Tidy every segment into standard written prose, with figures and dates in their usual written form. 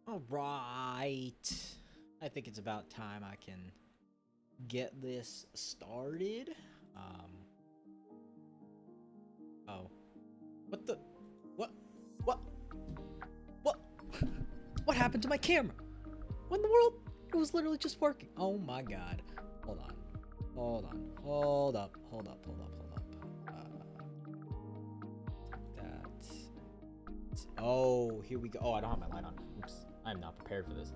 All right. I think it's about time I can get this started. Um. Oh. What the? What? What? What? What happened to my camera? What in the world? It was literally just working. Oh my god. Hold on. Hold on. Hold up. Hold up. Hold up. Hold up. That. Oh, here we go. Oh, I don't have my light on. Oops. I am not prepared for this.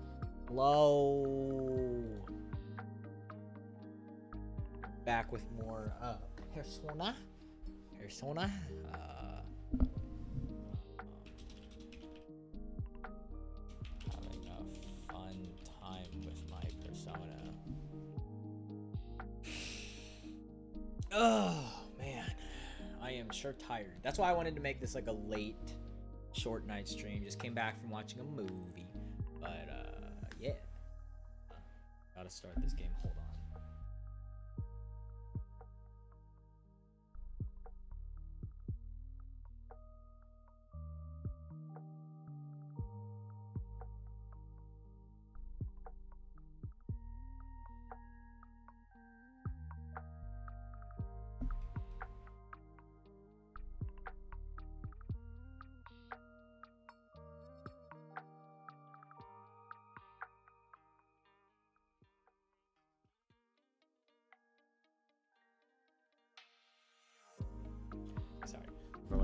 Hello. Back with more Persona. Persona. Having a fun time with my Persona. Oh man, I am sure tired. That's why I wanted to make this like a late, short night stream. Just came back from watching a movie, but yeah, gotta start this game. Hold on.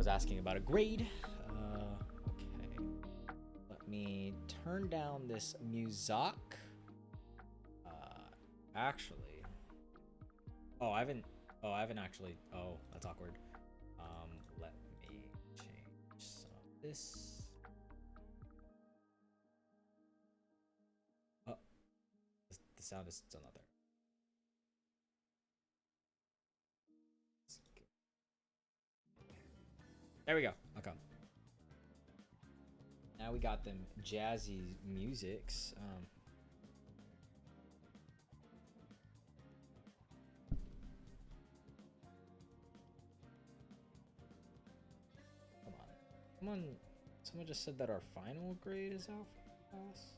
was asking about a grade. Okay. Let me turn down this music. Actually. Oh, I haven't actually. Oh, that's awkward. Let me change some of this. Oh, the sound is still not there. There we go. Okay. Now we got them jazzy musics. Come on. Someone just said that our final grade is out for us.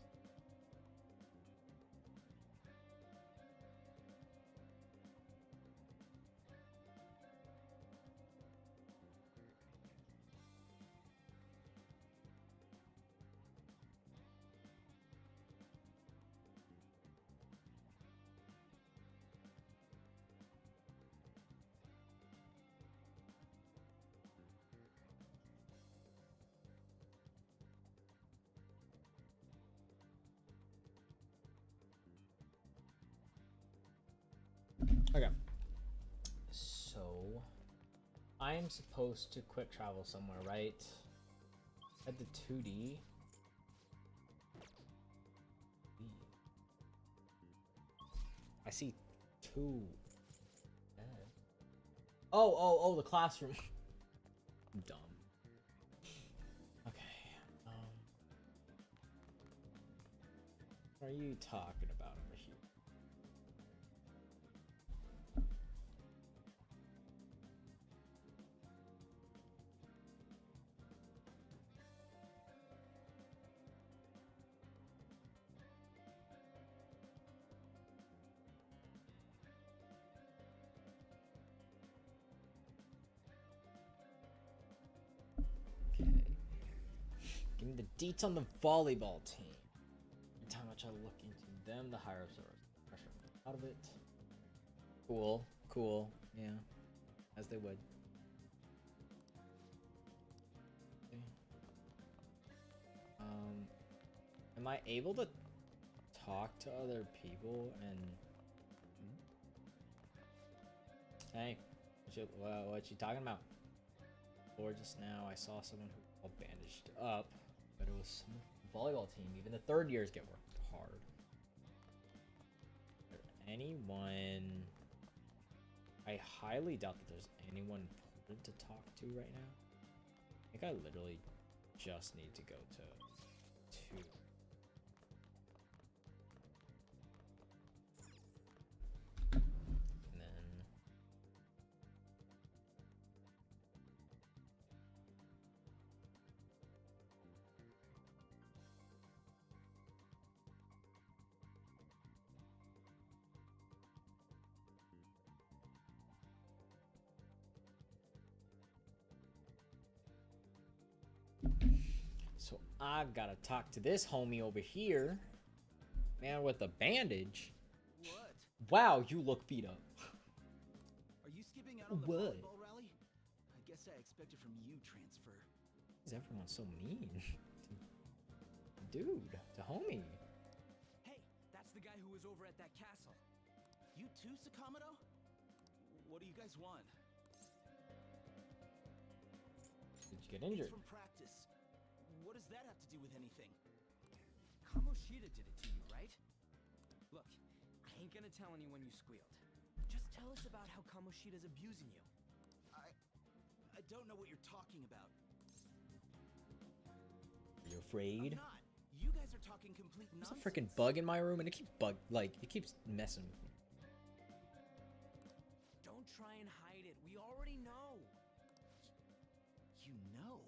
Okay. So, I am supposed to quick travel somewhere, right? At the 2D. I see 2. Oh, the classroom. I'm dumb. Okay. What are you talking about over here? Give me the deets on the volleyball team. Every time I try to look into them, the higher ups are pressure out of it. Cool. Yeah, as they would. Okay. Am I able to talk to other people and? Hey, what you talking about? Or just now, I saw someone who all bandaged up, but it was some volleyball team. Even the third years get worked hard. Is there anyone? I highly doubt that there's anyone important to talk to right now. I think I literally just need to go to 2. And then so I gotta talk to this homie over here. Man with a bandage. What? Wow, you look beat up. Are you skipping out on the What? volleyball rally? I guess I expected from you transfer. Why is everyone so mean? Dude, to homie. Hey, that's the guy who was over at that castle. You too, Sakamoto? What do you guys want? Did you get injured? It's from practice. What does that have to do with anything? Kamoshida did it to you, right? Look, I ain't gonna tell anyone you squealed. Just tell us about how Kamoshida's abusing you. I don't know what you're talking about. Are you afraid? I'm not. You guys are talking complete There's nonsense. a freaking bug in my room and it keeps it keeps messing with me. Don't try and hide it. We already know. You know?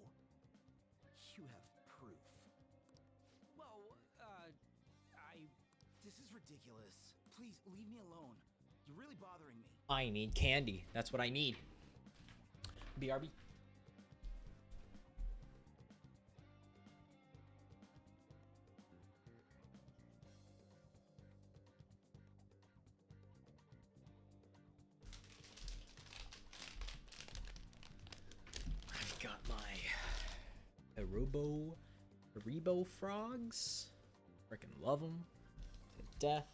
You have proof. Well, this is ridiculous. Please, leave me alone. You're really bothering me. I need candy. That's what I need. BRB. God, Haribo frogs. Freaking love them to death.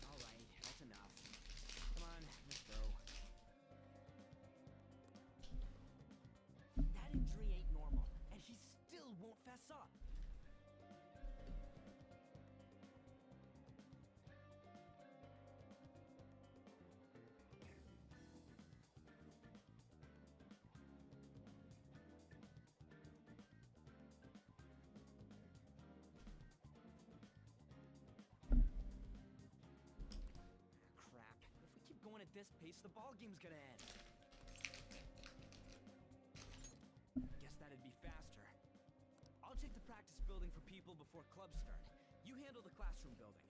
Alright, that's enough. Come on, let's go. That injury ain't normal, and he still won't fess up. Crap. If we keep going at this pace, the ball game's gonna end. Guess that'd be faster. I'll check the practice building for people before clubs start. You handle the classroom building.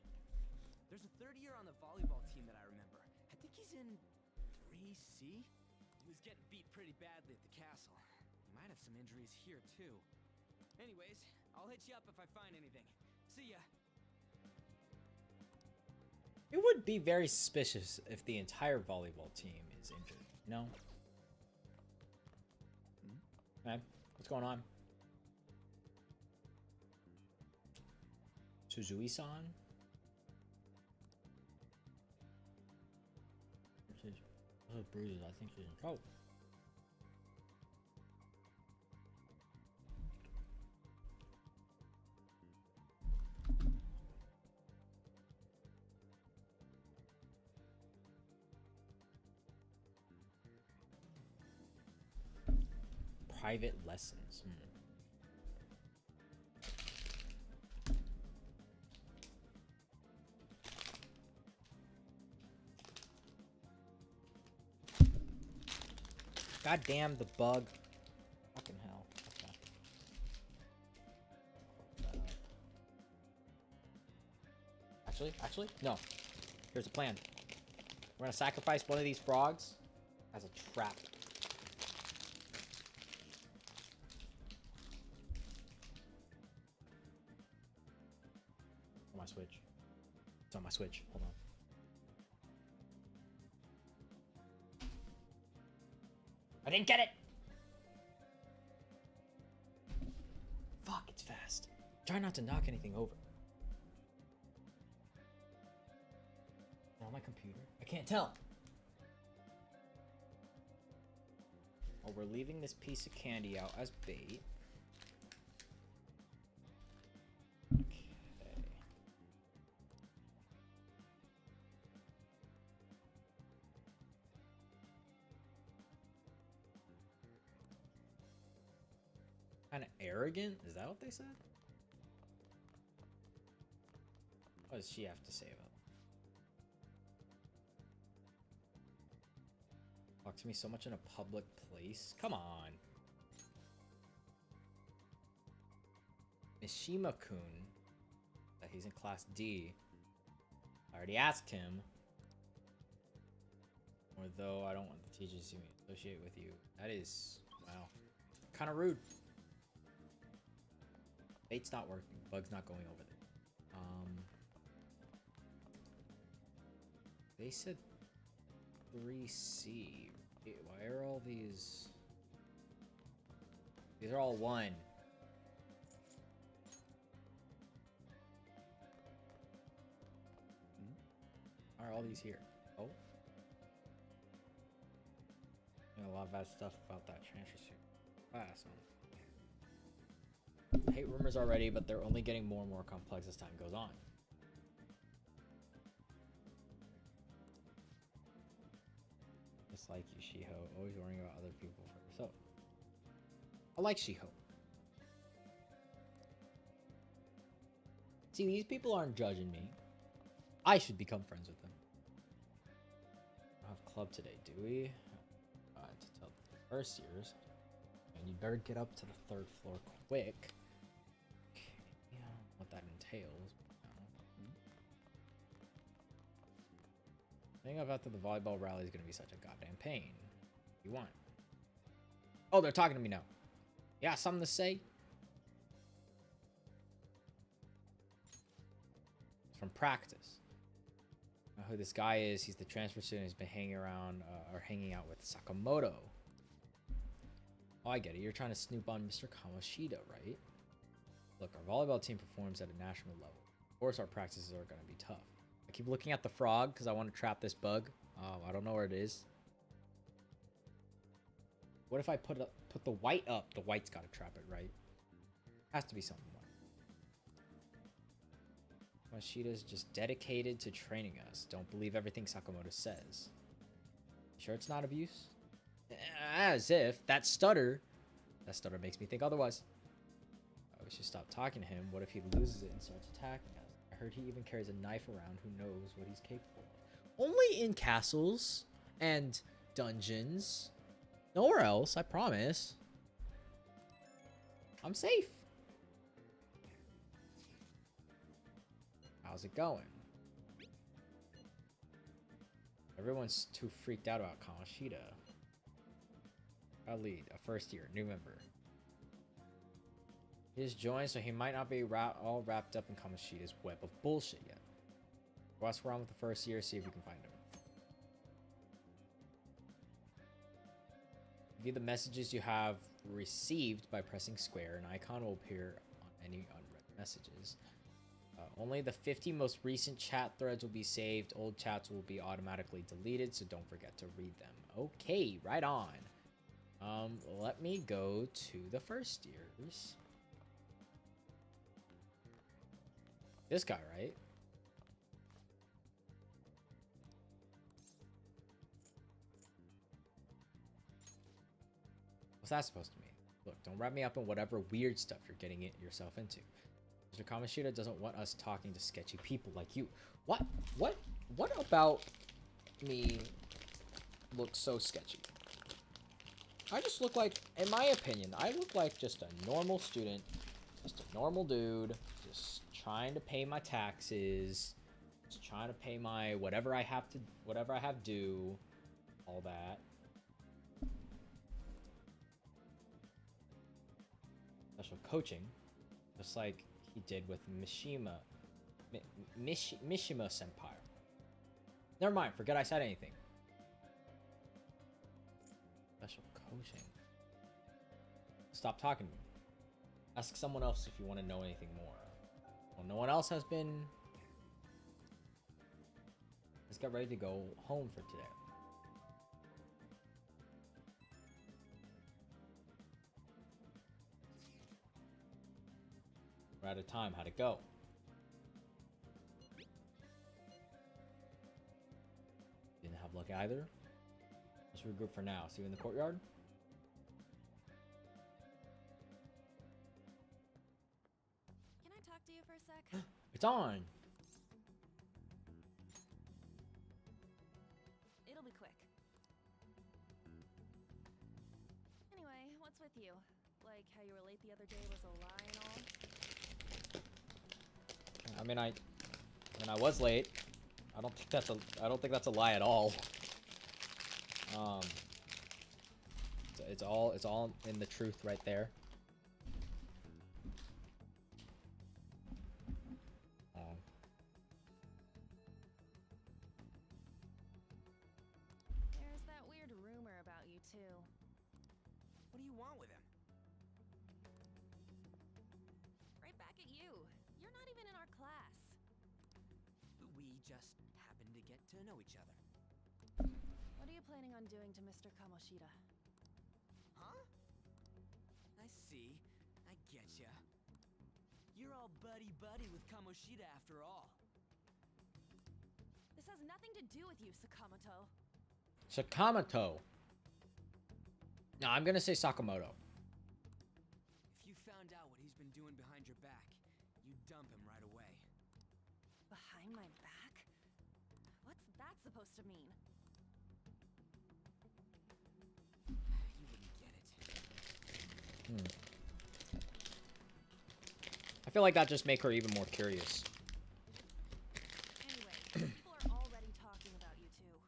There's a third year on the volleyball team that I remember. I think he's in 3C? He was getting beat pretty badly at the castle. He might have some injuries here, too. Anyways, I'll hit you up if I find anything. See ya. It would be very suspicious if the entire volleyball team is injured, you know? Okay, what's going on? Suzui-san? Those bruises, I think she's in trouble. Private lessons. God damn the bug. Fucking hell. Okay. Actually, no. Here's a plan. We're gonna sacrifice one of these frogs as a trap. On my Switch. It's on my Switch. Hold on. I didn't get it! Fuck, it's fast. Try not to knock anything over. On my computer? I can't tell. Oh, we're leaving this piece of candy out as bait. Okay. Kind of arrogant? Is that what they said? What does she have to say about it? Talk to me so much in a public place? Come on. Mishima-kun. He's in class D. I already asked him. Although I don't want the teachers to see me associate with you. That is, wow, kind of rude. Bait's not working. Bug's not going over there. They said 3C. Why are all these? These are all one. Why are all these here? Oh. A lot of bad stuff about that transfer student class. I hate rumors already, but they're only getting more and more complex as time goes on. Just like you, Shiho, always worrying about other people for yourself. I like Shiho. See, these people aren't judging me. I should become friends with them. We don't have club today, do we? To tell the first years. And you better get up to the 3rd floor quick. Okay, yeah, what that entails. Thing about the volleyball rally is gonna be such a goddamn pain. What do you want? Oh, they're talking to me now. Yeah, something to say? It's from practice. I know who this guy is. He's the transfer student who's been hanging around or hanging out with Sakamoto. Oh, I get it. You're trying to snoop on Mr. Kamoshida, right? Look, our volleyball team performs at a national level. Of course, our practices are going to be tough. I keep looking at the frog because I want to trap this bug. I don't know where it is. What if I put the white up? The white's got to trap it, right? Has to be something white. Kamoshida's just dedicated to training us. Don't believe everything Sakamoto says. Sure it's not abuse? As if. That stutter makes me think otherwise. We should stop talking to him. What if he loses it and starts attacking us? I heard he even carries a knife around. Who knows what he's capable of? Only in castles and dungeons. Nowhere else, I promise. I'm safe. How's it going? Everyone's too freaked out about Kamoshida. A lead, a first year, new member. He just joined, so he might not be all wrapped up in Kamoshida's web of bullshit yet. Go ask around with the first year, see if we can find him. View the messages you have received by pressing square. An icon will appear on any unread messages. Only the 50 most recent chat threads will be saved. Old chats will be automatically deleted, so don't forget to read them. Okay, right on. Let me go to the first years. This guy, right? What's that supposed to mean? Look, don't wrap me up in whatever weird stuff you're getting yourself into. Mr. Kamoshida doesn't want us talking to sketchy people like you. What about me looks so sketchy? I just look like, in my opinion, I look like just a normal student, just a normal dude, just trying to pay my taxes, just trying to pay my whatever I have due, all that. Special coaching, just like he did with Mishima Senpai. Never mind, forget I said anything. Special coaching. Stop talking to me. Ask someone else if you want to know anything more. Well, no one else has been. Let's get ready to go home for today. We're out of time. How'd it go? Didn't have luck either. Let's regroup for now. See you in the courtyard. Can I talk to you for a sec? It's on. It'll be quick. Anyway, what's with you? Like how you were late the other day was a lie and all? I mean, I was late. I don't think that's a lie at all. It's all in the truth right there. There's that weird rumor about you too. What do you want with him? Right back at you. You're not even in our class. We just happen to get to know each other. What are you planning on doing to Mr. Kamoshida? Huh? I see. I getcha. You're all buddy-buddy with Kamoshida after all. This has nothing to do with you, Sakamoto. Sakamoto. No, I'm gonna say Sakamoto. If you found out what he's been doing behind your back, you'd dump him right away. Behind my back? What's that supposed to mean? You wouldn't get it. I feel like that just make her even more curious. Anyway, people are already talking about you two.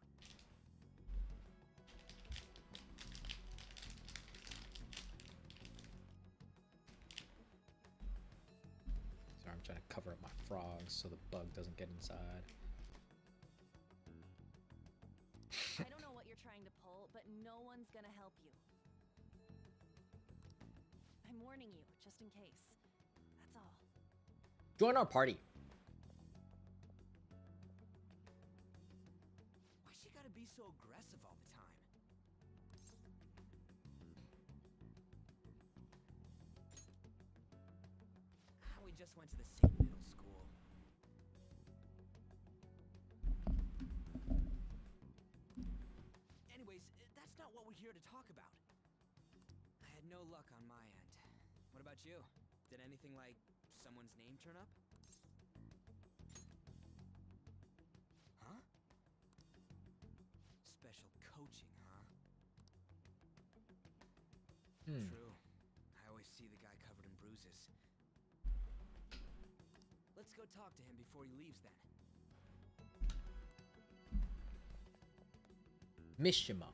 trying to cover up my frogs so the bug doesn't get inside. I don't know what you're trying to pull, but no one's gonna help you. I'm warning you, just in case. That's all. Join our party. Why she gotta be so aggressive all the time? We just went to the same middle school. Anyways, that's not what we're here to talk about. I had no luck on my end. What about you? Did anything like someone's name turn up? Huh? Special coaching, huh? True. I always see the guy covered in bruises. Let's go talk to him before he leaves then. Mishima.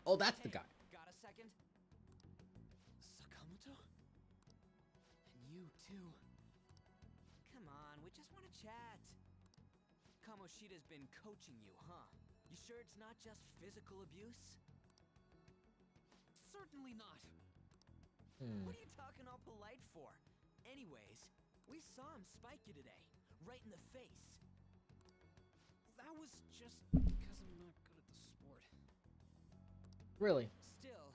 Oh, that's the guy. Got a second? Sakamoto? And you too. Come on, we just want to chat. Kamoshida's been coaching you, huh? You sure it's not just physical abuse? Certainly not. What are you talking all polite for? Anyways, we saw him spike you today, right in the face. That was just because I'm not good at the sport. Really? Still,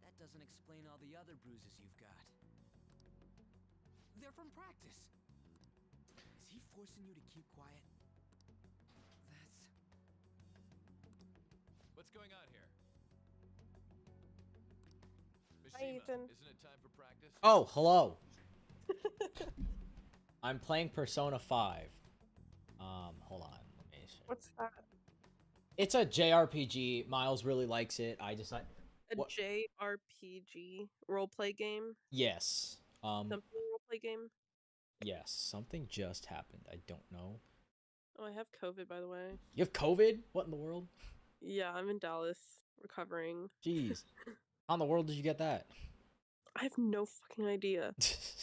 that doesn't explain all the other bruises you've got. They're from practice. Is he forcing you to keep quiet? That's... What's going on here? Hi, Mishima, Ethan. isn't it time for practice? Oh, hello. I'm playing Persona 5. Hold on. Let me see. What's that? It's a JRPG. Miles really likes it. A What? JRPG roleplay game? Yes. Something roleplay game? Yes. Something just happened. I don't know. Oh, I have COVID, by the way. You have COVID? What in the world? Yeah, I'm in Dallas, recovering. Jeez. How in the world did you get that? I have no fucking idea.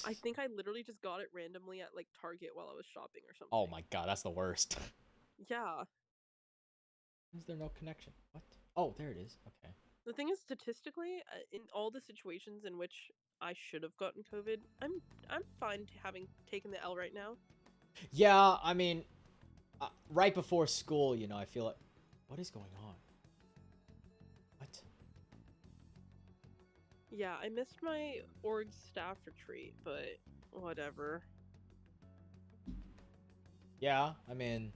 I think I literally just got it randomly at, like, Target while I was shopping or something. Oh my god, that's the worst. Yeah. Is there no connection? What? Oh, there it is. Okay. The thing is, statistically, in all the situations in which I should have gotten COVID, I'm fine having taken the L right now. Yeah, I mean, right before school, you know, I feel like... What is going on? What? Yeah, I missed my org staff retreat, but whatever. Yeah, I mean,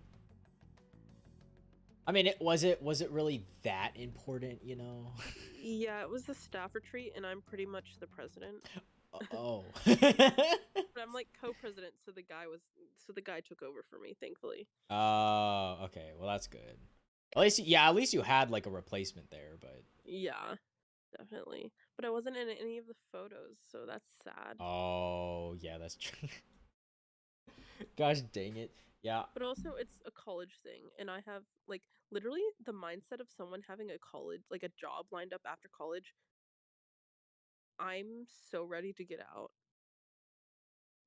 was it really that important, you know? Yeah, it was the staff retreat, and I'm pretty much the president. Oh. But I'm like co-president, so the guy took over for me, thankfully. Okay. Well, that's good. At least you had like a replacement there, but Yeah, definitely. But I wasn't in any of the photos, so that's sad. oh, yeah, that's true. Gosh dang it. Yeah. But also, it's a college thing, and I have like literally the mindset of someone having a college, like a job lined up after college. I'm so ready to get out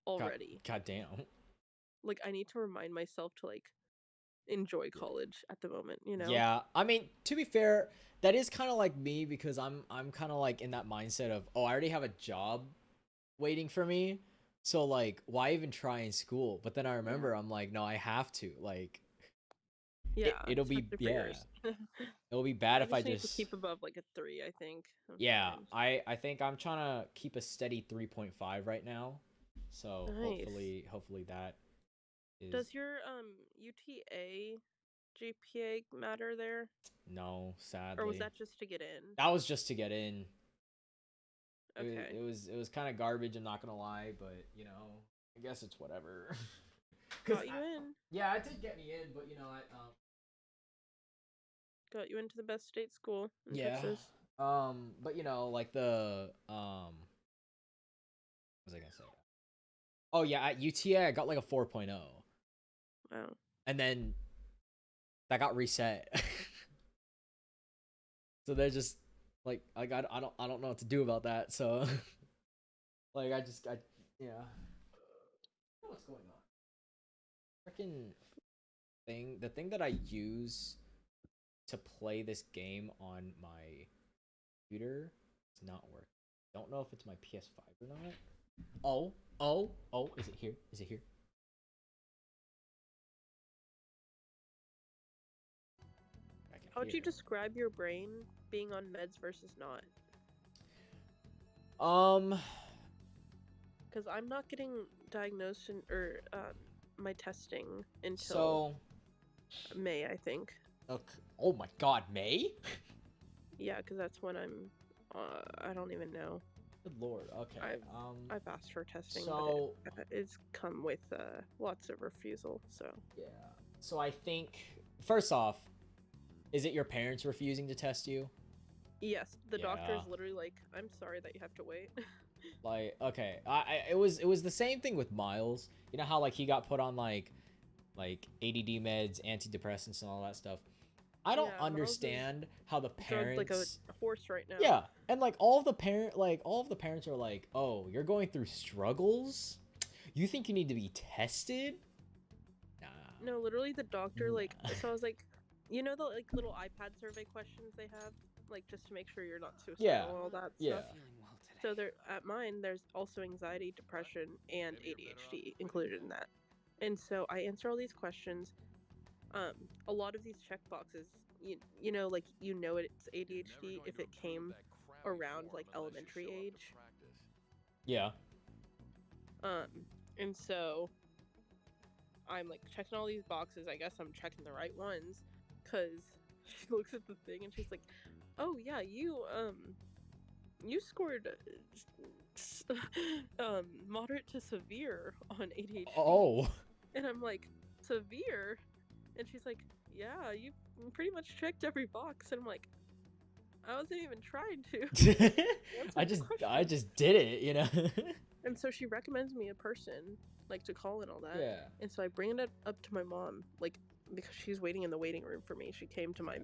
already. God damn. Like, I need to remind myself to like enjoy college at the moment, you know? Yeah, I mean, to be fair, that is kind of like me because I'm kind of like in that mindset of, oh, I already have a job waiting for me. So like, why even try in school? But then I remember I'm like, no, I have to. Like, Yeah, it'll be especially for yours. it'll be bad if I need just to keep above like a 3, I think. yeah, sometimes. I think I'm trying to keep a steady 3.5 right now. So Nice. hopefully that is Does your UTA GPA matter there? no, sadly. Or was that just to get in? That was just to get in. Okay. It was kind of garbage, I'm not gonna lie, but you know, I guess it's whatever. Got you in. Yeah, it did get me in, but you know, Got you into the best state school in yeah. Texas. But you know, like the what was I gonna say? Oh yeah, at UTA I got like a 4.0. Wow. And then that got reset. So they're just like I don't know what to do about that. So like I yeah. what's going on. Freaking thing, the thing that I use to play this game on my computer is not working. Don't know if it's my PS5 or not. Oh, is it here? Is it here? How would you describe your brain being on meds versus not? Because I'm not getting diagnosed or my testing until May, I think. Okay. Oh my God, May? Yeah, because that's when I'm. I don't even know. Good Lord. Okay. I've asked for testing, so but it's come with lots of refusal. So yeah. So I think first off, is it your parents refusing to test you? yes, the doctor is Yeah. literally like, "I'm sorry that you have to wait." Like, okay, it was the same thing with Miles. You know how like he got put on like ADD meds, antidepressants, and all that stuff. I don't Yeah, Miles is understand how the drugged like parents. a horse right now. Yeah, and like all of the parents are like, "Oh, you're going through struggles. You think you need to be tested?" Nah. No, literally the doctor like. Nah. So I was like, you know the like little iPad survey questions they have, like just to make sure you're not suicidal Yeah. and all that Yeah. stuff. So there at mine, there's also anxiety, depression, and ADHD included in that. And so I answer all these questions. A lot of these check boxes, you know, like it's ADHD if it came around like elementary age. Yeah. And so I'm like checking all these boxes. I guess I'm checking the right ones, cause she looks at the thing and she's like, "Oh yeah, you scored moderate to severe on ADHD." Oh. And I'm like, "Severe?" And she's like, "Yeah, you pretty much checked every box." And I'm like, "I wasn't even trying to." I just did it, you know. And so she recommends me a person like to call and all that. Yeah. And so I bring it up to my mom, like because she's waiting in the waiting room for me. She came to my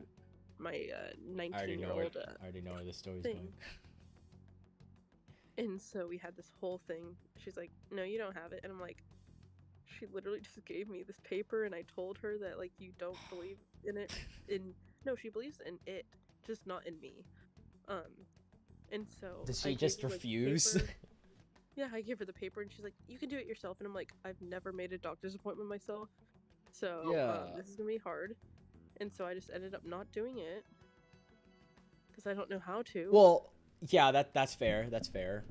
19-year-old I already know where this story's thing. going. And so we had this whole thing. She's like, "No, you don't have it." And I'm like, she literally just gave me this paper, and I told her that like you don't believe in it. No, she believes in it, just not in me. And so Does she just refuse? Yeah, I gave her the paper, and she's like, "You can do it yourself." And I'm like, "I've never made a doctor's appointment myself, so this is gonna be hard." And so I just ended up not doing it because I don't know how to. Well, yeah, that's fair. That's fair.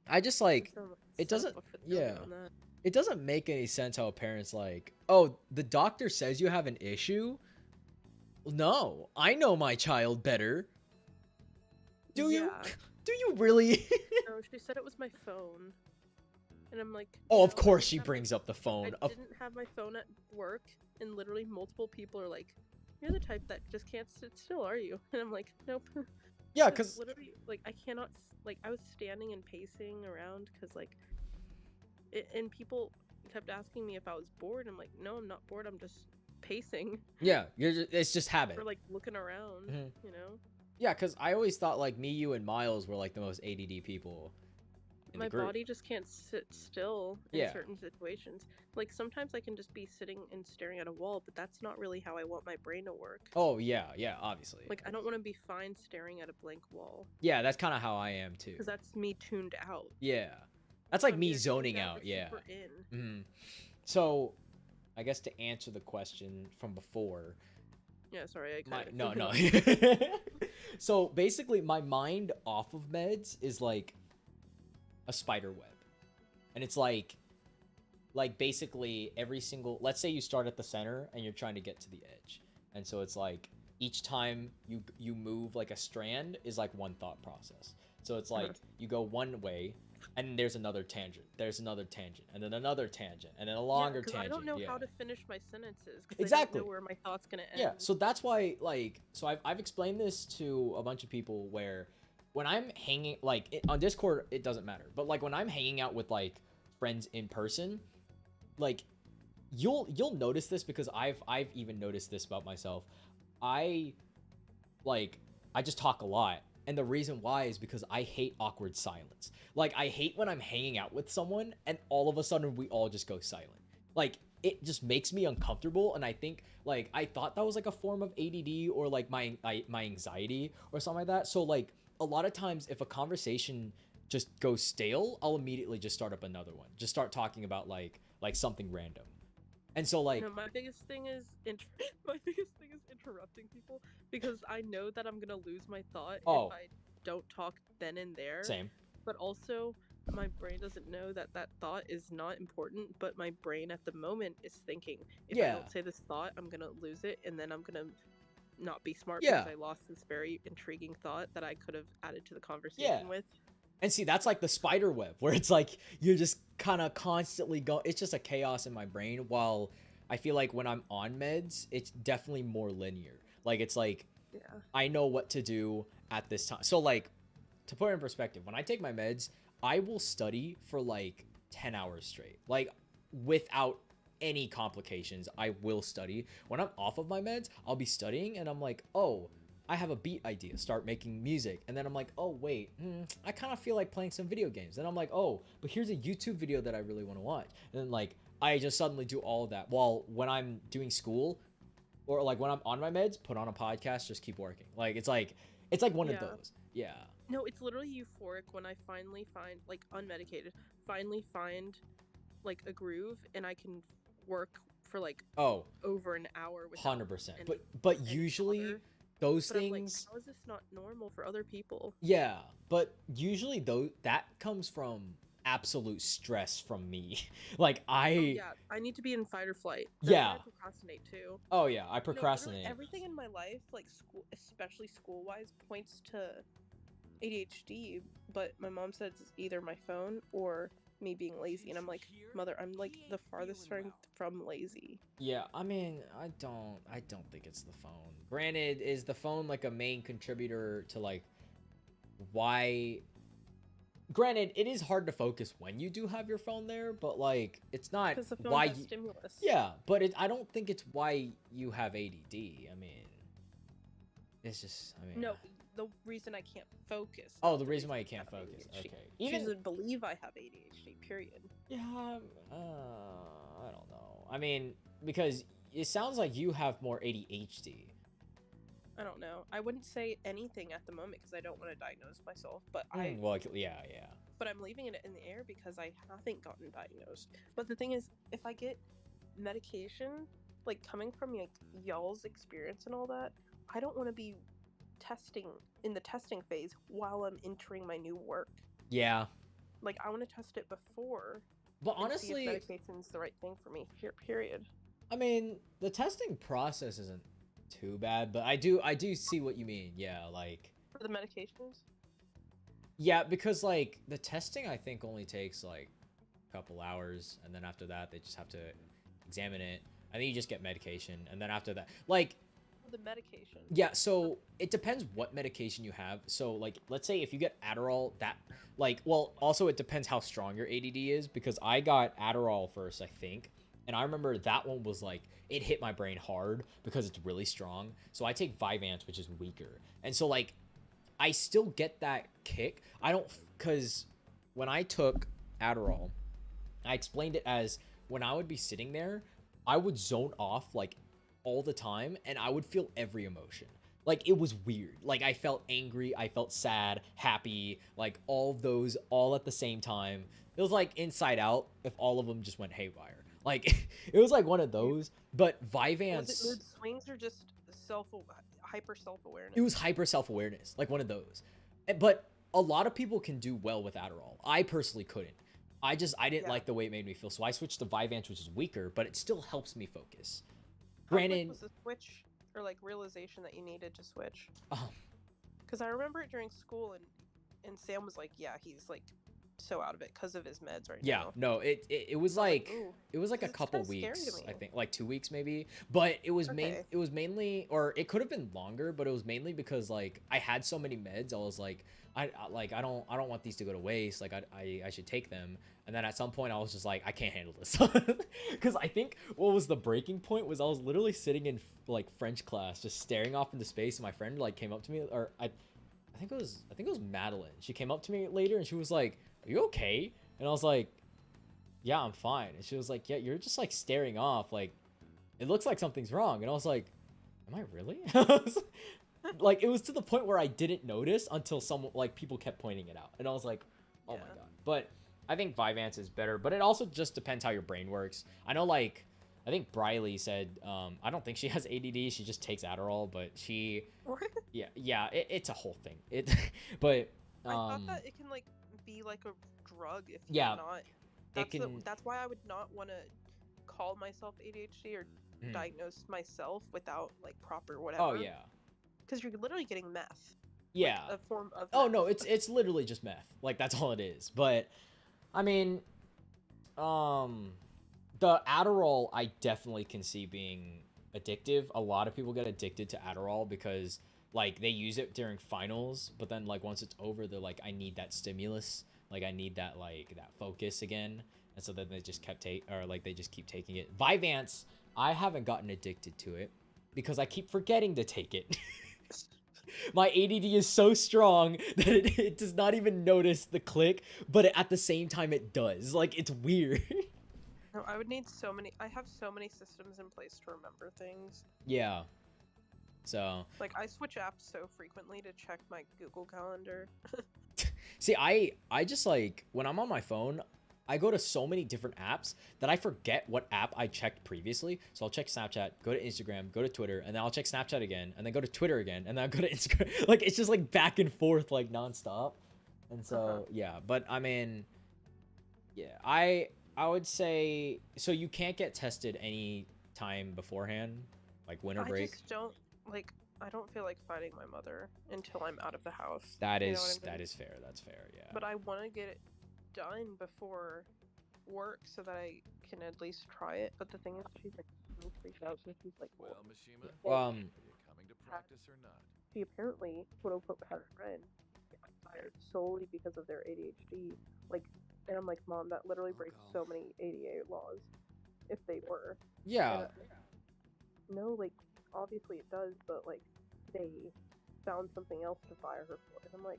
I just like it doesn't. Yeah, it doesn't make any sense how a parent's like, "Oh, the doctor says you have an issue." No, I know my child better. Do you? Do you really? No, she said it was my phone. And I'm like, oh, of "No, I course didn't she have brings up the phone. I didn't have my phone at work." And literally multiple people are like, "You're the type that just can't sit still, are you?" And I'm like, "Nope." Yeah, because literally, like, I cannot, like, I was standing and pacing around because, like, and people kept asking me if I was bored. I'm like, "No, I'm not bored. I'm just pacing." yeah, it's just habit. Or, like, looking around, you know? Yeah, because I always thought, like, me, you, and Miles were, like, the most ADD people in My the group. body just can't sit still in certain situations. Like, sometimes I can just be sitting and staring at a wall, but that's not really how I want my brain to work. Oh, yeah, obviously. Like, I don't want to be fine staring at a blank wall. Yeah, that's kind of how I am, too. Because that's me tuned out. Yeah. That's like me zoning out, yeah. So, I guess to answer the question from before... Yeah, sorry, No. So, basically, my mind off of meds is like a spider web. And it's like basically every single... Let's say you start at the center and you're trying to get to the edge. And so it's like each time you move like a strand is like one thought process. So it's like you go one way and there's another tangent. There's another tangent and then another tangent and then a longer tangent. I don't know how to finish my sentences. Exactly. I don't know where my thought's gonna end. Yeah, so that's why, like, so I've explained this to a bunch of people where when I'm hanging, like, on Discord, it doesn't matter. But, like, when I'm hanging out with, like, friends in person, like, you'll notice this because I've even noticed this about myself. I just talk a lot And the reason why is because I hate awkward silence. Like, I hate when I'm hanging out with someone and all of a sudden we all just go silent. Like, it just makes me uncomfortable. And I think, like, I thought that was like a form of ADD or like my anxiety or something like that. So, like, a lot of times if a conversation just goes stale, I'll immediately just start up another one. Just start talking about like something random. And so, like, No, my biggest thing is my biggest thing is interrupting people because I know that I'm gonna lose my thought Oh. if I don't talk then and there. same. But also, my brain doesn't know that that thought is not important. But my brain at the moment is thinking, if I Yeah. don't say this thought, I'm gonna lose it, and then I'm gonna not be smart Yeah. because I lost this very intriguing thought that I could have added to the conversation Yeah. with. And see, that's like the spider web where it's like you're just kind of constantly go. It's just a chaos in my brain. While I feel like when I'm on meds, it's definitely more linear. Like, it's like Yeah. I know what to do at this time. So, like, to put it in perspective, when I take my meds, I will study for like 10 hours straight. Like, without any complications, I will study. When I'm off of my meds, I'll be studying and I'm like, oh, I have a beat idea, start making music. And then I'm like, oh, wait, I kind of feel like playing some video games. Then I'm like, oh, but here's a YouTube video that I really want to watch. And then, like, I just suddenly do all of that. While when I'm doing school or like when I'm on my meds, put on a podcast, just keep working. Like, it's like one of Yeah. those. Yeah. No, it's literally euphoric when I finally find, like, unmedicated, finally find, like, a groove and I can work for, like, Oh, over an hour without 100%. any- But any usually clutter. those But I'm like, things, how is this not normal for other people? yeah, but usually though that comes from absolute stress from me. Like, Oh, yeah, I need to be in fight or flight. That's why Yeah. I procrastinate too. I No, literally procrastinate. everything in my life, like school, especially school-wise, points to ADHD. But my mom says it's either my phone or me being lazy, and I'm like, mother, I'm like the farthest thing from lazy. Yeah, I mean, I don't think it's the phone. Granted, is the phone like a main contributor to like why? Granted, it is hard to focus when you do have your phone there, but like it's not Because the phone why has you. stimulus. Yeah, but I don't think it's why you have ADD. I mean, it's just. I mean. No, the reason I can't focus. Oh, not the reason why you I can't have focus. ADHD. Okay. She Even. doesn't believe I have ADHD. Period. Yeah. I don't know. I mean, because it sounds like you have more ADHD. I don't know. I wouldn't say anything at the moment because I don't want to diagnose myself, but Well, yeah. but I'm leaving it in the air because I haven't gotten diagnosed. But the thing is, if I get medication, like coming from like y'all's experience and all that, I don't want to be testing in the testing phase while I'm entering my new work. Yeah. Like, I want to test it before. But and see if honestly, medication's the right thing for me. Period. I mean, the testing process isn't too bad, but I do see what you mean. Yeah, like For the medications. yeah, because like the testing I think only takes like a couple hours, and then after that they just have to examine it, and then you just get medication, and then after that, like The medication. yeah, so it depends what medication you have. So like let's say if you get Adderall, that like well also it depends how strong your ADD is, because I got Adderall first, I think. And I remember that one was like, it hit my brain hard because it's really strong. So I take Vyvanse, which is weaker. And so like, I still get that kick. I don't, because when I took Adderall, I explained it as when I would be sitting there, I would zone off like all the time and I would feel every emotion. Like, it was weird. Like, I felt angry, I felt sad, happy, like all of those all at the same time. It was like Inside Out if all of them just went haywire. Like, it was like one of those, but Vyvanse. Was it mood swings or just hyper self-awareness? It was hyper self-awareness, like one of those. But a lot of people can do well with Adderall. I personally couldn't. I didn't like the way it made me feel, so I switched to Vyvanse, which is weaker, but it still helps me focus. How quick Granted, was the switch or like realization that you needed to switch? um, Because I remember it during school, and Sam was like, "Yeah, he's like so out of it because of his meds right yeah, now." no, it was like ooh. it was like a It's couple kinda scary to weeks, me. I think, like 2 weeks maybe. But it was Okay. it was mainly, or it could have been longer, but it was mainly because like I had so many meds. I was like, I don't want these to go to waste. Like I should take them. And then at some point I was just like, I can't handle this. Because I think what was the breaking point was I was literally sitting in like French class, just staring off into space, and my friend like came up to me, or I think it was Madeline. She came up to me later and she was like, "Are you okay?" And I was like, "Yeah, I'm fine." And she was like, "Yeah, you're just like staring off. Like, it looks like something's wrong." And I was like, "Am I really?" Like, it was to the point where I didn't notice until someone, like, people kept pointing it out. And I was like, "Oh my god." But I think Vyvanse is better, but it also just depends how your brain works. I know, like, I think Briley said, I don't think she has ADD. She just takes Adderall, but she, yeah, it's a whole thing. But I thought that it can like be like a drug if you're yeah, not. it can. That's why I would not want to call myself ADHD or diagnose myself without like proper whatever. Oh yeah. Because you're literally getting meth. Yeah. Like, a form of. Oh meth. no, it's literally just meth. Like, that's all it is. But I mean, the Adderall I definitely can see being addictive. A lot of people get addicted to Adderall because like they use it during finals, but then like once it's over, they're like, I need that stimulus. Like, I need that, like, that focus again. And so then they just they just keep taking it. Vyvanse, I haven't gotten addicted to it because I keep forgetting to take it. My ADD is so strong that it does not even notice the click, but at the same time it does. Like, it's weird. No, I would need so many. I have so many systems in place to remember things. Yeah. So. Like, I switch apps so frequently to check my Google Calendar. See, I just, like, when I'm on my phone, I go to so many different apps that I forget what app I checked previously. So I'll check Snapchat, go to Instagram, go to Twitter, and then I'll check Snapchat again, and then go to Twitter again, and then I'll go to Instagram. Like, it's just like back and forth, like, nonstop. And so, yeah, but I mean, yeah, I would say, so you can't get tested any time beforehand, like winter break. I just don't, like, I don't feel like fighting my mother until I'm out of the house. That You know is, what I mean? that is fair, that's fair, yeah. But I want to get it done before work so that I can at least try it. But the thing is, she's like so freaked out, so she's like, Well, Mishima, Um, are you coming to practice or not? she apparently, quote unquote, had a friend get fired solely because of their ADHD. Like, and I'm like, Mom, that literally breaks so many ADA laws if they were. yeah. No, like, obviously it does, but like, they found something else to fire her for. And I'm like,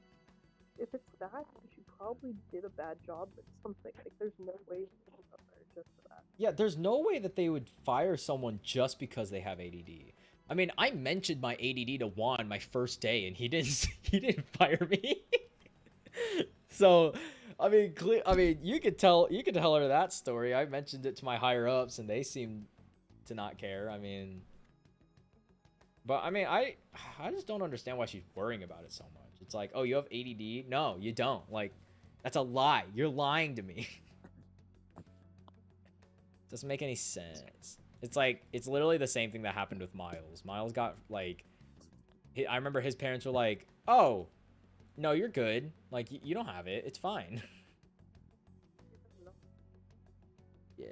if it's that, she probably did a bad job at something. Like, there's no way she can get fired just for that. Yeah, there's no way that they would fire someone just because they have ADD. I mean, I mentioned my ADD to Juan my first day, and he didn't fire me. So, I mean, you could tell her that story. I mentioned it to my higher ups, and they seemed to not care. I mean, but I mean, I just don't understand why she's worrying about it so much. It's like, oh, you have ADD? No, you don't. Like, that's a lie. You're lying to me. Doesn't make any sense. It's like, it's literally the same thing that happened with Miles. Miles got, like, I remember his parents were like, oh, no, you're good. Like, you don't have it. It's fine. Yeah.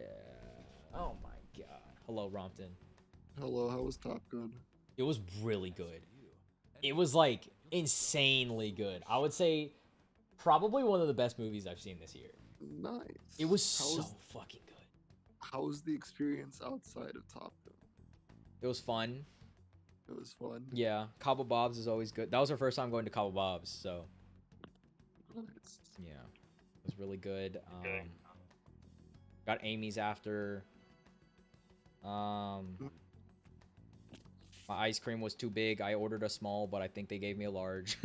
Oh my god. Hello, Rompton. Hello, how was Top Gun? It was really good. It was, like, insanely good. I would say probably one of the best movies I've seen this year. Nice. It was so fucking good. How was the experience outside of Top Gun? It was fun. It was fun. Yeah, Cabo Bob's is always good. That was our first time going to Cabo Bob's, so Nice. yeah, it was really good. Got Amy's after. My ice cream was too big. I ordered a small, but I think they gave me a large.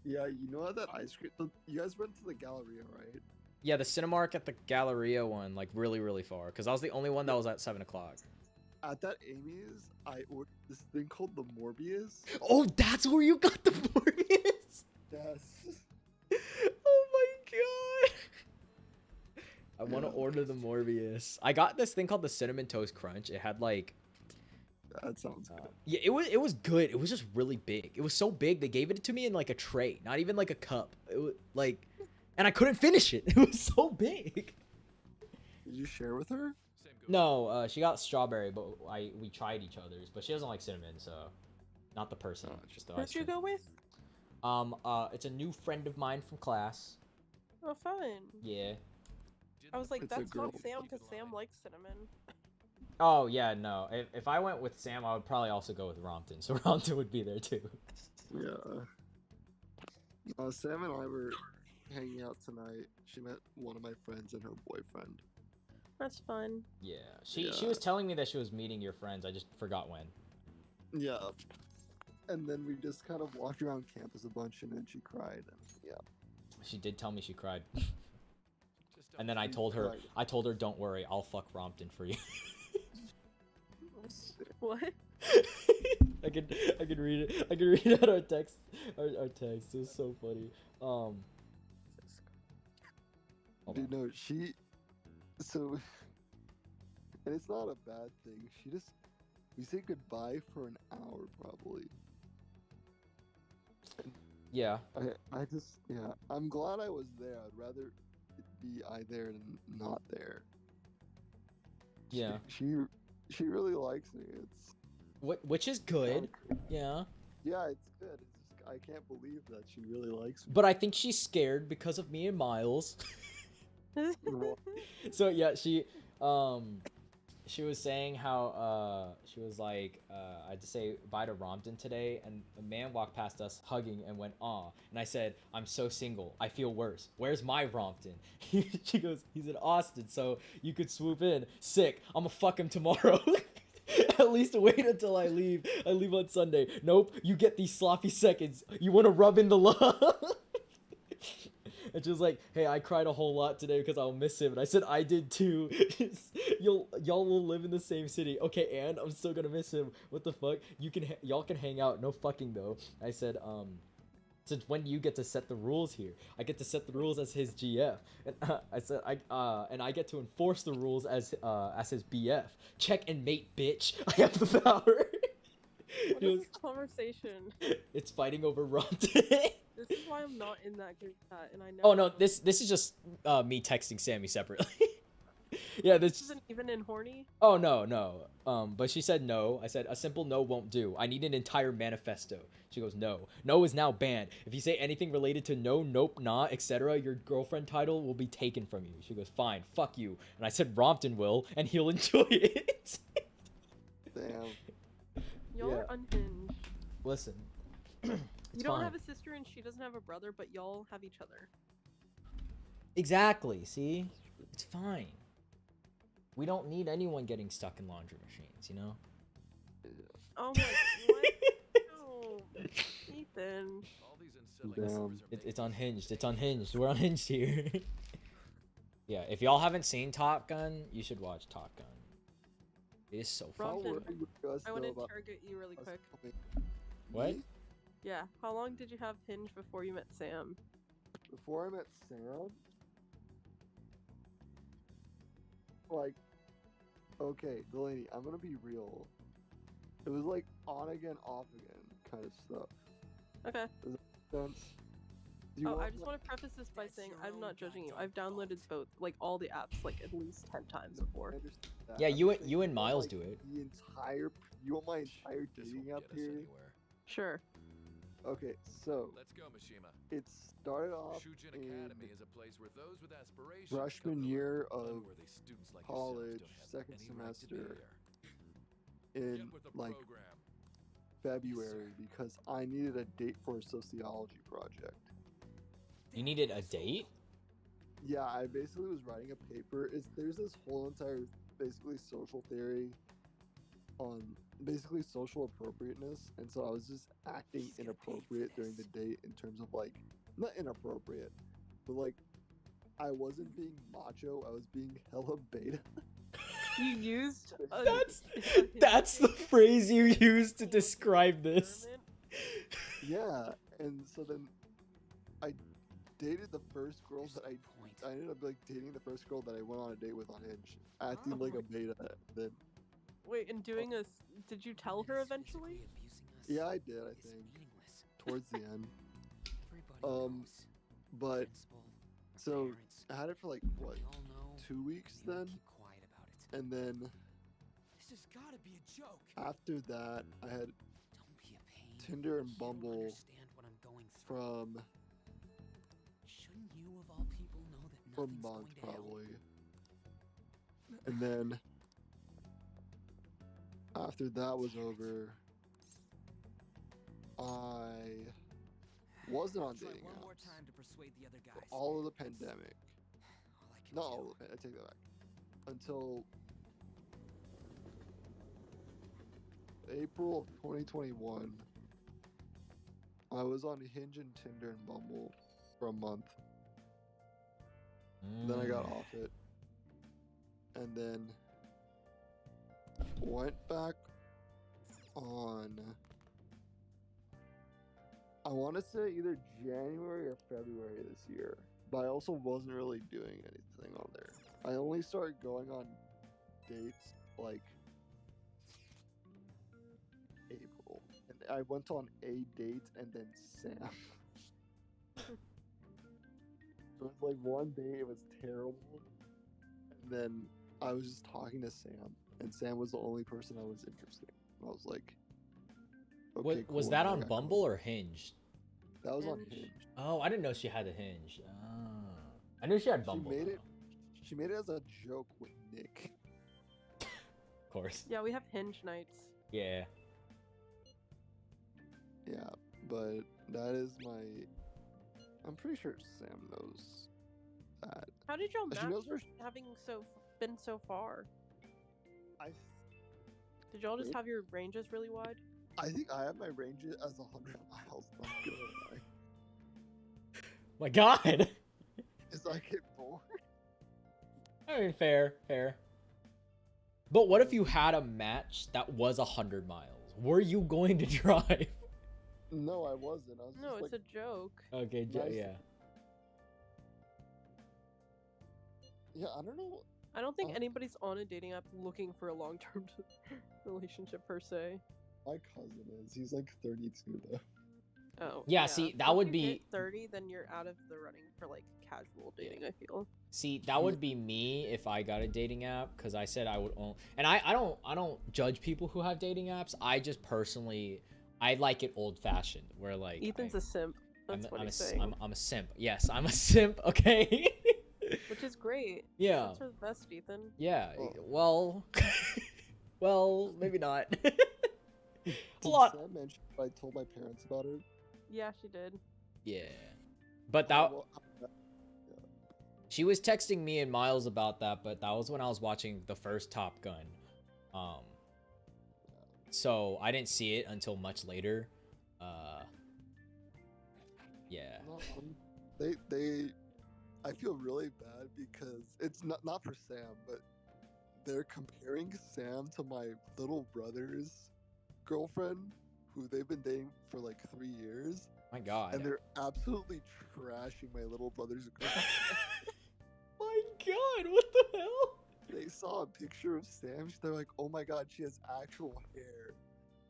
Yeah, you know how that ice cream... You guys went to the Galleria, right? Yeah, the Cinemark at the Galleria one, like, really, really far. Because I was the only one that was at 7 o'clock. At that Amy's, I ordered this thing called the Morbius. Oh, that's where you got the Morbius? Yes. Oh my god. I want to order the Morbius. I got this thing called the Cinnamon Toast Crunch. It had, like... That sounds good. Yeah, it was good. It was just really big. It was so big, they gave it to me in, like, a tray. Not even, like, a cup. It was, like... And I couldn't finish it. It was so big. Did you share with her? No, she got strawberry, but we tried each other's. But she doesn't like cinnamon, so not the person. Just the Who'd you go with? It's a new friend of mine from class. Oh, fun. Yeah. I was like, It's a that's not girl. Sam, because Sam likes cinnamon. Oh yeah, no. If I went with Sam, I would probably also go with Rompton. So Rompton would be there too. Yeah. Sam and I were hanging out tonight. She met one of my friends and her boyfriend. That's fun. Yeah, she Yeah. was telling me that she was meeting your friends. I just forgot when. Yeah. And then we just kind of walked around campus a bunch, and then she cried. And yeah. She did tell me she cried. Just And then I She told her, cried. don't worry, I'll fuck Rompton for you. What? I could read it. I could read out our text. Our text. It was so funny. Hold Dude, on. no, so, and it's not a bad thing. We say goodbye for an hour probably. Yeah. Yeah, I'm glad I was there. I'd rather it be I there than not there. Yeah. She really likes me. It's Which is good. Yeah. yeah, it's good. It's just I can't believe that she really likes me. But I think she's scared because of me and Miles. So yeah, she was saying how she was like I had to say bye to Rompton today, and a man walked past us hugging and went aw, and I said, I'm so single, I feel worse, where's my Rompton? She goes, he's in Austin, so you could swoop in. Sick, I'ma fuck him tomorrow. At least wait until I leave on Sunday. Nope, you get these sloppy seconds. You want to rub in the love? And she was like, hey, I cried a whole lot today because I'll miss him. And I said, I did too. Y'all will live in the same city. Okay, and I'm still gonna miss him. What the fuck? Y'all can hang out. No fucking though. I said, since when do you get to set the rules here? I get to set the rules as his GF. And I said, and I get to enforce the rules as his BF. Check and mate, bitch. I have the power. What is this conversation? It's fighting over Rompton. This is why I'm not in that group chat, and I know. Oh no, this is just me texting Sammy separately. Yeah, This isn't even in horny. Oh no. But she said no. I said a simple no won't do. I need an entire manifesto. She goes, no. No is now banned. If you say anything related to no, nope, nah, etc., your girlfriend title will be taken from you. She goes, fine, fuck you. And I said Rompton will, and he'll enjoy it. Damn. Y'all Yeah. are unhinged. Listen. You don't have a sister and she doesn't have a brother, but y'all have each other. Exactly, see? It's fine. We don't need anyone getting stuck in laundry machines, you know? Oh my, what? No, Ethan. All these unsettling Damn. rumors are It's unhinged. It's unhinged. We're unhinged here. Yeah, if y'all haven't seen Top Gun, you should watch Top Gun. It is so fun. Rompton, I want to about interrogate you really us quick. coming- What? Me? Yeah, how long did you have Hinge before you met Sam? Before I met Sam, like, okay, Delaney, I'm gonna be real. It was like on again, off again kind of stuff. Okay. Sense? Do you Oh, I want, just like- want to preface this by That's saying your I'm own not judging you. goddamn I've downloaded both, like all the apps, like at least 10 times before. I understand that. Yeah, I'm you just and- saying, you and want, Miles like, do it. You want my entire This dating won't app get us period? anywhere. Sure. Okay, so Let's go, Mishima. it started off Shujin in Academy is a place where those with aspirations freshman come to year learn. of Unworthy students like college, yourselves don't have second any right to be semester. there. in Get with the like program. February because I needed a date for a sociology project. You needed a date? Yeah, I basically was writing a paper. There's this whole entire basically social theory on basically social appropriateness, and so I was just acting He's gonna pay for inappropriate during the this. date in terms of like not inappropriate, but like I wasn't being macho. I was being hella beta. You used a, That's a Hinge that's the date phrase you to used to look at describe the this. experiment? Yeah, and so then I dated the first girl There's that no I point. ended up like dating the first girl that I went on a date with on Hinge, acting Oh like my- a beta. Then Wait, and doing a. Did you tell her eventually? yeah, I did. I think towards the end. But so I had it for like what 2 weeks then, and then This has gotta be a joke. after that I had Don't be a pain. Tinder and You don't Bumble understand what I'm going through. from Shouldn't you of all people know that for nothing's months going to help? probably, and then after that was over, I wasn't on Try dating one more apps time to persuade the other for guys. all of the pandemic. All I can Not do. all of it. I take that back. Until April of 2021, I was on Hinge and Tinder and Bumble for a month. Then I got off it, and then went back on. I want to say either January or February this year, but I also wasn't really doing anything on there. I only started going on dates like April, and I went on a date and then Sam. So it was like one day it was terrible, and then I was just talking to Sam, and Sam was the only person I was interested in. I was like, okay, Was cool, that now I on got Bumble cool. or Hinge? That was on Hinge. Hinge. Oh, I didn't know she had a Hinge. Oh. I knew she had Bumble. She made though. it. She made it as a joke with Nick. Of course. Yeah, we have Hinge nights. Yeah. Yeah, but that is my. I'm pretty sure Sam knows that. How did y'all She match knows where. having been so far? I. Did y'all just Wait. have your ranges really wide? I think I have my range as 100 miles. Not gonna lie. My God. Cause I get bored. I mean, fair. But what if you had a match that was 100 miles? Were you going to drive? No, I wasn't. I was No, just it's like, a joke. Okay, Nice. yeah. yeah, I don't know. I don't think Oh. anybody's on a dating app looking for a long-term relationship per se. My cousin is. He's like 32 though. Oh. Yeah, see, that Once would you be- hit 30, then you're out of the running for like casual dating. I feel. See, that would be me if I got a dating app, because I said I would own. And I don't judge people who have dating apps. I just personally, I like it old fashioned, where like Ethan's a simp. That's what he's saying. I'm a simp. Yes, I'm a simp. Okay. Which is great. Yeah. That's for the best, Ethan. Yeah. Oh. Well. Well, maybe not. Did A lot. Sam mention I told my parents about her? Yeah, she did. Yeah. But that. Well, She was texting me and Miles about that, but that was when I was watching the first Top Gun. So I didn't see it until much later. Yeah. they I feel really bad because it's not for Sam, but they're comparing Sam to my little brother's girlfriend, who they've been dating for like 3 years, My God. and they're absolutely trashing my little brother's girlfriend. My God, what the hell? They saw a picture of Sam. They're like, "Oh my God, she has actual hair."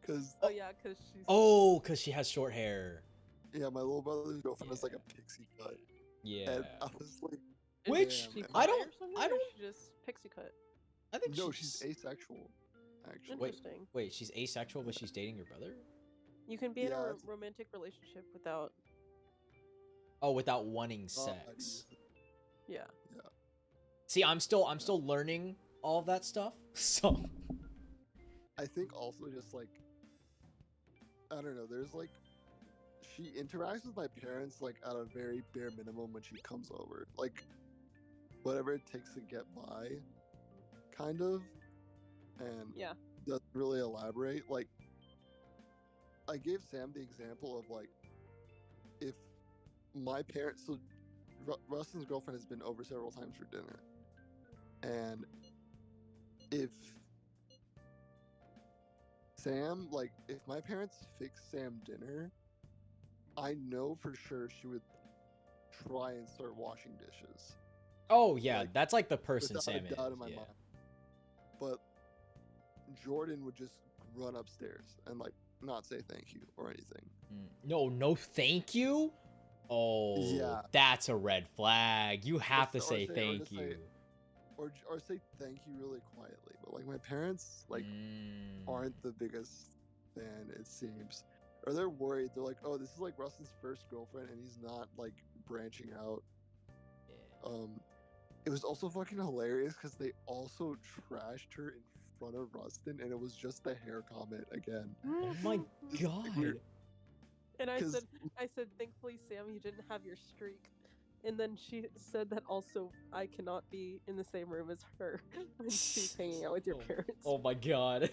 Cause Oh yeah, because she's. Oh, because she has short hair. yeah, my little brother's girlfriend has like a pixie cut, Yeah. and I was like, Is Which- she I bi don't- or something, I or don't- She just pixie cut. I think "No, she's asexual." Actually, Wait. Interesting. Wait, she's asexual, but she's dating your brother? You can be in Yeah, a that's- romantic relationship without. Oh, without wanting Oh, sex. Yeah. See, I'm still learning all of that stuff. So I think also just like, I don't know. There's like, she interacts with my parents like at a very bare minimum when she comes over, like whatever it takes to get by, kind of, and Yeah. doesn't really elaborate. Like, I gave Sam the example of like, if my parents, so Rustin's girlfriend has been over several times for dinner, and if Sam, like, if my parents fix Sam dinner, I know for sure she would try and start washing dishes. oh yeah, Like, that's like the person without Sam a doubt is. in my Yeah. mind. But Jordan would just run upstairs and like not say thank you or anything. No, thank you. Oh, Yeah. that's a red flag. You have to Or say say- or thank just you. say- Or say thank you really quietly. But like my parents like aren't the biggest fan, it seems. Or they're worried. They're like, oh, this is like Rustin's first girlfriend and he's not like branching out. Yeah. It was also fucking hilarious because they also trashed her in front of Rustin, and it was just the hair comment again. Oh my Just, like, God. weird- And I 'Cause- said, thankfully, Sam, you didn't have your streak. And then she said that also I cannot be in the same room as her when she's hanging out with your parents. Oh my god.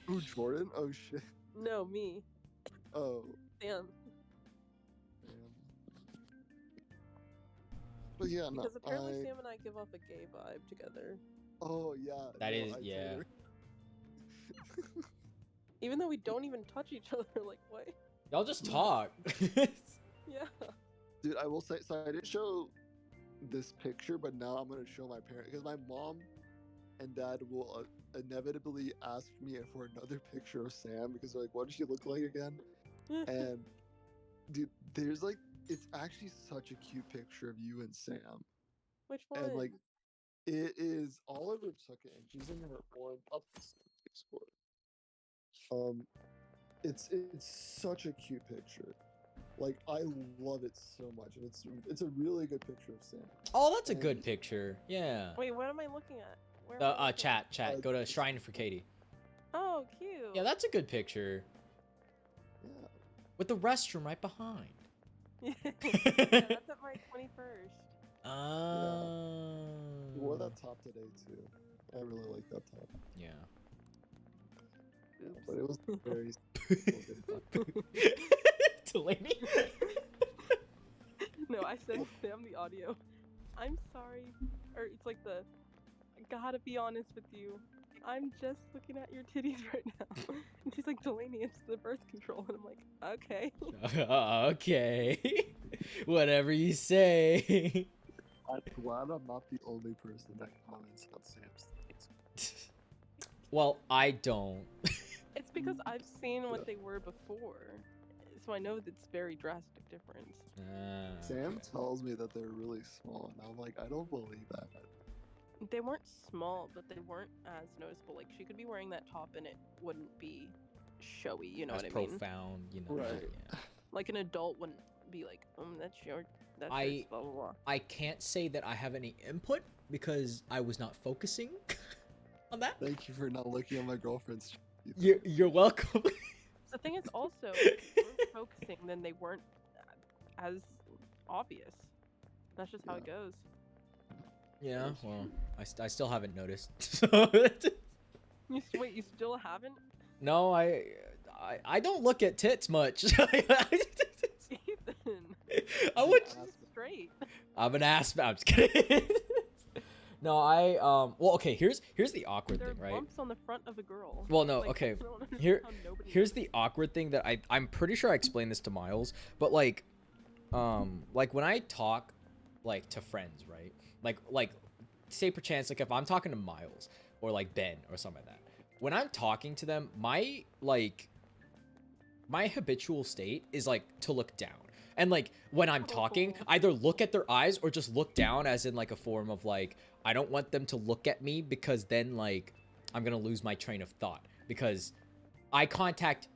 Who, Jordan? Oh shit. No, me, Oh. Sam. Damn. But yeah, no. Because apparently Sam and I give off a gay vibe together. Oh yeah. That no, is, I told yeah. her. Even though we don't even touch each other, like, what? Y'all just talk. Yeah. Dude, I will say, so I didn't show this picture, but now I'm gonna show my parents because my mom and dad will inevitably ask me for another picture of Sam because they're like, "What does she look like again?" And dude, there's like, it's actually such a cute picture of you and Sam, Which one? and like, it is Oliver took it, and she's in her orange. I'll score. It's such a cute picture. Like, I love it so much, and it's a really good picture of Sam. Oh, that's a good And- picture. Yeah. Wait, what am I looking at? Where am I looking Chat. Go to Shrine for Katie. at? Oh, cute. Yeah, that's a good picture. Yeah. With the restroom right behind. yeah, that's at my 21st. You wore Oh. that top today too. I really like that top. Yeah. Oops. But it was very. Delaney? No, I sent Sam the audio. I'm sorry. Or it's like the, gotta be honest with you. I'm just looking at your titties right now. And she's like, Delaney, it's the birth control. And I'm like, okay. Okay. Whatever you say. I'm glad I'm not the only person that comments on Sam's things. Well, I don't. It's because I've seen what they were before. So I know it's very drastic difference. Sam tells me that they're really small, and I'm like, I don't believe that. They weren't small, but they weren't as noticeable. Like, she could be wearing that top and it wouldn't be showy, you know That's what I mean? profound, you know. Right. Yeah. Like, an adult wouldn't be like, that's your, that's I- yours, blah, blah, blah. I can't say that I have any input because I was not focusing on that. Thank you for not looking at my girlfriend's. You're welcome. The thing is also, if they weren't focusing, then they weren't as obvious. That's just how it goes. Yeah, well, I still haven't noticed. Wait, you still haven't? No, I don't look at tits much. Ethan, I would. straight. I'm an ass. I'm just kidding. No, well, okay. Here's the awkward There are thing, right? bumps on the front of a girl. Well, no, Like, okay. I don't understand Here, how nobody here's knows. the awkward thing that I'm pretty sure I explained this to Miles, but like when I talk, like, to friends, right? Like, say perchance, like, if I'm talking to Miles or like Ben or something like that, when I'm talking to them, my habitual state is like to look down. And like when I'm talking, either look at their eyes or just look down, as in like a form of like, I don't want them to look at me because then like I'm gonna lose my train of thought, because eye contact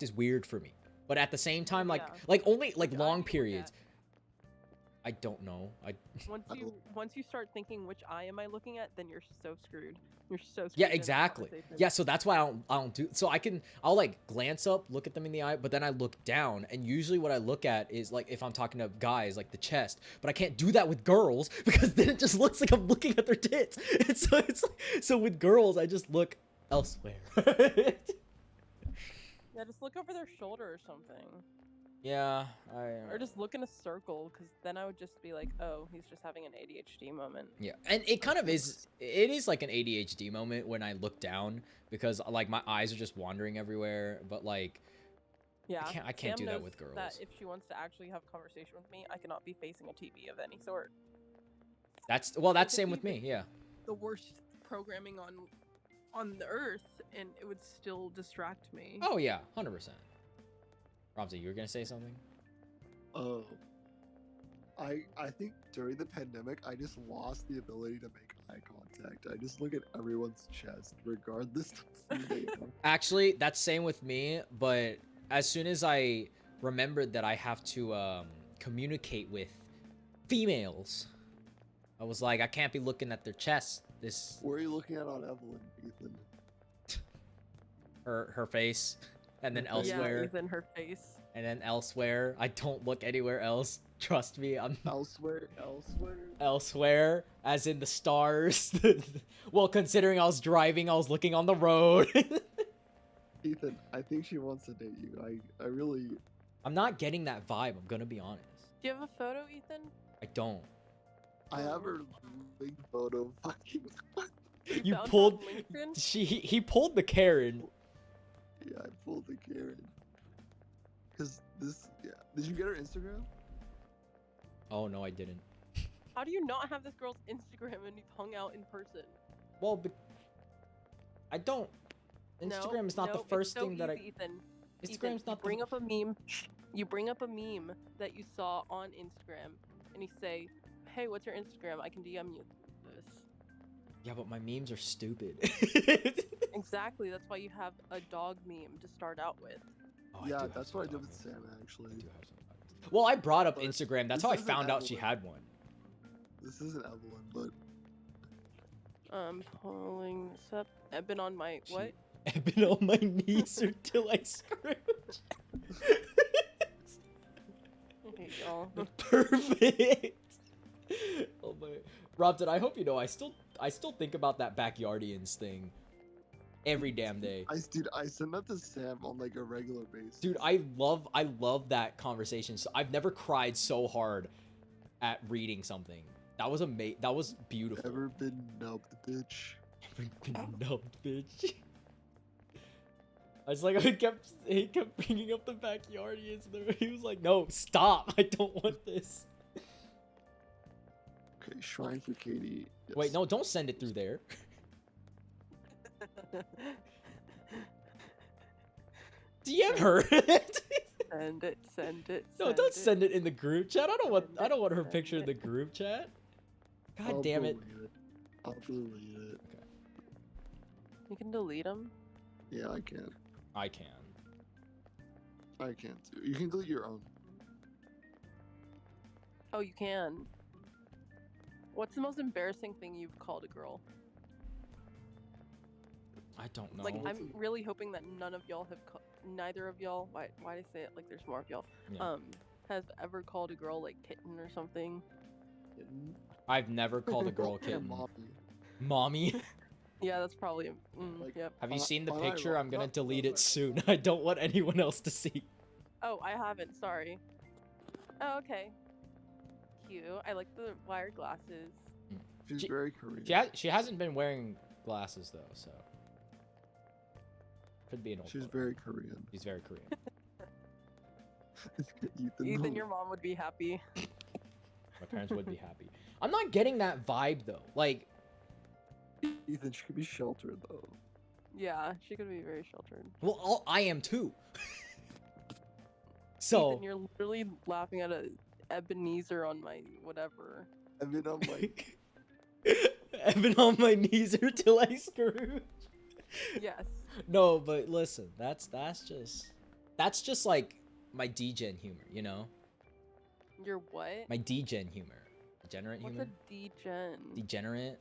is weird for me. But at the same time, like Yeah. like only like Which eye long do you look periods. at? I don't know. Once you start thinking which eye am I looking at, then you're so screwed. You're so screwed. Yeah, in the exactly. conversation. Yeah, so that's why I don't do. So I'll like glance up, look at them in the eye, but then I look down, and usually what I look at is like, if I'm talking to guys, like the chest. But I can't do that with girls because then it just looks like I'm looking at their tits. And so so with girls, I just look elsewhere. Yeah, just look over their shoulder or something. Yeah, Or just look in a circle, because then I would just be like, oh, he's just having an ADHD moment. Yeah, and it kind of is. It is like an ADHD moment when I look down, because like my eyes are just wandering everywhere. But like, Yeah. I can't Sam do that knows with girls. That if she wants to actually have a conversation with me, I cannot be facing a TV of any sort. That's could same be with me. Yeah. The worst programming on the earth, and it would still distract me. Oh yeah, 100%. Ramsey, you were gonna say something? Oh. I think during the pandemic, I just lost the ability to make eye contact. I just look at everyone's chest, regardless of who they are. Actually, that's same with me. But as soon as I remembered that I have to communicate with females, I was like, I can't be looking at their chest. This Where are you looking at on Evelyn, Ethan? her face. And then Yeah, elsewhere. Yeah, Ethan, her face. And then elsewhere. I don't look anywhere else. Trust me, I'm Elsewhere. elsewhere, as in the stars. Well, considering I was driving, I was looking on the road. Ethan, I think she wants to date you. I really. I'm not getting that vibe, I'm gonna be honest. Do you have a photo, Ethan? I don't. I have her big photo. Fucking. You found her pulled. on LinkedIn? He pulled the Karen. Yeah, I pulled the Karen. Cause this. Yeah. Did you get her Instagram? Oh no, I didn't. How do you not have this girl's Instagram and you've hung out in person? Well, I don't. Instagram is not the first thing that I. Ethan. Instagram's You not bring the. up a meme. You bring up a meme that you saw on Instagram, and you say, "Hey, what's your Instagram? I can DM you this." Yeah, but my memes are stupid. Exactly. That's why you have a dog meme to start out with. Oh, I do Yeah, have that's some what I did dog with memes. Sam I actually. do have some dog memes. Well, I brought up But Instagram. That's this how I isn't found out she Evelyn. had one. This isn't Evelyn, but Pulling this up. I've been on my what? I've been on my knees until I screamed. Hey, y'all. Perfect. Oh my, Rob, I hope you know I still think about that Backyardians thing every damn day. I send that to Sam on like a regular basis. Dude, I love that conversation. So I've never cried so hard at reading something. That was that was beautiful. Ever been nubbed, bitch? Never been nubbed, bitch. I was like, he kept bringing up the Backyardians. And he was like, no, stop. I don't want this. Okay, Shrine for Katie. Yes. Wait, no, don't send it through there. DM her. Send it. Send it. No, don't send it in the group chat. I don't want her picture in the group chat. God I'll damn it. delete I'll delete it. You can delete them. Yeah, I can. I can. I can too. You can delete your own. Oh, you can. What's the most embarrassing thing you've called a girl? I don't know. Like, I'm really hoping that none of y'all have, neither of y'all. Why do I say it like there's more of y'all? Yeah. Has ever called a girl like kitten or something? I've never called a girl a Yeah, kitten. mommy. Mommy? Yeah, that's probably. Like- Yep. Have you Fine- seen the fine, picture? Rob. I'm gonna No, delete no, it soon. I don't want anyone else to see. Oh, I haven't. Sorry. Oh, okay. Cute. I like the wire glasses. She's She- very Korean. She hasn't been wearing glasses though, so could be an old. She's photo. very Korean. She's very Korean. Ethan, no. your mom would be happy. My parents would be happy. I'm not getting that vibe though. Like, Ethan, she could be sheltered though. Yeah, she could be very sheltered. well, I am too. So Ethan, you're literally laughing at a Ebenezer on my whatever. I mean, I'm like, I've been on my knees until I screw. Yes. No, but listen, that's just like my degen humor, you know? You're what? My degen humor. Degenerate What's humor? a degen? Degenerate?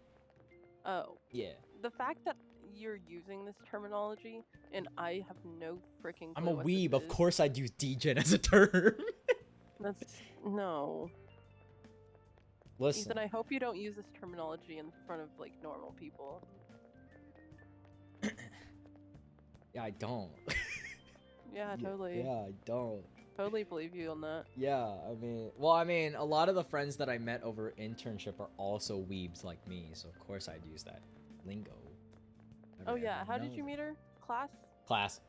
Oh, Yeah. the fact that you're using this terminology and I have no freaking. I'm a clue what this weeb. Of is, course I'd use degen as a term. That's no. Listen. Ethan, I hope you don't use this terminology in front of like normal people. Yeah, I don't. Yeah, totally. Yeah, I don't. Totally believe you on that. Yeah, I mean, a lot of the friends that I met over internship are also weebs like me, so of course I'd use that lingo. Oh yeah, Everyone how did knows you it. meet her? Class? Class.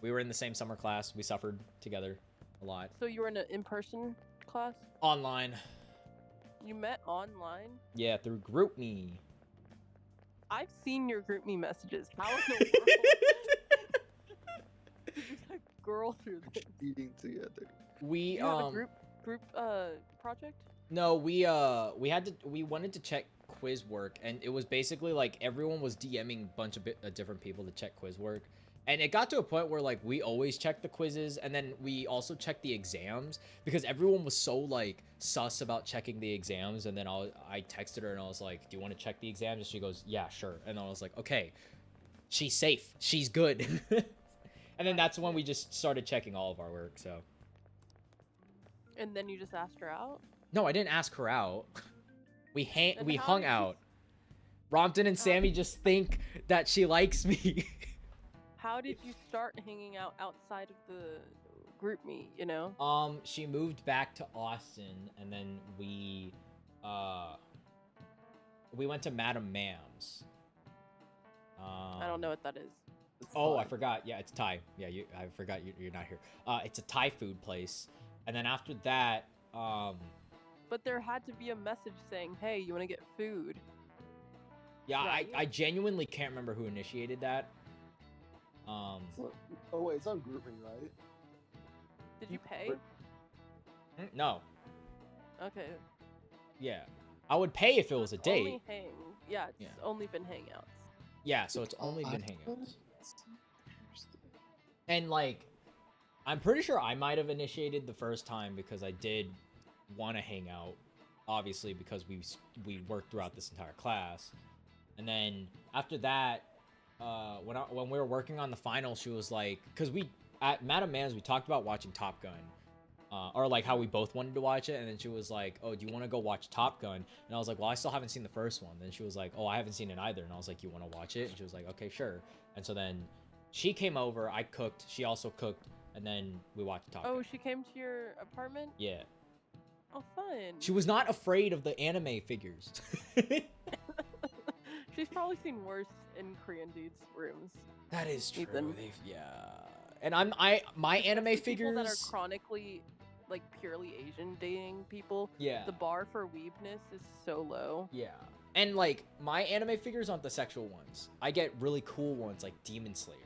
We were in the same summer class. We suffered together a lot. So you were in an in-person class? Online. You met online? Yeah, through GroupMe. I've seen your group me messages. How in the world did you type girl through this? eating together. We You have a group project? No, we wanted to check quiz work, and it was basically like everyone was DMing a bunch of different people to check quiz work, and it got to a point where like we always checked the quizzes, and then we also checked the exams because everyone was so like sus about checking the exams, and then I texted her and I was like, "Do you want to check the exams?" And she goes, "Yeah, sure." And I was like, "Okay, she's safe, she's good." And then that's when we just started checking all of our work. So And then you just asked her out? no, I didn't ask her out. We Then how hung did you- out. Rompton and Sammy just think that she likes me. How did you start hanging out outside of the group meet, you know? She moved back to Austin, and then we went to Madame Mam's. I don't know what that is. Oh, I forgot. Yeah, it's Thai. Yeah, I forgot you're not here. It's a Thai food place, and then after that, But there had to be a message saying, "Hey, you want to get food?" yeah, Right. I genuinely can't remember who initiated that. Oh wait, it's on GroupMe, right? Did you pay? No, Okay. yeah, I would pay if it was a date. Only yeah, it's Yeah. only been hangouts. Yeah, so it's only been I hangouts. don't understand. And like, I'm pretty sure I might have initiated the first time because I did want to hang out, obviously because we worked throughout this entire class. And then after that, when we were working on the final, she was like, because we at Madame Man's we talked about watching Top Gun, or like how we both wanted to watch it, and then she was like, "Oh, do you want to go watch Top Gun?" And I was like, "Well, I still haven't seen the first one." Then she was like, "Oh, I haven't seen it either." And I was like, "You want to watch it?" And she was like, "Okay, sure." And so then she came over, I cooked, she also cooked, and then we watched Top Oh, Gun. she came to your apartment? Yeah. Oh, fun. She was not afraid of the anime figures. She's probably seen worse in Korean dudes' rooms. That is true. Ethan. Yeah. And my anime Especially figures. people that are chronically, like, purely Asian dating people. Yeah. The bar for weebness is so low. Yeah. And like my anime figures aren't the sexual ones. I get really cool ones like Demon Slayer.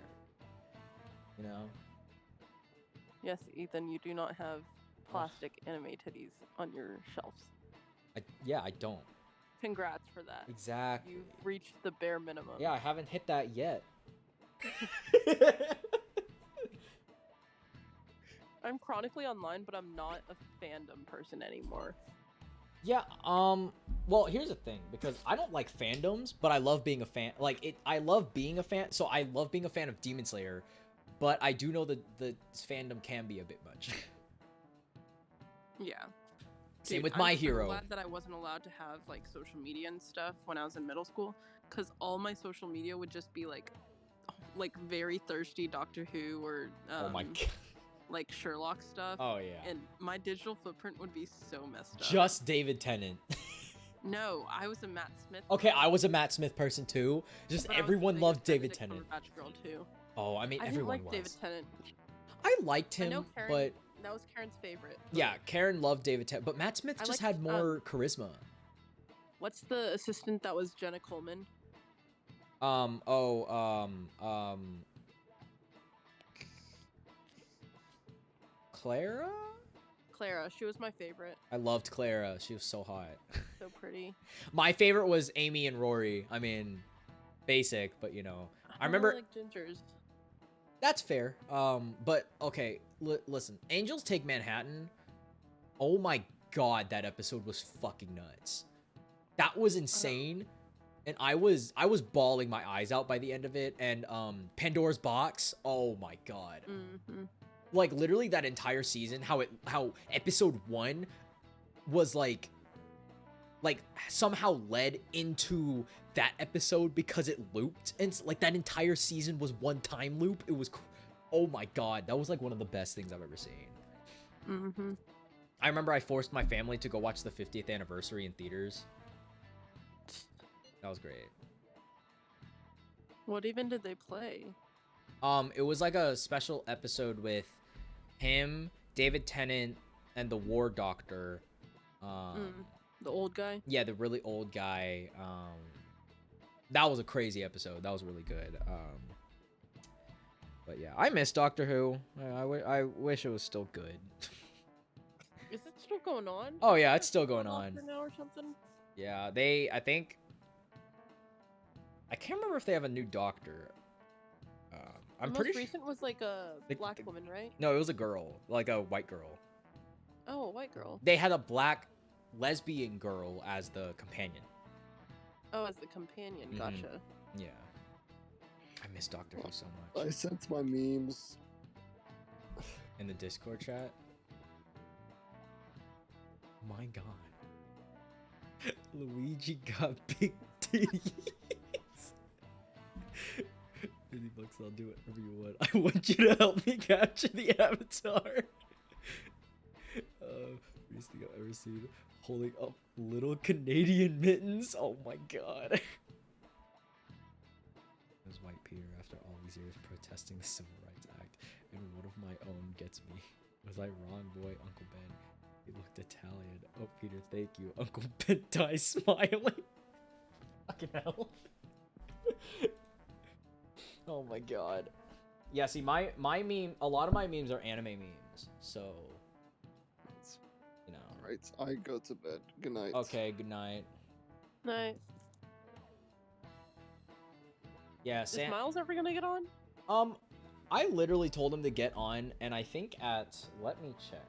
You know? Yes, Ethan, you do not have plastic anime titties on your shelves. I don't. Congrats for that. Exactly. You've reached the bare minimum. Yeah, I haven't hit that yet. I'm chronically online, but I'm not a fandom person anymore. Yeah, well, here's the thing, because I don't like fandoms, but I love being a fan. I love being a fan, so I love being a fan of Demon Slayer, but I do know that the fandom can be a bit much. Yeah. Same Dude, with My I'm so Hero. glad that I wasn't allowed to have like social media and stuff when I was in middle school, because all my social media would just be like very thirsty Doctor Who or Oh my god. like Sherlock stuff. Oh yeah. And my digital footprint would be so messed up. Just David Tennant. No, I was a Matt Smith. Okay, I was a Matt Smith person too. Just but I was a everyone loved David Benedict Tennant. Cumberbatch girl too. Oh, I mean, I didn't everyone like was. David Tennant. I liked I him, know Karen. but That was Karen's favorite. yeah, Karen loved David Tennant, but Matt Smith I just liked, had more charisma. What's the assistant that was Jenna Coleman? Clara? Clara. She was my favorite. I loved Clara. She was so hot. So pretty. My favorite was Amy and Rory. I mean, basic, but you know. I remember like gingers. that's fair. But okay, listen. Angels Take Manhattan. Oh my god, that episode was fucking nuts. That was insane. And I was bawling my eyes out by the end of it. And Pandora's Box. Oh my god. Mm-hmm. Like literally that entire season, how episode 1 was like somehow led into that episode because it looped, and like that entire season was one time loop. It was oh my god, that was like one of the best things I've ever seen. Mm-hmm. I remember I forced my family to go watch the 50th anniversary in theaters. That was great. What even did they play? It was like a special episode with him, David Tennant, and the War Doctor. The old guy? Yeah, the really old guy. That was a crazy episode. That was really good. But yeah, I miss Doctor Who. I wish it was still good. Is it still going on? Oh yeah, it's still going on. For now or something? Yeah, I think I can't remember if they have a new Doctor. I'm the pretty most sure. recent was like a The- black the- woman, right? No, it was a girl, like a white girl. Oh, a white girl. They had a black lesbian girl as the companion. Oh, as the companion. Mhm. Gotcha. Yeah. I I miss Doctor Who so much. I sent my memes. In the Discord chat. My God. Luigi got big titties. $50, I'll do whatever you want. I want you to help me capture the avatar. Freest thing I've ever seen. Holding up little Canadian mittens. Oh my God. It was White Peter after all these years protesting the Civil Rights Act, and one of my own gets me. Was I wrong, boy, Uncle Ben? He looked Italian. Oh, Peter, thank you. Uncle Ben dies smiling. Fucking hell. Oh my God. Yeah, see, my meme, a lot of my memes are anime memes, so, you know. Alright, I go to bed. Good night. Okay, good night. Nice. Yeah, Is Miles ever gonna get on? I literally told him to get on, and I think at, let me check.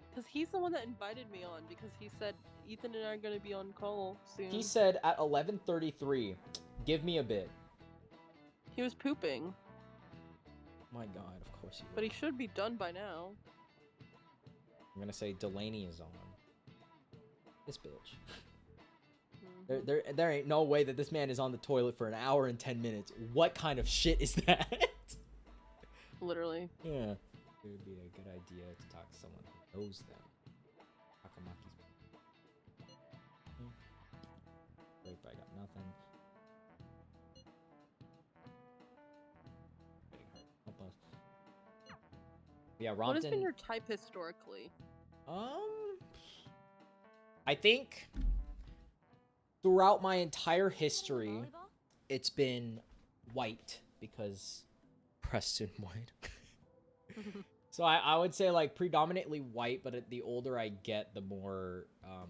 Because he's the one that invited me on, because he said Ethan and I are gonna be on call soon. He said at 11:33, give me a bit. He was pooping, My God, of course he but would. he should be done by now. I'm gonna say Delaney is on. This bitch. Mhm. There ain't no way that this man is on the toilet for an hour and 10 minutes. What kind of shit is that? Literally. Yeah. It would be a good idea to talk to someone who knows them. Takamaki's. Great, but I got nothing. Help us. Yeah, What has been Rompton. your type historically? I think throughout my entire history, Volleyball? it's been white because Preston White. So I would say like predominantly white, but the older I get, the more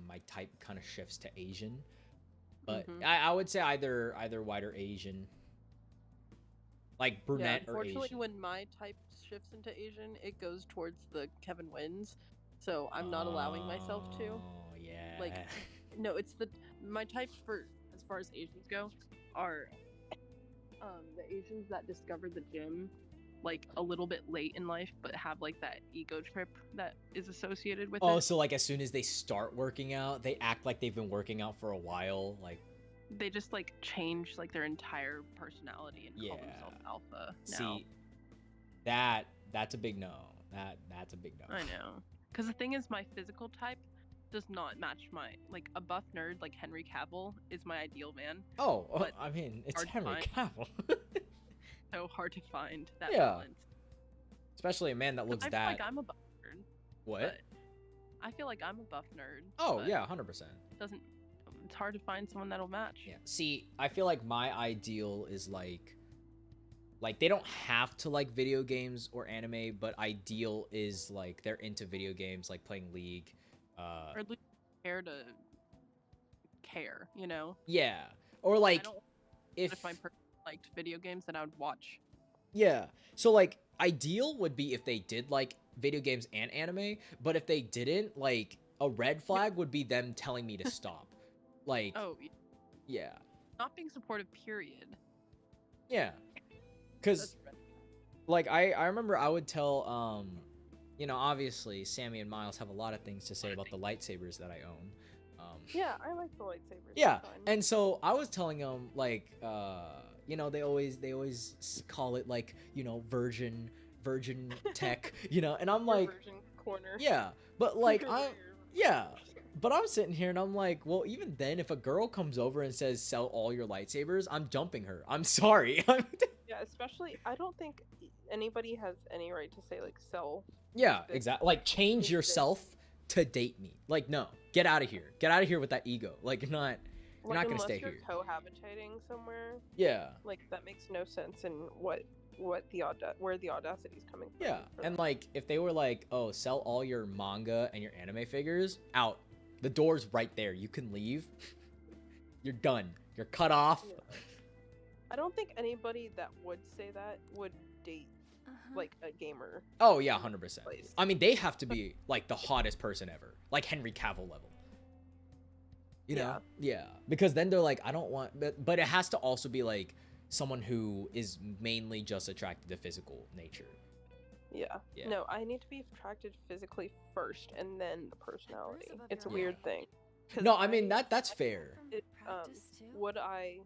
my type kind of shifts to Asian. But Mhm. I would say either white or Asian, like brunette or unfortunately, Asian. when my type shifts into Asian, it goes towards the Kevin Wins. So I'm not allowing myself to. Oh yeah. Like, no, it's my types for as far as Asians go are the Asians that discovered the gym like a little bit late in life, but have like that ego trip that is associated with Oh, it. so like as soon as they start working out, they act like they've been working out for a while. Like, They just like change like their entire personality and call Yeah. themselves alpha now. see, that's a big no. That's a big no. I know. Because the thing is, my physical type does not match my a buff nerd like Henry Cavill is my ideal man. Oh, But I mean, it's hard to Henry find. Cavill. So hard to find that Yeah. balance. Especially a man that looks I feel that. like I'm a buff nerd. What? But I feel like I'm a buff nerd. Oh but yeah, 100%. it's hard to find someone that'll match. Yeah. See, I feel like my ideal is like they don't have to like video games or anime, but ideal is like they're into video games, like playing League. Or at least care, you know? Yeah. Or I like don't if my person liked video games, then I would watch. yeah. So like ideal would be if they did like video games and anime, but if they didn't, like a red flag would be them telling me to stop. Like Oh, yeah. not being supportive, period. Yeah. Cuz That's red. like I remember I would tell you know, obviously Sammy and Miles have a lot of things to say about the lightsabers that I own. Yeah, I like the lightsabers. Yeah, it's fine. and so I was telling them like you know, they always call it like, you know, virgin tech, you know, and I'm Your like virgin corner. yeah, but like but I'm sitting here and I'm like, well, even then if a girl comes over and says sell all your lightsabers, I'm dumping her. I'm sorry. Yeah, especially I don't think anybody has any right to say like sell. Yeah, this, exactly. Like change this. yourself to date me. Like no, get out of here. Get out of here with that ego. Like you're not Like, gonna stay unless here. you're cohabitating somewhere, Yeah. like that makes no sense in where the audacity is coming from. Yeah, for and that. like if they were like, "Oh, sell all your manga and your anime figures," out. The door's right there. You can leave. You're done. You're cut off. Yeah. I don't think anybody that would say that would date like a gamer. Oh yeah, 100%. Place. I mean, they have to be like the hottest person ever, like Henry Cavill level. You know? Yeah. Because then they're like, I don't want, but it has to also be like someone who is mainly just attracted to physical nature. Yeah. Yeah. No, I need to be attracted physically first and then the personality. above It's a your weird height. thing. 'Cause No, I mean that's fair. From it, practice too? would I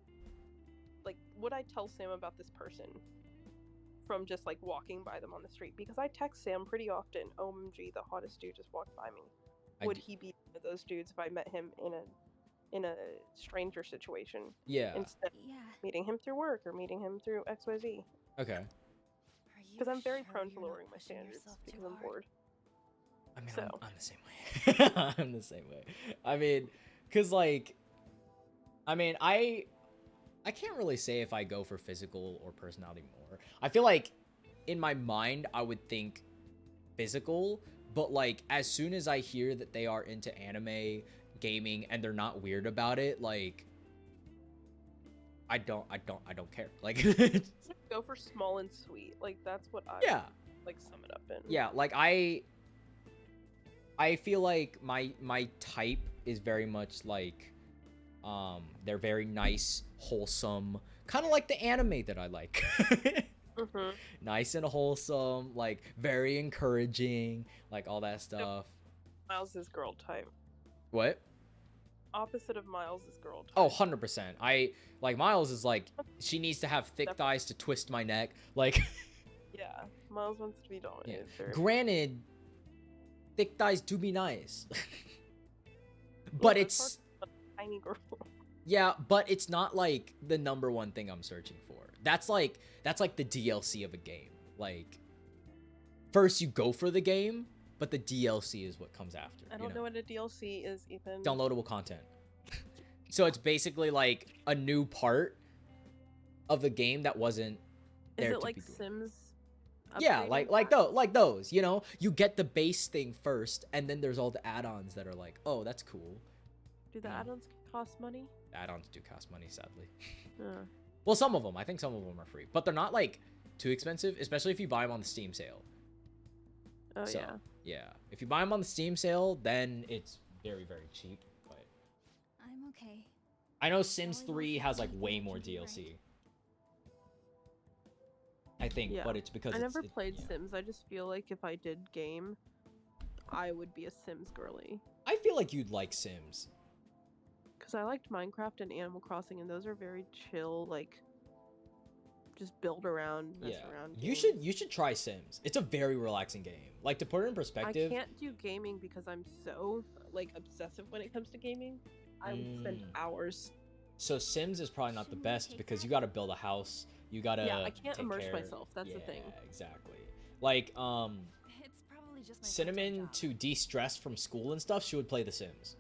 tell Sam about this person from just like walking by them on the street? Because I text Sam pretty often. OMG, the hottest dude just walked by me. Would he be one of those dudes if I met him in a stranger situation Yeah. instead of Yeah. meeting him through work or meeting him through XYZ? Okay. Are you Because I'm very sure prone to you're not lowering my pushing standards yourself because too I'm hard? bored. I mean, So- I'm the same way. I'm the same way. I mean, cause like, I mean, I can't really say if I go for physical or personality more. I feel like in my mind I would think physical, but like as soon as I hear that they are into anime, gaming, and they're not weird about it, like I don't care. Like Go for small and sweet. Like that's what I yeah. would, like sum it up in. Yeah, like I feel like my type is very much like they're very nice, wholesome, kind of like the anime that I like. Mm-hmm. Nice and wholesome, like very encouraging, like all that stuff. Miles is girl type. What? Opposite of Miles is girl type. Oh, 100%. I like Miles is like she needs to have thick thighs to twist my neck. Like Yeah, Miles wants to be dominated. yeah. Very Granted, thick thighs do be nice. But Yeah, it's tiny girl. yeah, but it's not like the number one thing I'm searching for. That's like the DLC of a game. Like first you go for the game, but the DLC is what comes after. I don't know what a DLC is, Ethan. Downloadable content. So it's basically like a new part of the game that wasn't there Is to it like begin. Sims? Yeah, upgraded? like those, you know, you get the base thing first, and then there's all the add-ons that are like, oh, that's cool. Do the Mm. add-ons cost money? Add-ons do cost money, sadly. Uh, Well, some of them. I think some of them are free, but they're not like too expensive, especially if you buy them on the Steam sale. oh So, yeah. yeah. If you buy them on the Steam sale, then it's very, very cheap. But I'm okay. I know Sims Probably 3 won't has feel like like way that more can be DLC. right. I think, Yeah. but it's because I never it- played yeah. Sims. I just feel like if I did game, I would be a Sims girly. I feel like you'd like Sims. Because I liked Minecraft and Animal Crossing, and those are very chill, like, just build around, mess around. You should try Sims. It's a very relaxing game. Like to put it in perspective. I can't do gaming because I'm so, like, obsessive when it comes to gaming. I would spend hours. So Sims is probably not the best because you got to build a house. You got to Yeah, I can't take immerse care- myself. That's the thing. Yeah, exactly. Like It's probably just my Cinnamon full-time to job. de-stress from school and stuff, she would play The Sims.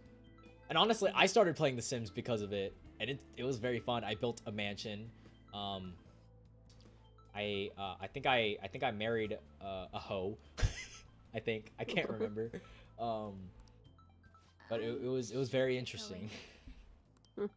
And honestly, I started playing The Sims because of it, and it was very fun. I built a mansion. I think I married a hoe. I think I can't remember. But it was very interesting. Shiho.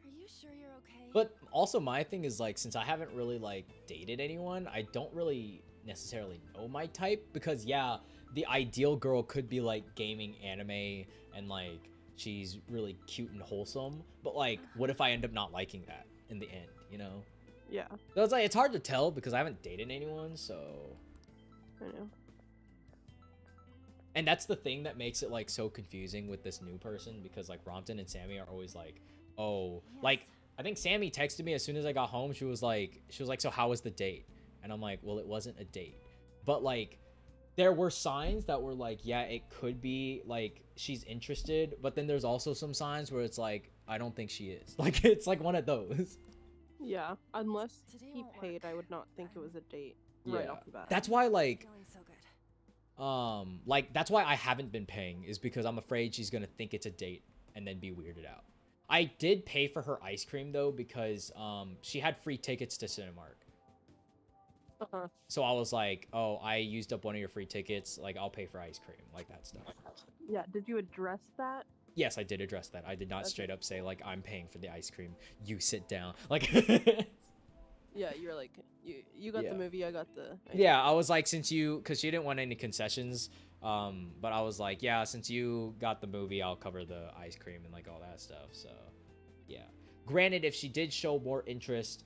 Are you sure you're okay? But also my thing is like since I haven't really like dated anyone, I don't really necessarily know my type because yeah, the ideal girl could be like gaming anime and like she's really cute and wholesome, but like what if I end up not liking that in the end, you know? Yeah, So it's like it's hard to tell because I haven't dated anyone, so I know. and that's the thing that makes it like so confusing with this new person because like Rompton and Sammy are always like, oh, like I think Sammy texted me as soon as I got home. She was like, so how was the date? And I'm like, well, it wasn't a date, but like there were signs that were like, yeah, it could be like she's interested, but then there's also some signs where it's like, I don't think she is. Like it's like one of those. Yeah, unless Today he won't paid, work. I would not think it was a date right Yeah. off the bat. That's why like Feeling so good. like that's why I haven't been paying is because I'm afraid she's gonna think it's a date and then be weirded out. I did pay for her ice cream though because she had free tickets to Cinemark. Uh-huh. So I was like, oh, I used up one of your free tickets, like I'll pay for ice cream, like that stuff. Yeah, did you address that? Yes, I did address that. I did not Okay. straight up say like I'm paying for the ice cream. You sit down. Like Yeah, you're like, you got Yeah. the movie, I got the... yeah, I was like, since you, because she didn't want any concessions, but I was like, yeah, since you got the movie, I'll cover the ice cream and like all that stuff. So Yeah. Granted, if she did show more interest,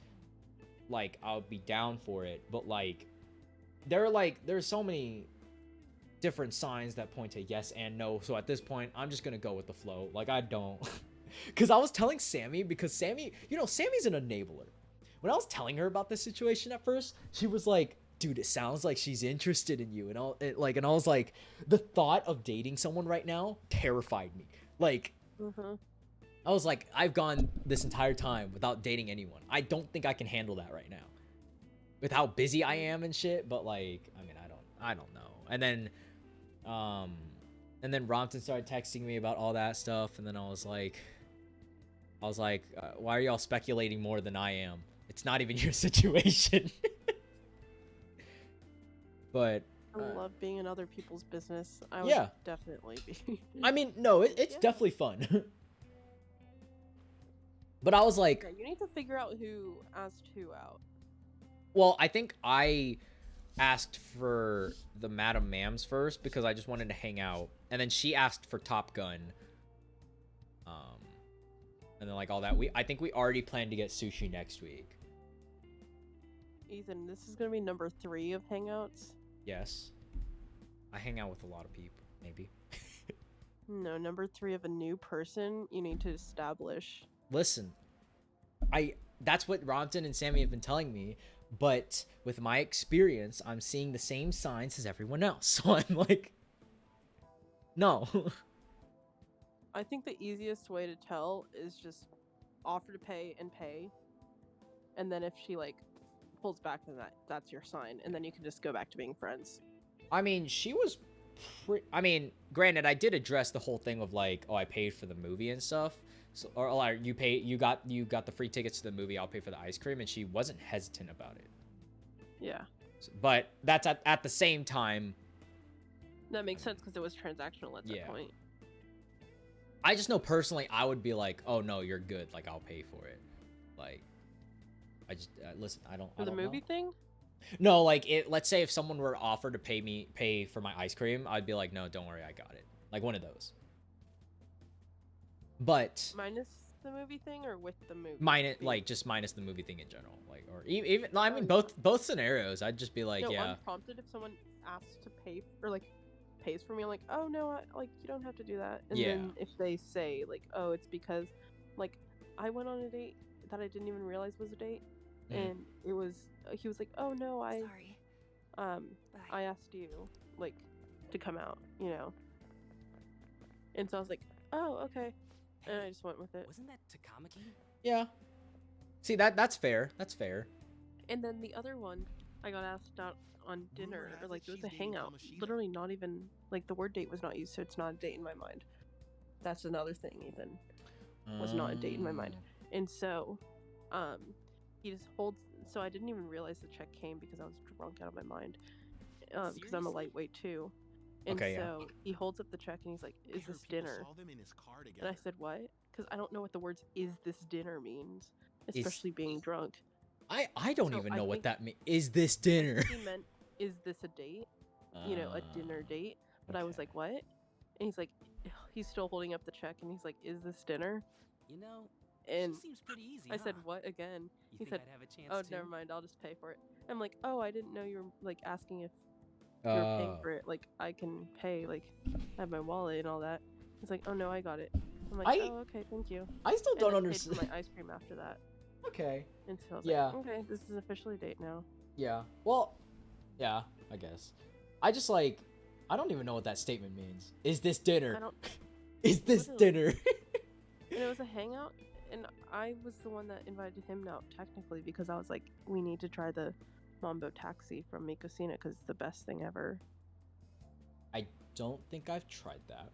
like, I would be down for it. But, like, there's so many different signs that point to yes and no. So at this point, I'm just gonna go with the flow. Like, I don't. Because I was telling Sammy, because Sammy, Sammy's an enabler. When I was telling her about this situation at first, she was like, dude, it sounds like she's interested in you. And I was like, the thought of dating someone right now terrified me. Like, I was like, I've gone this entire time without dating anyone. I don't think I can handle that right now. With how busy I am and shit, but like, I mean, I don't know. And then Rompton started texting me about all that stuff, and then I was like, why are y'all speculating more than I am? It's not even your situation. But I love being in other people's business. I yeah. would definitely be. I mean, no, it's definitely fun. But I was like, yeah, you need to figure out who asked who out. Well, I think I asked for the Madam Mams first because I just wanted to hang out, and then she asked for Top Gun. And then like all that. I think we already planned to get sushi next week. Ethan, this is gonna be number 3 of hangouts. Yes. I hang out with a lot of people, maybe. No, number 3 of a new person you need to establish. Listen, that's what Rompton and Sammy have been telling me, but with my experience, I'm seeing the same signs as everyone else. So I'm like, no. I think the easiest way to tell is just offer to pay and pay. And then if she like pulls back, then that's your sign, and then you can just go back to being friends. I mean, she was granted, I did address the whole thing of like, oh, I paid for the movie and stuff. So, or you got the free tickets to the movie, I'll pay for the ice cream, and she wasn't hesitant about it. Yeah. But that's at the same time. That makes sense because it was transactional at that point. I just know personally, I would be like, oh no, you're good. Like, I'll pay for it. Like, I just listen. I don't. For the movie thing? No, like let's say if someone were offered to pay for my ice cream, I'd be like, no, don't worry, I got it. Like one of those. But minus the movie thing or with the movie? Just minus the movie thing in general. Like, or even I mean both scenarios. I'd just be like, yeah. Unprompted, if someone asks to pay or like pays for me, I'm like, oh no, you don't have to do that. And then if they say like, oh, it's because like I went on a date that I didn't even realize was a date, and it was he was like, oh no, Sorry. I asked you like to come out, you know. And so I was like, oh, okay. And I just went with it. Wasn't that Takamaki? Yeah. See, that's fair. That's fair. And then the other one, I got asked out on dinner, or like it was a hangout. Literally not even like the word date was not used, so it's not a date in my mind. That's another thing. Even was not a date in my mind. And so, he just holds. So I didn't even realize the check came because I was drunk out of my mind. Because I'm a lightweight too. And so he holds up the check and he's like, "Is this dinner?" And I said, "What?" Because I don't know what the words "is this dinner" means, especially being drunk. I don't even know what that means. Is this dinner? He meant, "Is this a date?" You know, a dinner date. But I was like, "What?" And he's like, he's still holding up the check and he's like, "Is this dinner?" You know, and seems pretty easy. I said, "What?" again. He said, I'd have a chance "Oh, too? never mind. I'll just pay for it." I'm like, "Oh, I didn't know you were like asking if you're paying for it. Like, I can pay. Like, I have my wallet and all that." He's like, "Oh no, I got it." I'm like, "Oh, okay, thank you." I still don't and I paid understand. for my ice cream after that. Okay. And so I was Yeah. like, okay, this is officially a date now. Yeah. Well, yeah, I guess. I just like, I don't even know what that statement means. Is this dinner? I don't. Is this Literally. dinner? And it was a hangout, and I was the one that invited him out technically because I was like, we need to try the Mambo Taxi from Mikosina because it's the best thing ever. I don't think I've tried that.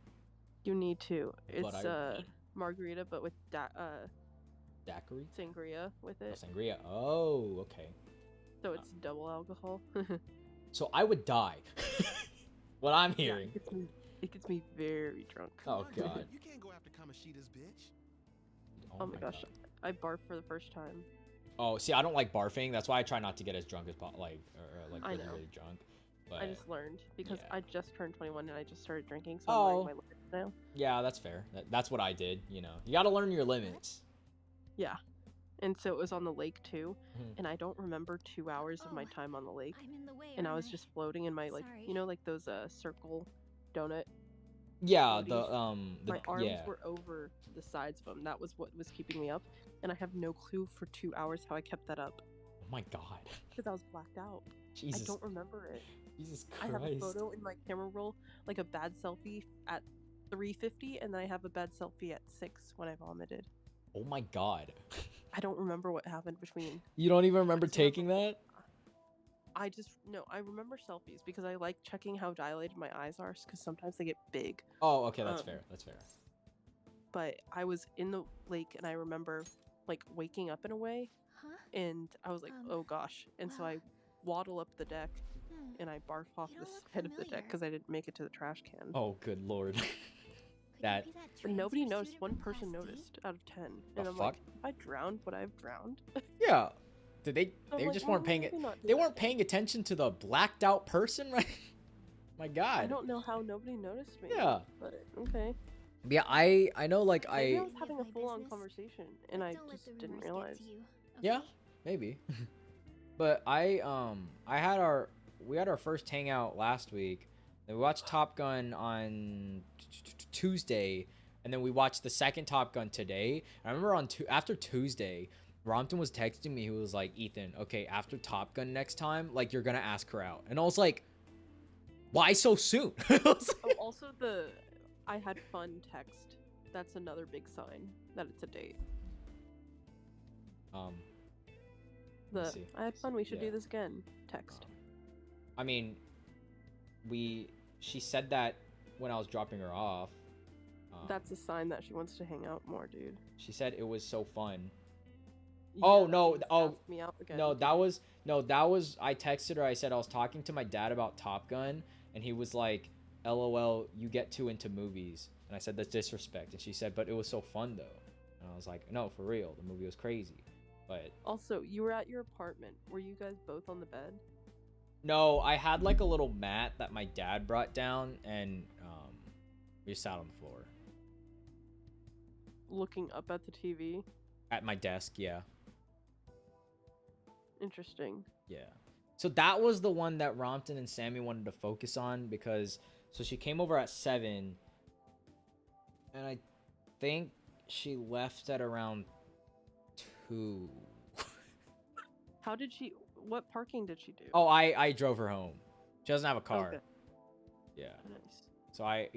You need to. It's would. margarita, but with Daiquiri? sangria with it. Oh, sangria. Oh, okay. So it's double alcohol. So I would die. What I'm Yeah, hearing. it gets me very drunk. Oh god. You can't go after Kamoshida's bitch. Oh my gosh, I barfed for the first time. Oh, see, I don't like barfing. That's why I try not to get as drunk as like I really, know. really drunk. But I just learned because yeah. I just turned 21 and I just started drinking, so I'm learning my limits now. yeah, that's fair. That's what I did. You know, you got to learn your limits. Yeah. And so it was on the lake too. Mhm. And I don't remember 2 hours of my Oh, time on the lake. I'm in the way, And I aren't was just floating in my, like, Sorry. you know, like those circle donut Yeah, floaties? the My arms yeah. were over the sides of them. That was what was keeping me up. And I have no clue for 2 hours how I kept that up. Oh my god. Because I was blacked out. Jesus. I don't remember it. Jesus I have a Christ. photo in my camera roll, like a bad selfie at 3:50, and then I have a bad selfie at 6 when I vomited. Oh my god. I don't remember what happened between. You don't even remember I just remember, taking that? I remember selfies because I like checking how dilated my eyes are because sometimes they get big. Oh, okay, that's Um, fair. That's fair. But I was in the lake and I remember like waking up in a way, Huh? and I was like, oh gosh. And so well, I waddle up the deck Hmm. and I barf off You the don't look side of the deck familiar. because I didn't make it to the trash can. Oh, good lord. Could that you be that And nobody transfer noticed. student One from person Class D? noticed out of 10. The And I'm fuck? like, if I drowned, would I have drowned? Yeah. Did they I'm they like, just "Oh, weren't paying it. maybe not do They that weren't again." paying attention to the blacked out person, right? My god. I don't know how nobody noticed me. Yeah. But okay. Yeah, I know like Maybe I I was having a my full-on business, conversation and I Don't let just the didn't rumors get realize. to you, yeah, okay? maybe. But we had our first hangout last week. And we watched Top Gun on Tuesday, and then we watched the second Top Gun today. I remember after Tuesday, Rompton was texting me. He was like, "Ethan, okay, after Top Gun next time, like you're gonna ask her out." And I was like, "Why so soon?" Oh, also I had fun text. That's another big sign that it's a date. let me see. I had fun. We should Yeah. do this again. Text. I mean, she said that when I was dropping her off. That's a sign that she wants to hang out more, dude. She said it was so fun. Yeah, Oh that no! means Oh ask me out again. no! That was. I texted her. I said I was talking to my dad about Top Gun, and he was like, "LOL, you get too into movies." And I said that's disrespect. And she said, "But it was so fun though." And I was like, "No, for real. The movie was crazy." But Also, you were at your apartment. Were you guys both on the bed? no, I had like a little mat that my dad brought down, and we sat on the floor Looking up at the TV? at my desk. Yeah. Interesting. Yeah. So that was the one that Rompton and Sammy wanted to focus on because so she came over at 7 and I think she left at around 2. What parking did she do? Oh, I drove her home. She doesn't have a car. Okay. Yeah. Nice. So I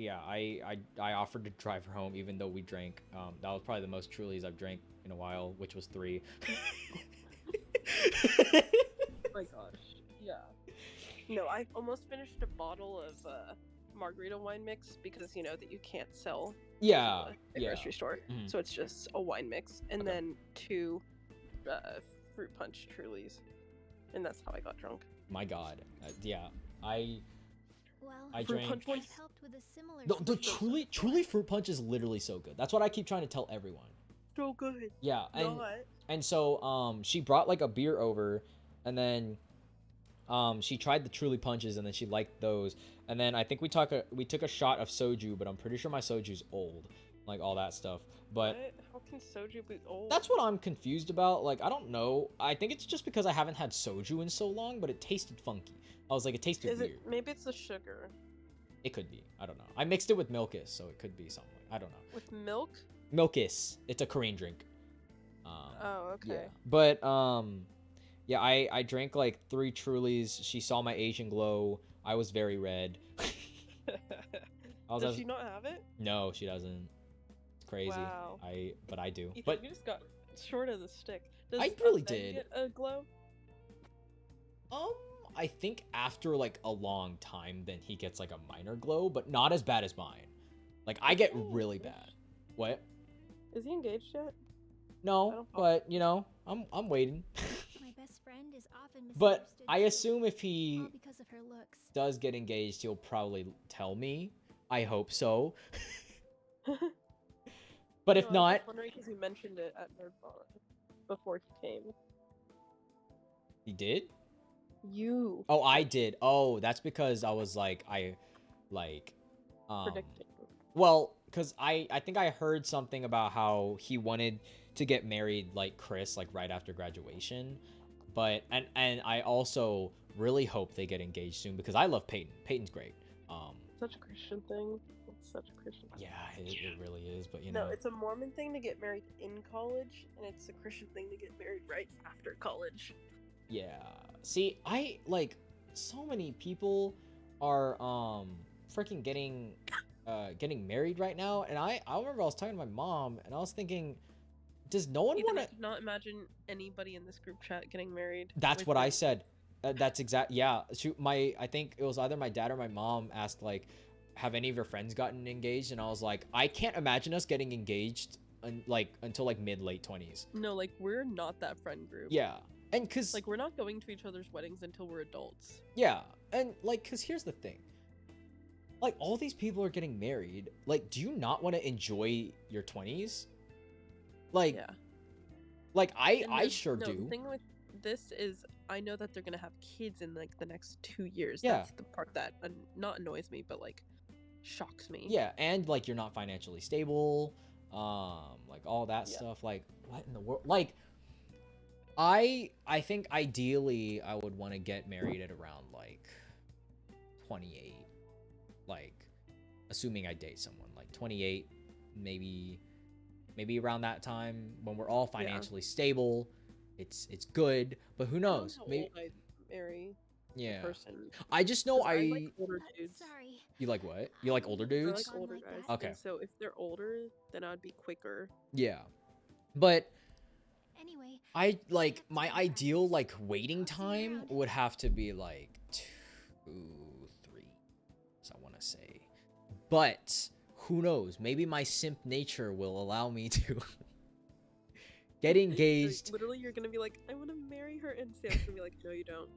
offered to drive her home even though we drank. That was probably the most Trulies I've drank in a while, which was 3. Oh my gosh. Yeah. No, I almost finished a bottle of margarita wine mix because you know that you can't sell Yeah. at the Yeah. grocery store. Mhm. So it's just a wine mix and Okay. then 2 fruit punch Trulies. And that's how I got drunk. My god. Yeah. Well, I Fruit drank punch I've was helped with a similar the situation truly fruit punch is literally so good. That's what I keep trying to tell everyone. so good. Yeah, and Not. and so she brought like a beer over, and then she tried the Truly punches, and then she liked those, and then I think we took a shot of soju, but I'm pretty sure my soju's old, like all that stuff. But What? How can soju be old? that's what I'm confused about. Like I don't know. I think it's just because I haven't had soju in so long, but it tasted funky. I was like, it tasted weird. Maybe it's the sugar. It could be. I don't know. I mixed it with Milkis, so it could be something. I don't know. With milk? Milkis. It's a Korean drink. Oh, okay. Yeah. But yeah, I drank like 3 Trulies. She saw my Asian glow. I was very red. Does she not have it? No, she doesn't. It's crazy. Wow. But I do. Ethan, But you just got short of the stick. Does I really Ben did. get a glow? I think after like a long time, then he gets like a minor glow, but not as bad as mine. Like I get really bad. What? Is he engaged yet? I No, don't- but you know, I'm waiting. My best friend is often But misunderstood I too, assume if he all because of her looks. does get engaged, he'll probably tell me. I hope so. But if No, I was not, just wondering because you mentioned it at Nerdball before he came. he did? You Oh, I did. Oh, that's because I was like, predicting. well, because I think I heard something about how he wanted to get married like Chris like right after graduation, but and I also really hope they get engaged soon because I love Peyton. Peyton's great. Such a Christian thing. It's such a Christian thing. Yeah, it really is. But you No, know, it's a Mormon thing to get married in college, and it's a Christian thing to get married right after college. yeah. See, I like so many people are freaking getting married right now, and I remember I was talking to my mom, and I was thinking, does no one Ethan, want I to? could not imagine anybody in this group chat getting married. That's with what I me. said. That's exact. Yeah. Shoot, I think it was either my dad or my mom asked like, have any of your friends gotten engaged? And I was like, I can't imagine us getting engaged until like mid late 20s. No, like we're not that friend group. Yeah. And cause Like we're not going to each other's weddings until we're adults. yeah, and like cause here's the thing. Like all these people are getting married. Like, do you not want to enjoy your 20s? Like, Yeah. like And I the- sure no, do. The thing with this is, I know that they're gonna have kids in like the next 2 years. Yeah. That's the part that not annoys me, but like shocks me. Yeah, and like you're not financially stable, like all that Yeah. stuff. Like what in the world? Like I think ideally I would want to get married at around like 28, like assuming I date someone like 28, maybe around that time when we're all financially stable. It's good, but who I don't know knows? how Maybe old I'd marry yeah. a person. I just know 'Cause I like older dudes. Sorry. You like what? You like older I dudes? like older Like guys. that? Okay. And so if they're older, then I'd be quicker. Yeah. But Anyway, I like my ideal like waiting time would have to be like 2, 3, so I want to say. But who knows? Maybe my simp nature will allow me to get engaged. Literally, you're gonna be like, I want to marry her, and Sam's gonna be like, no, you don't.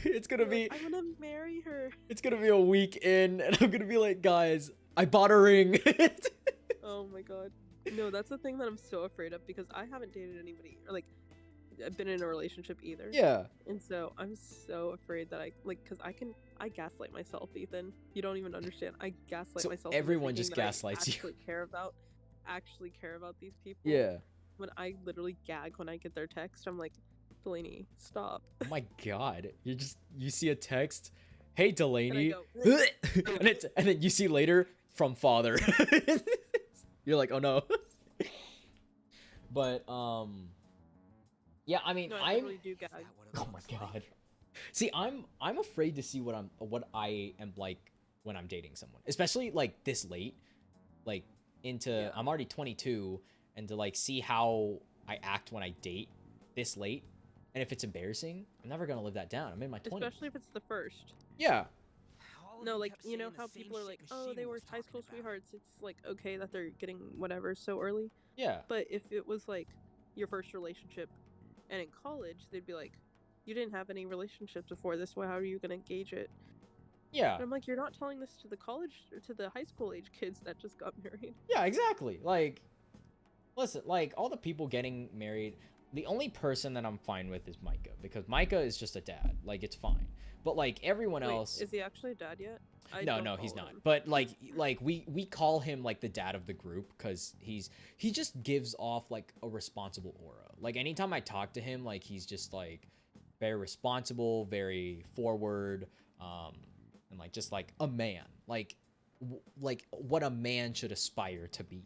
It's gonna You're be like, I want to marry her. it's gonna be a week in, and I'm gonna be like, guys, I bought a ring. Oh my god. No, that's the thing that I'm so afraid of because I haven't dated anybody or like I've been in a relationship either. Yeah. And so I'm so afraid that because I gaslight myself, Ethan. You don't even understand. I gaslight So myself. into everyone just thinking that I gaslights you. actually care about these people. Yeah. When I literally gag when I get their text, I'm like, Delaney, stop. Oh my god. You see a text, "Hey Delaney." go, and then you see later from father. You're like, "Oh no." But yeah, I mean, No, I I'm literally do gag. oh my god. See, I'm afraid to see what I am like when I'm dating someone, especially like this late, like into Yeah. I'm already 22, and to like see how I act when I date this late, and if it's embarrassing, I'm never gonna live that down. I'm in my 20s. Especially if it's the first. Yeah, All of No, you like, kept you know saying the how same people are shit like, oh, they Machine were was high school talking about. sweethearts. It's like okay that they're getting whatever so early. yeah, But if it was like your first relationship and in college, they'd be like, you didn't have any relationships before this. Well, how are you going to gauge it? yeah, And I'm like, you're not telling this to the college or to the high school age kids that just got married. yeah, exactly. Like, listen, like all the people getting married, the only person that I'm fine with is Micah, because Micah is just a dad. Like, it's fine. But like everyone Wait, else, is he actually a dad yet? I no, don't no, he's follow not. him. But like we call him like the dad of the group because he just gives off like a responsible aura. Like anytime I talk to him, like he's just like very responsible, very forward, and like just like a man, like what a man should aspire to be.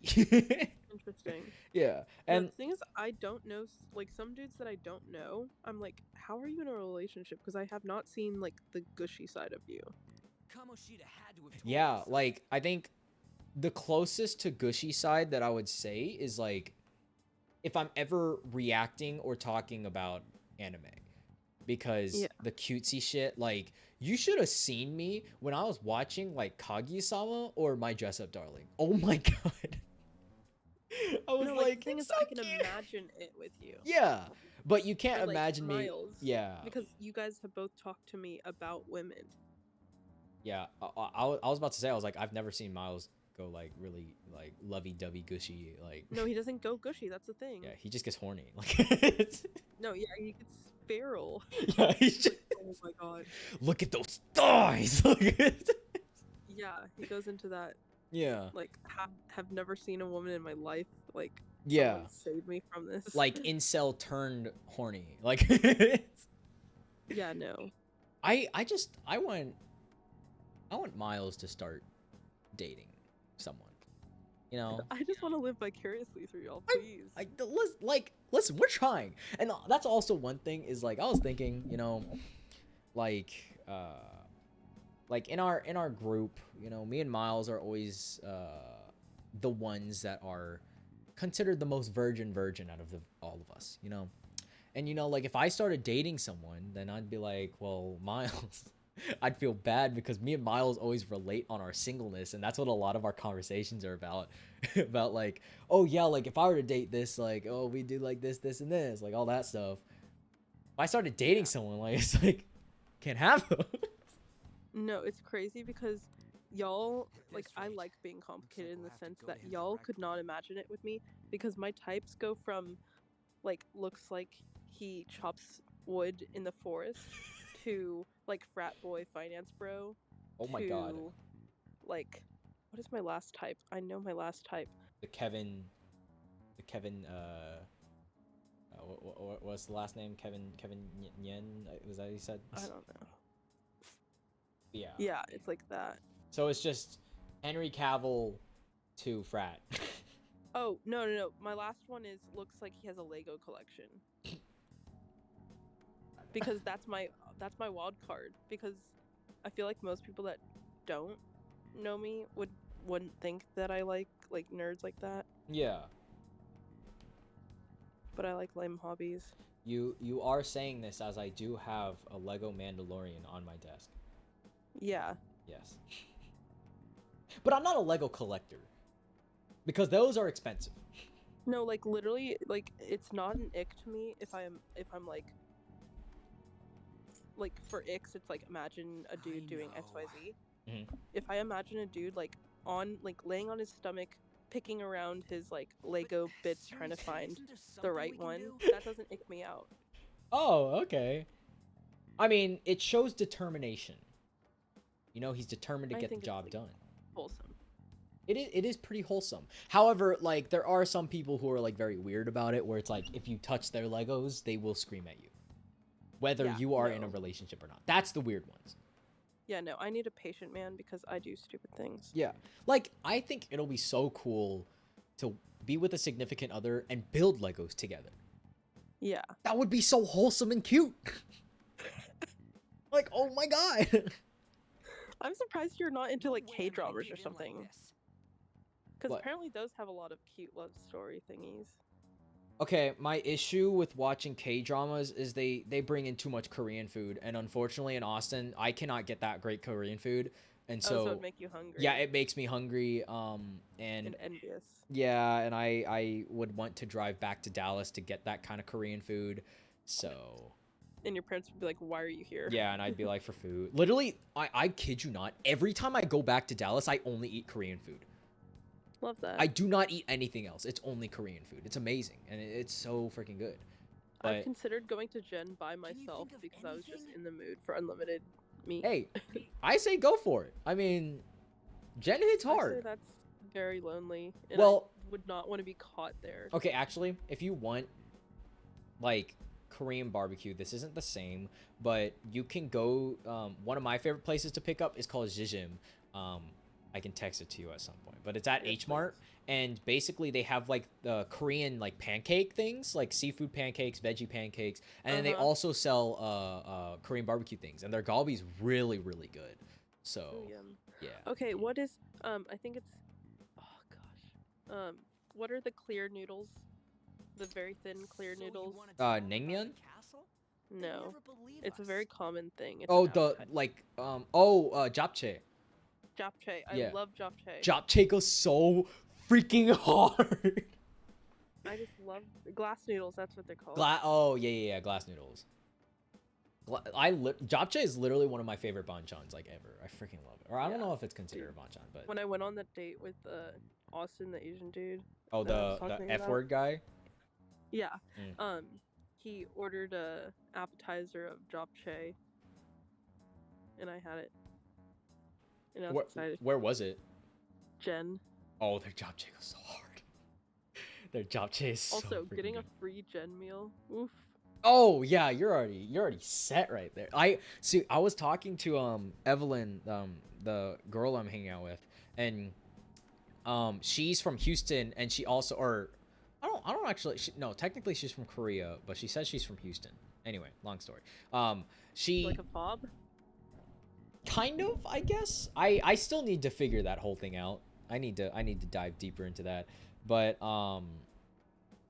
Interesting. Yeah, And and the thing is, I don't know, like some dudes that I don't know, I'm like, how are you in a relationship? Because I have not seen like the gushy side of you. Kamoshida had to have told yeah, us. like I think the closest to gushy side that I would say is like if I'm ever reacting or talking about anime, because Yeah. the cutesy shit, like you should have seen me when I was watching like Kaguya-sama or My Dress Up Darling. Oh my god. I was No, like, the thing it's is, so I can cute. imagine it with you. Yeah, but you can't Or, like, imagine me. Miles, Yeah, Because you guys have both talked to me about women. yeah. I was about to say, I was like, I've never seen Miles go like really like lovey-dovey gushy. Like, No, he doesn't go gushy. That's the thing. yeah, he just gets horny. Like, No, yeah, he gets feral. yeah, he's just, Oh my god. look at those thighs. Look at Yeah, he goes into that Yeah. Like, have never seen a woman in my life. Like, Yeah. someone saved me from this. Like incel turned horny. Like yeah, no. I want Miles to start dating someone. You know? I just want to live vicariously through y'all, please. Listen, we're trying. And that's also one thing is like I was thinking, you know, like in our group, you know, me and Miles are always the ones that are considered the most virgin out of all of us, you know. And you know, like if I started dating someone, then I'd be like, well, Miles, I'd feel bad because me and Miles always relate on our singleness, and that's what a lot of our conversations are about. About like, oh yeah, like if I were to date this, like, oh, we do like this, and this, like all that stuff. If I started dating someone, like it's like can't have them. No, it's crazy because y'all, like, I like being complicated in the sense that y'all could not imagine it with me because my types go from, like, looks like he chops wood in the forest to, like, frat boy finance bro. Oh my god. Like, what is my last type? I know my last type. The Kevin, what's the last name? Kevin Yen? Was that what you said? I don't know. Yeah. Yeah, it's like that. So it's just Henry Cavill to frat. Oh, no. My last one looks like he has a Lego collection. Because that's my wild card. Because I feel like most people that don't know me wouldn't think that I like nerds like that. Yeah. But I like lame hobbies. You are saying this as I do have a Lego Mandalorian on my desk. Yeah. Yes. But I'm not a Lego collector. Because those are expensive. No, like literally, like it's not an ick to me if I'm like for icks, it's like imagine a dude doing XYZ. Mm-hmm. If I imagine a dude like laying on his stomach, picking around his like Lego bits trying to find the right one, that doesn't ick me out. Oh, okay. I mean, it shows determination. You know, he's determined to get the job done. Wholesome. It is pretty wholesome. However, like there are some people who are like very weird about it, where it's like if you touch their Legos, they will scream at you, whether you are in a relationship or not. That's the weird ones. Yeah, no, I need a patient man because I do stupid things. Yeah, like I think it'll be so cool to be with a significant other and build Legos together. Yeah, that would be so wholesome and cute. Like, oh my god. I'm surprised you're not into like K-dramas or something. Because apparently those have a lot of cute love story thingies. Okay, my issue with watching K-dramas is they bring in too much Korean food, and unfortunately in Austin, I cannot get that great Korean food, and so it'd make you hungry. Yeah, it makes me hungry, and envious. Yeah, and I would want to drive back to Dallas to get that kind of Korean food, so. And your parents would be like, "Why are you here?" Yeah, and I'd be like, for food. Literally, I kid you not, every time I go back to Dallas, I only eat Korean food. Love that. I do not eat anything else. It's only Korean food. It's amazing, and it's so freaking good. But I've considered going to Gen by myself because I was just in the mood for unlimited meat. Hey, I say go for it. I mean, Gen hits hard. I say that's very lonely. And well, I would not want to be caught there. Okay, actually, if you want, like, Korean barbecue, this isn't the same, but you can go. One of my favorite places to pick up is called Jijim. I can text it to you at some point, but it's at H Mart, and basically they have like the Korean like pancake things, like seafood pancakes, veggie pancakes, and then they also sell Korean barbecue things, and their galbi's really good. So yeah. Okay, what is I think it's what are the clear noodles? The very thin clear noodles? Naengmyeon? No. It's a very common thing. It's japchae. Japchae. I love japchae. Japchae goes so freaking hard. I just love glass noodles. That's what they're called. Yeah, glass noodles. Japchae is literally one of my favorite banchans like ever. I freaking love it. Or I don't know if it's considered a banchan, but when I went on that date with Austin, the Asian dude. Oh, the F word guy. Yeah. He ordered a appetizer of japchae, and I had it. And I was excited. Where was it? Gen. Oh, their japchae goes so hard. Their japchae is so Also, freaking getting a good. free Gen meal. Oof. Oh yeah, you're already set right there. I see. I was talking to Evelyn, the girl I'm hanging out with, and she's from Houston, and she also, or I don't actually. No, technically she's from Korea, but she says she's from Houston. Anyway, long story. She Like a fob? kind of, I guess. I still need to figure that whole thing out. I need to dive deeper into that, but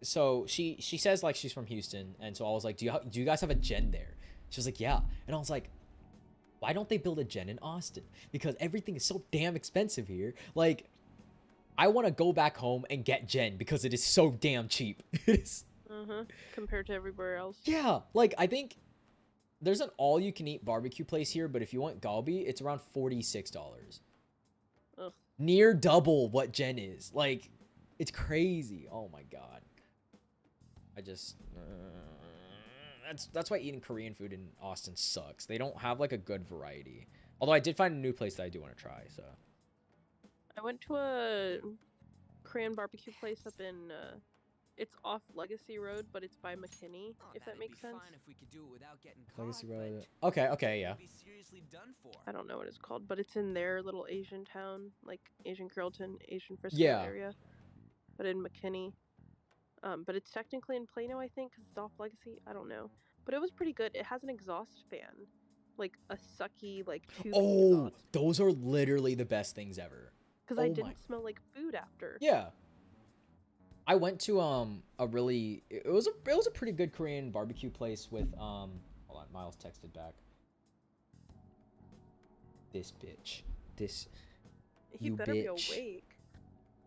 so she says like she's from Houston, and so I was like, do you guys have a gen there? She was like, yeah, and I was like, why don't they build a gen in Austin? Because everything is so damn expensive here. Like, I want to go back home and get gen because it is so damn cheap. It is. Compared to everywhere else. Yeah, like I think there's an all-you-can-eat barbecue place here, but if you want galbi, it's around $46. Ugh. Near double what gen is. Like, it's crazy. Oh my god. I just that's why eating Korean food in Austin sucks. They don't have like a good variety. Although I did find a new place that I do want to try. So I went to a Korean barbecue place up in it's off Legacy Road, but it's by McKinney, Oh, if that that'd makes be sense. fine if we could do it without getting caught, Legacy but Road. Okay, yeah. we'd be seriously done for. I don't know what it's called, but it's in their little Asian town, like Asian Carrollton, Asian Frisco Yeah. area. But in McKinney. But it's technically in Plano, I think, because it's off Legacy. I don't know. But it was pretty good. It has an exhaust fan. Like a sucky, like tubing Oh, exhaust. those are literally the best things ever. Because I didn't smell like food after. Yeah. I went to a really it was a pretty good Korean barbecue place with hold on, Miles texted back. This bitch. This He you better bitch. be awake.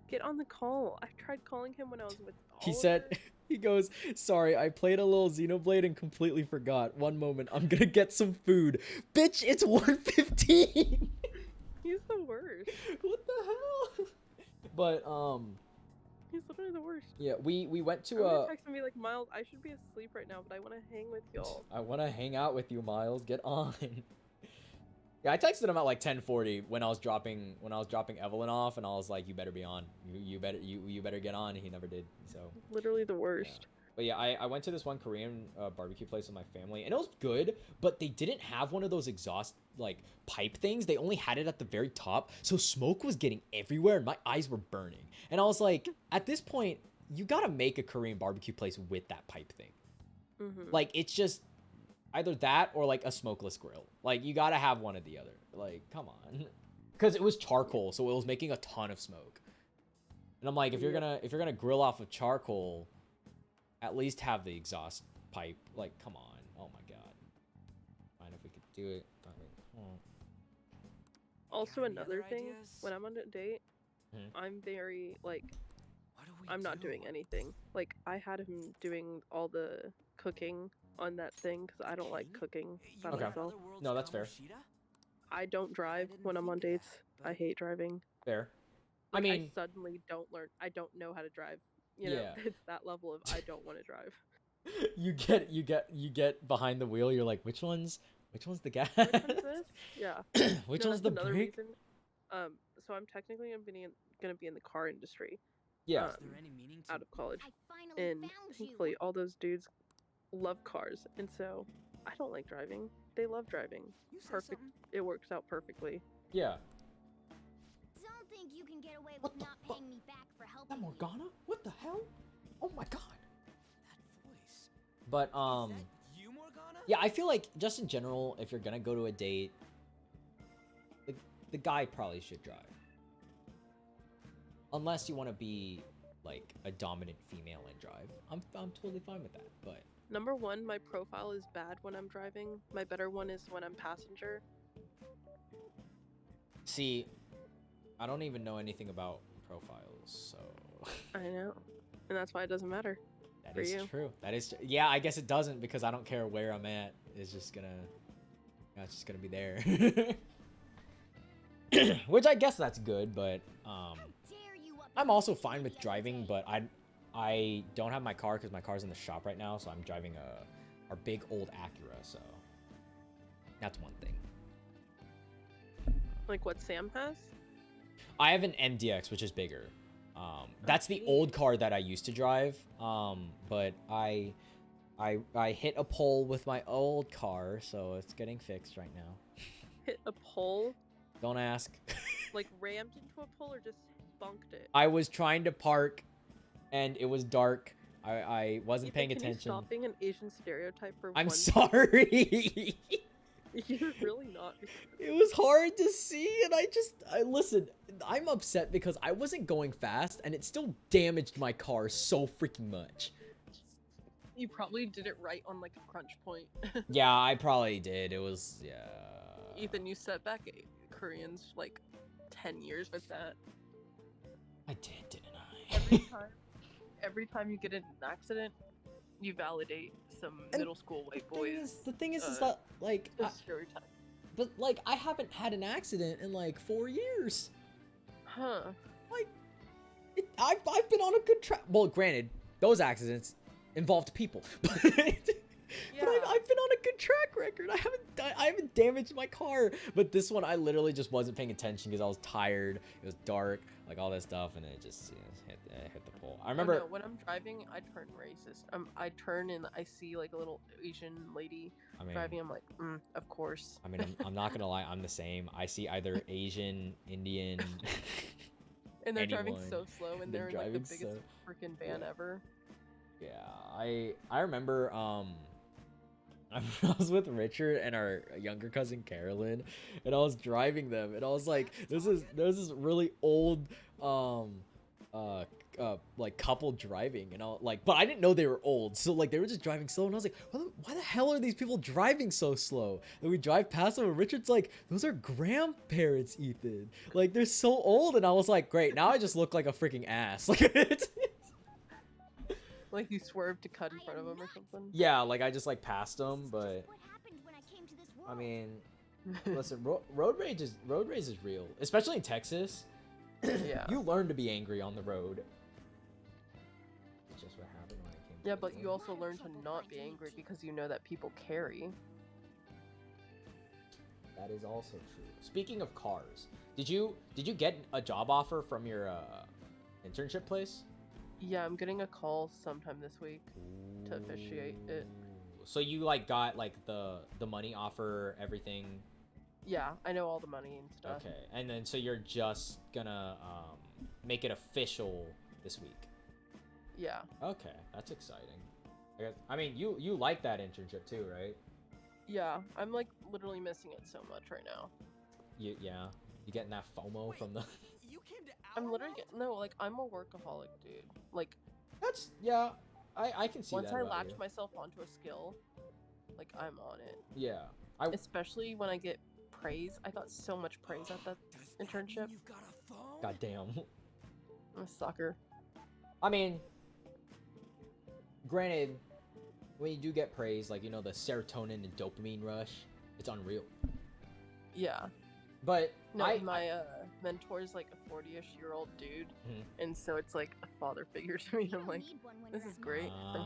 Get on the call. I tried calling him when I was with He Oliver. said he goes, "Sorry, I played a little Xenoblade and completely forgot. One moment, I'm gonna get some food. Bitch, it's 1:15." He's the worst. What the hell? But He's literally the worst. yeah, we went to I'm gonna text him and be like, Miles, I should be asleep right now, but I want to hang with y'all. I want to hang out with you, Miles. Get on. Yeah, I texted him at like 10:40 when I was dropping Evelyn off, and I was like, "You better be on. You better get on." And he never did. So Literally the worst. yeah. But yeah, I went to this one Korean barbecue place with my family, and it was good, but they didn't have one of those exhaust like pipe things. They only had it at the very top, so smoke was getting everywhere, and my eyes were burning. And I was like, at this point, you gotta make a Korean barbecue place with that pipe thing. Like, it's just either that or like a smokeless grill. Like, you gotta have one or the other. Like, come on, because it was charcoal, so it was making a ton of smoke. And I'm like, if you're gonna grill off of charcoal, at least have the exhaust pipe. Like, come on. Oh my god. Fine if we could do it. I mean, Also, Got any another other thing, ideas? when I'm on a date, I'm very, like, What do we I'm not do? doing anything. Like, I had him doing all the cooking on that thing, because I don't like cooking by Okay. myself. No, that's fair. I don't drive didn't when I'm on think of dates. that, I hate driving. fair. Like, I mean, I suddenly don't learn. I don't know how to drive. You know, Yeah. it's that level of I don't want to drive. you get behind the wheel. You're like, which one's the gas? Which one's this? Yeah. Which No, one's that's the another brake? reason. So I'm technically gonna be in the car industry. Yeah. Is there any meaning to Out of college, I finally and found thankfully you. all those dudes love cars, and so I don't like driving. They love driving. You say Perfect. something? It works out perfectly. Yeah. Don't think you can get away What with the not fu- paying me back for That helping you. Morgana? What the hell? Oh my god. That voice. But Is that you, Morgana? yeah, I feel like just in general, if you're gonna go to a date, the guy probably should drive. Unless you want to be like a dominant female and drive. I'm totally fine with that. But Number one, my profile is bad when I'm driving. My better one is when I'm passenger. see, I don't even know anything about profiles, so I know, and that's why it doesn't matter. that For is you. true. That is yeah. I guess it doesn't because I don't care where I'm at. It's just gonna be there. Which I guess that's good, but How dare you up I'm here also and fine say with the other driving, day? but I don't have my car because my car's in the shop right now, so I'm driving our big old Acura, so that's one thing. Like what Sam has? I have an MDX, which is bigger. That's the old car that I used to drive. But I hit a pole with my old car, so it's getting fixed right now. Hit a pole? Don't ask. Like rammed into a pole or just bunked it? I was trying to park, and it was dark. I wasn't Ethan, paying can attention. You stop being an Asian stereotype for I'm one sorry. You're really not. It was hard to see, and I listen. I'm upset because I wasn't going fast, and it still damaged my car so freaking much. You probably did it right on like a crunch point. Yeah, I probably did. It was, yeah. Ethan, you set back Koreans like 10 years with that. I did, didn't I? Every time you get in an accident, you validate some And middle school white boys. The thing is that like, Stereotype. but like I haven't had an accident in like 4 years. Huh. Like, I've been on a good track. Well, granted, those accidents involved people, but I've been on a good track record. I haven't damaged my car, but this one I literally just wasn't paying attention because I was tired. It was dark, like all that stuff, and it just hit the pole. I remember when I'm driving, I turn racist. I turn and I see like a little Asian lady driving. I'm like, of course. I mean, I'm not gonna lie, I'm the same. I see either Asian, Indian, and they're driving anyone. so slow, and they're in like the biggest freaking van ever. Yeah, I remember I was with Richard and our younger cousin Carolyn, and I was driving them, and I was like, there's this really old like couple driving, and but I didn't know they were old, so like they were just driving slow, and I was like, why the hell are these people driving so slow? And we drive past them, and Richard's like, those are grandparents, Ethan, like they're so old. And I was like, great, now I just look like a freaking ass. Like you swerved to cut in front of them or something. Yeah, like I just like passed them, but I mean, listen, road rage is real, especially in Texas. Yeah. You learn to be angry on the road. It's just what happened when I came. Yeah, but you also learn to not be angry because you know that people carry. That is also true. Speaking of cars, did you get a job offer from your internship place? Yeah, I'm getting a call sometime this week to officiate it. So you like got like the money offer, everything? Yeah, I know all the money and stuff. Okay, and then so you're just gonna make it official this week? Yeah. Okay, that's exciting. I mean, you like that internship too, right? Yeah, I'm like literally missing it so much right now. You getting that FOMO from the? You came to I'm literally like I'm a workaholic, dude. Like That's I can see once that. I about latch you. myself onto a skill, like I'm on it. Yeah, Especially when I get praise. I got so much praise at that internship. You've got a phone? goddamn. I'm a sucker. I mean, granted, when you do get praise, like, you know, the serotonin and dopamine rush, it's unreal. Yeah. But No, my mentor's like a 40-ish-year-old dude, and so it's like a father figure to me. I'm like, this is great. That's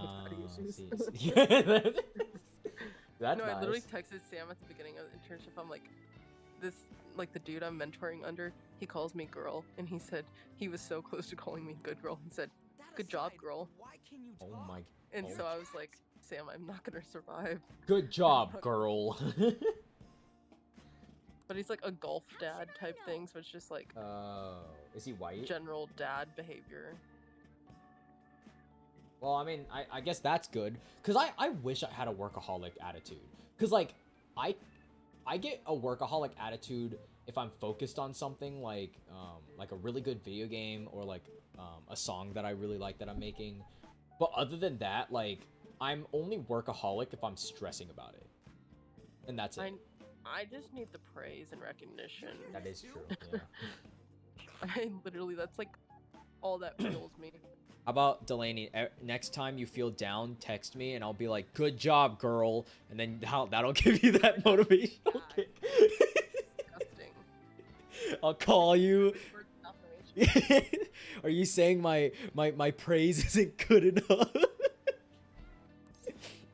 no, nice. I literally texted Sam at the beginning of the internship. I'm like, the dude I'm mentoring under, he calls me girl, and he said he was so close to calling me good girl. He said, good job, girl. Why can you Oh talk? my. And so I was like, Sam, I'm not gonna survive. Good job, girl. But he's like a golf dad type thing, so it's just like is he white? general dad behavior. Well, I mean, I guess that's good, because I wish I had a workaholic attitude, because like I get a workaholic attitude if I'm focused on something like a really good video game, or like a song that I really like that I'm making. But other than that, like, I'm only workaholic if I'm stressing about it, and that's it. I just need the praise and recognition. That is true. Yeah. I literally, that's like all that fuels me. How about Delaney? Next time you feel down, text me, and I'll be like, "Good job, girl," and then that'll give you that motivational kick. Disgusting. I'll call you. Are you saying my praise isn't good enough?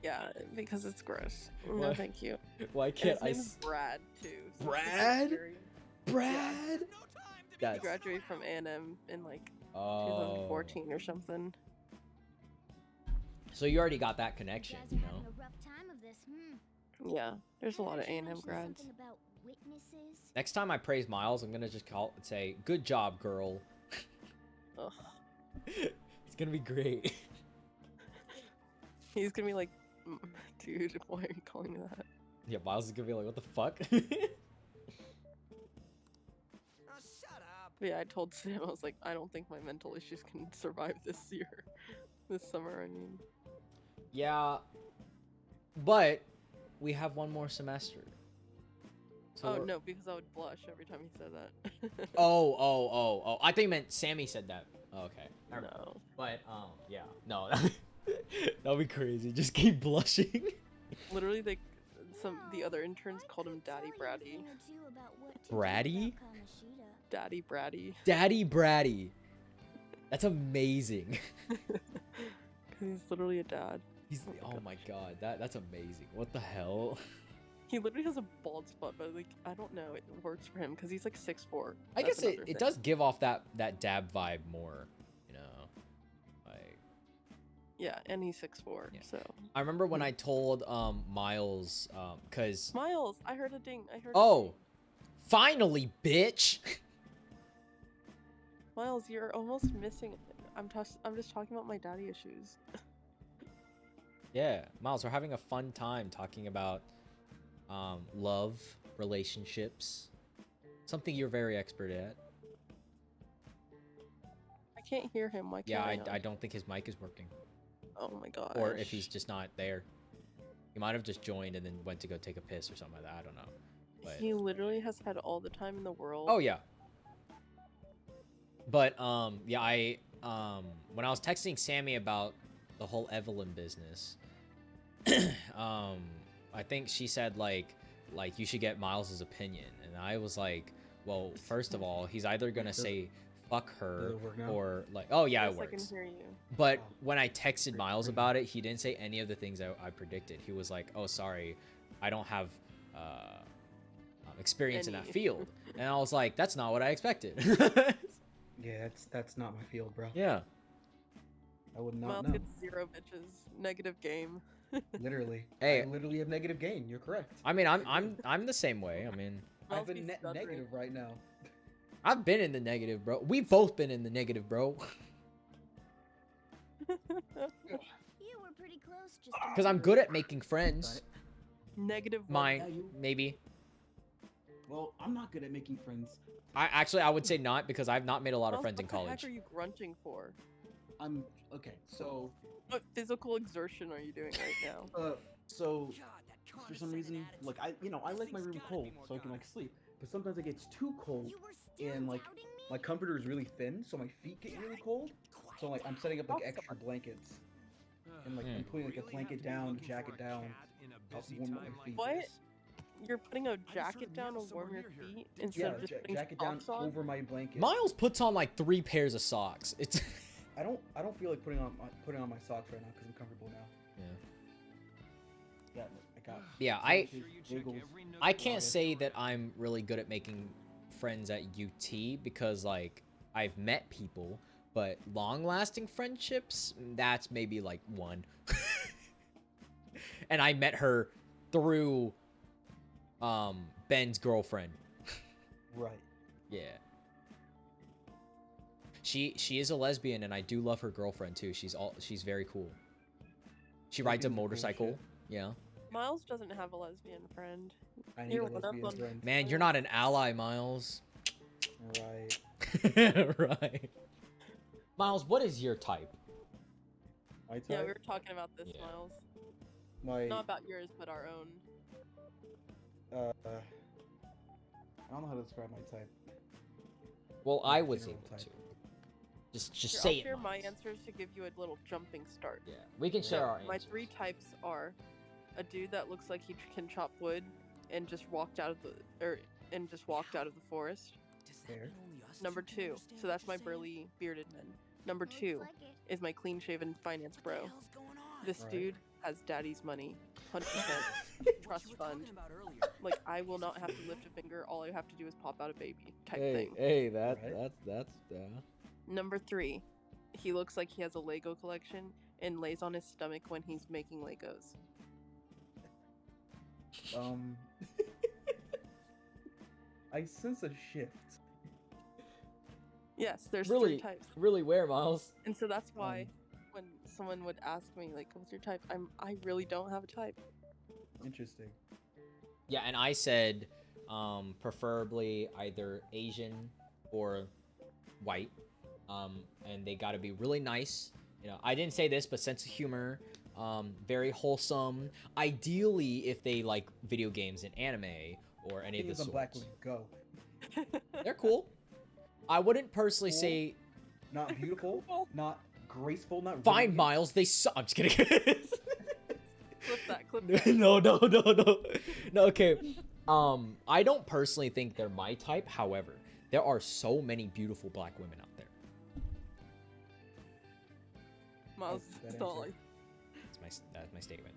Yeah, because it's gross. Why? No, thank you. Why And can't his name is Brad too. So it's Brad? scary. Brad? No time to He That's graduated from A&M in like oh. 2014 or something. So you already got that connection, You you guys are know. having a rough time of this, Yeah, there's a I lot heard of you A&M mention grads. something about witnesses. Next time I praise Miles, I'm gonna just say, "Good job, girl." Ugh. It's gonna be great. He's gonna be like, dude, why are you calling me that? Yeah, Miles is gonna be like, "What the fuck?" Oh, shut up. But yeah, I told Sam, I was like, I don't think my mental issues can survive this year. This summer, I mean. Yeah, but we have one more semester. So Oh, we're- no, because I would blush every time he said that. Oh. I think you meant Sammy said that. Oh, okay. No. But yeah, no, that'd be crazy. Just keep blushing. Literally, the other interns called him Daddy Bratty. Bratty? Daddy Bratty. Daddy Bratty. That's amazing. Because he's literally a dad. He's oh my god, that's amazing. What the hell? He literally has a bald spot, but like, I don't know, it works for him because he's like 6'4". I That's guess it another thing. does give off that dab vibe more, you know. Like Yeah, and he's 6'4", Yeah. so. I remember when I told Miles cuz Miles, I heard a ding. I heard. oh, A ding. finally, bitch. Miles, you're almost missing. I'm just talking about my daddy issues. Yeah, Miles, we're having a fun time talking about love, relationships. Something you're very expert at. I can't hear him. Why Yeah, can't I don't think his mic is working. Oh my god. Or if he's just not there. He might have just joined and then went to go take a piss or something like that. I don't know. But He literally has had all the time in the world. oh yeah. But yeah, I when I was texting Sammy about the whole Evelyn business, I think she said like you should get Miles's opinion, and I was like, well, first of all, he's either gonna say fuck her Does it work now? or like, oh yeah, Yes, it I can works. hear you. But Oh. when I texted Miles Great. about it, he didn't say any of the things I predicted. He was like, oh sorry, I don't have experience in that Any. field, and I was like, that's not what I expected. Yeah, that's not my field, bro. Yeah. I would not Miles know. gets 0 bitches. Negative game. Literally. Hey. I literally have negative gain. You're correct. I mean, I'm the same way. I mean, I Miles have a be net stuttering. negative right now. I've been in the negative, bro. We've both been in the negative, bro. You were pretty close just Because I'm good at making friends. Negative one. Mine, Yeah, you- maybe. Well, I'm not good at making friends. I would say not, because I've not made a lot of Miles, friends in what the heck college. are you grunting for? I'm okay. So, What physical exertion are you doing right now? so God, that for some reason, condescending like attitude. I like my This room thing's gotta cold be more so I can gone. like sleep. But sometimes it gets too cold, You were still and like doubting me? my comforter is really thin, so my feet get really cold. So like I'm setting up like Awesome. extra blankets, and like Hmm. I'm putting like a blanket down, a jacket down. Help warm up my feet. What? You're putting a just heard jacket down to meow warm your somewhere near here. feet Did instead Yeah, of just putting jacket down socks on? over my blanket. Miles puts on like 3 pairs of socks. It's I don't feel like putting on my socks right now because I'm comfortable now. yeah. I got Yeah, wiggles. I can't say that I'm really good at making friends at UT because like I've met people, but long-lasting friendships, that's maybe like one. And I met her through Ben's girlfriend. Right. Yeah. She is a lesbian, and I do love her girlfriend too. She's very cool. She rides a Lesbians are cool motorcycle. shit. Yeah. Miles doesn't have a lesbian friend. I need You're a one up lesbian on- friend. Man, you're not an ally, Miles. Right. Right. Miles, what is your type? My type. Yeah, we were talking about this, Yeah. Miles. My Not about yours, but our own. I don't know how to describe my type. Well, My I was general able type. to. Just Here, say I'll it. share my Miles. answers to give you a little jumping start. Yeah, we can share So, our my answers. 3 types are a dude that looks like he can chop wood and just walked out of the forest. Does that Fair. mean only us Number two 2, can so understand that's what my you're saying? burly bearded man. Number Looks 2 like it. is my clean shaven finance What bro. the hell's going on? This Right. dude has daddy's money, 100% What trust you were fund. talking about earlier. Like, I will not have to lift a finger. All I have to do is pop out a baby type Hey, thing. hey, Right. that's Number 3, he looks like he has a Lego collection and lays on his stomach when he's making Legos. I sense a shift. Yes, there's really 3 types. really where, Miles? And so that's why when someone would ask me, like, what's your type? I really don't have a type. Interesting. Yeah, and I said preferably either Asian or white. And they got to be really nice. You know, I didn't say this, but sense of humor, very wholesome. Ideally, if they like video games and anime or any of the Things on sorts. black would go. They're cool. I wouldn't personally Cool. say Not beautiful, not graceful, not fine, elegant. Miles. They suck. I'm just kidding. Clip that. No. No, okay. I don't personally think they're my type. However, there are so many beautiful black women out there. Miles, That that's all answer. That's my statement.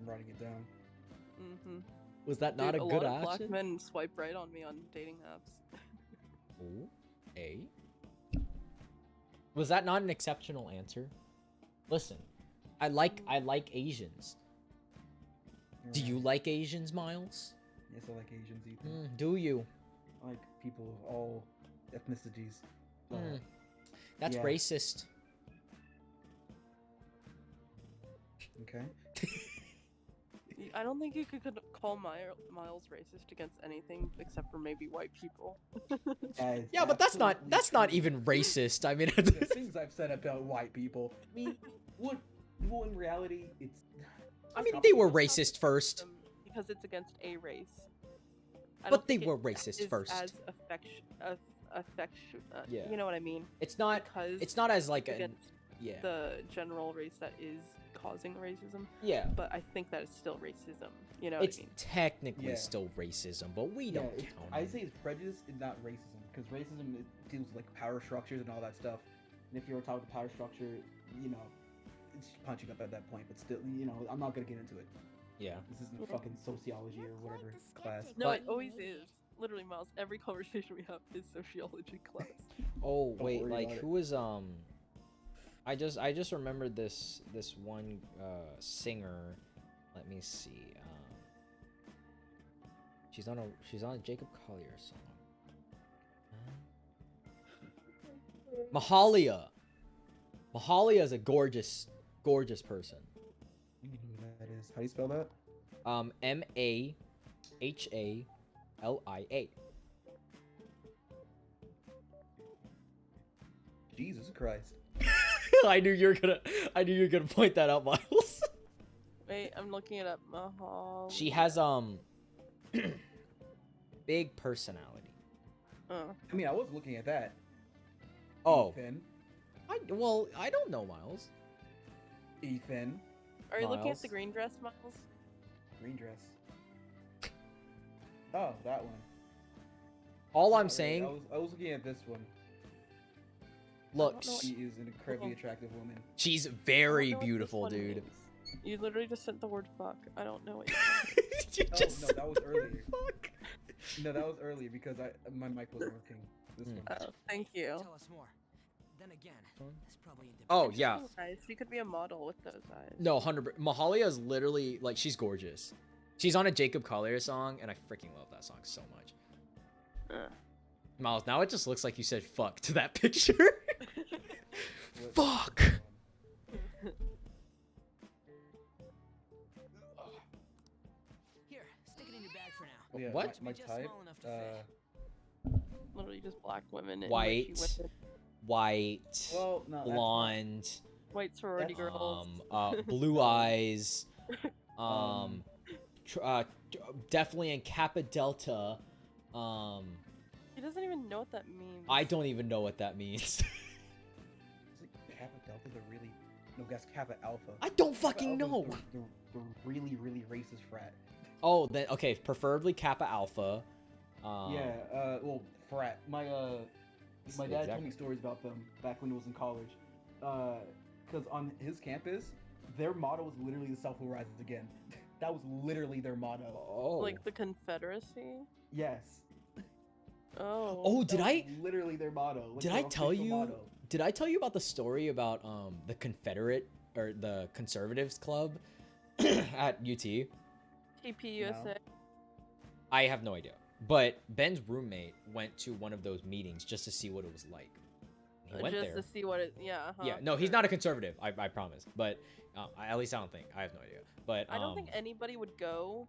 I'm writing it down. Mm-hmm. Was that not Dude, a a good lot of option? black men swipe right on me on dating apps. Ooh, A. Was that not an exceptional answer? Listen, I like Asians. Do you Right. like Asians, Miles? Yes, I like Asians, Ethan. Do you? I like people of all ethnicities. Hmm. That's yeah. racist. I don't think you could call Miles racist against anything except for maybe white people. That is Yeah, but that's not absolutely true. even racist. I mean, The things I've said about white people. I mean, well, in reality, it's. I it's mean, they were complicated. racist first. Because it's against a race. I But don't they think were it racist is first. As Yeah. you know what I mean? It's not. Because It's not as like it's a. against Yeah. the general race that is causing racism. Yeah. But I think that it's still racism. You know It's what I mean? technically Yeah. still racism, but we Yeah, don't it's, count I it. say it's prejudice and not racism, because racism it deals with like power structures and all that stuff. And if you're talking about power structure, you know, it's punching up at that point. But still, you know, I'm not gonna get into it. Yeah. This isn't Yeah. fucking sociology or You're quite whatever the class. skeptic, No, But- it always is. Literally, Miles, every conversation we have is sociology class. Oh Don't wait, worry like about it. who was I just remembered this one singer. Let me see. She's on a Jacob Collier song. Mahalia. Mahalia is a gorgeous person. You know who that is. How do you spell that? Mahalia. Jesus Christ. I knew you were gonna point that out, Miles. Wait, I'm looking it up. Mahal. She has big personality. Oh. I mean, I was looking at that. Oh, Ethan. I don't know, Miles. Ethan. Are you looking at Miles. the green dress, Miles? Green dress. Oh, that one. All Not I'm really. saying, I was looking at this one. look, don't know She is an incredibly Oh. attractive woman. she's I don't very know what this beautiful, one dude. means. You literally just sent the word fuck. I don't know what you You Oh, just no, said that was the word earlier. fuck. No, that was earlier because my mic wasn't working. This one. Oh, thank you. Tell us more. Then again, this probably ain't the Oh best. yeah, Nice. She could be a model with those eyes. no, 100. Mahalia is literally like she's gorgeous. She's on a Jacob Collier song, and I freaking love that song so much. Miles, now it just looks like you said "fuck" to that picture. What- Fuck. Here, stick it in your bag for now. Oh, yeah, What? My Just type. small enough to fit. Literally just black women and White, mushy women. white, Well, no, that's not- blonde, White sorority That's- girls. blue eyes, Um, definitely in Kappa Delta. He doesn't even know what that means. I don't even know what that means. Is it Kappa Delta? The really no, that's Kappa Alpha. I don't Kappa fucking Alpha is know. The really racist frat. Oh, then okay, preferably Kappa Alpha. Yeah. Well, frat. My dad Exactly. told me stories about them back when he was in college. Because on his campus, Their motto was literally "The South will rise again." That was literally their motto. Oh. Like the Confederacy. Yes. Oh. Oh, That did was I literally their motto? Like, did their I tell official you motto. did I tell you about the story about the Confederate or the Conservatives Club at UT? TPUSA. I have no idea. But Ben's roommate went to one of those meetings just to see what it was like. He went Just there. to see what it. Yeah. Yeah, no, he's not a conservative. I promise. But at least I don't think. I have no idea. But I don't think anybody would go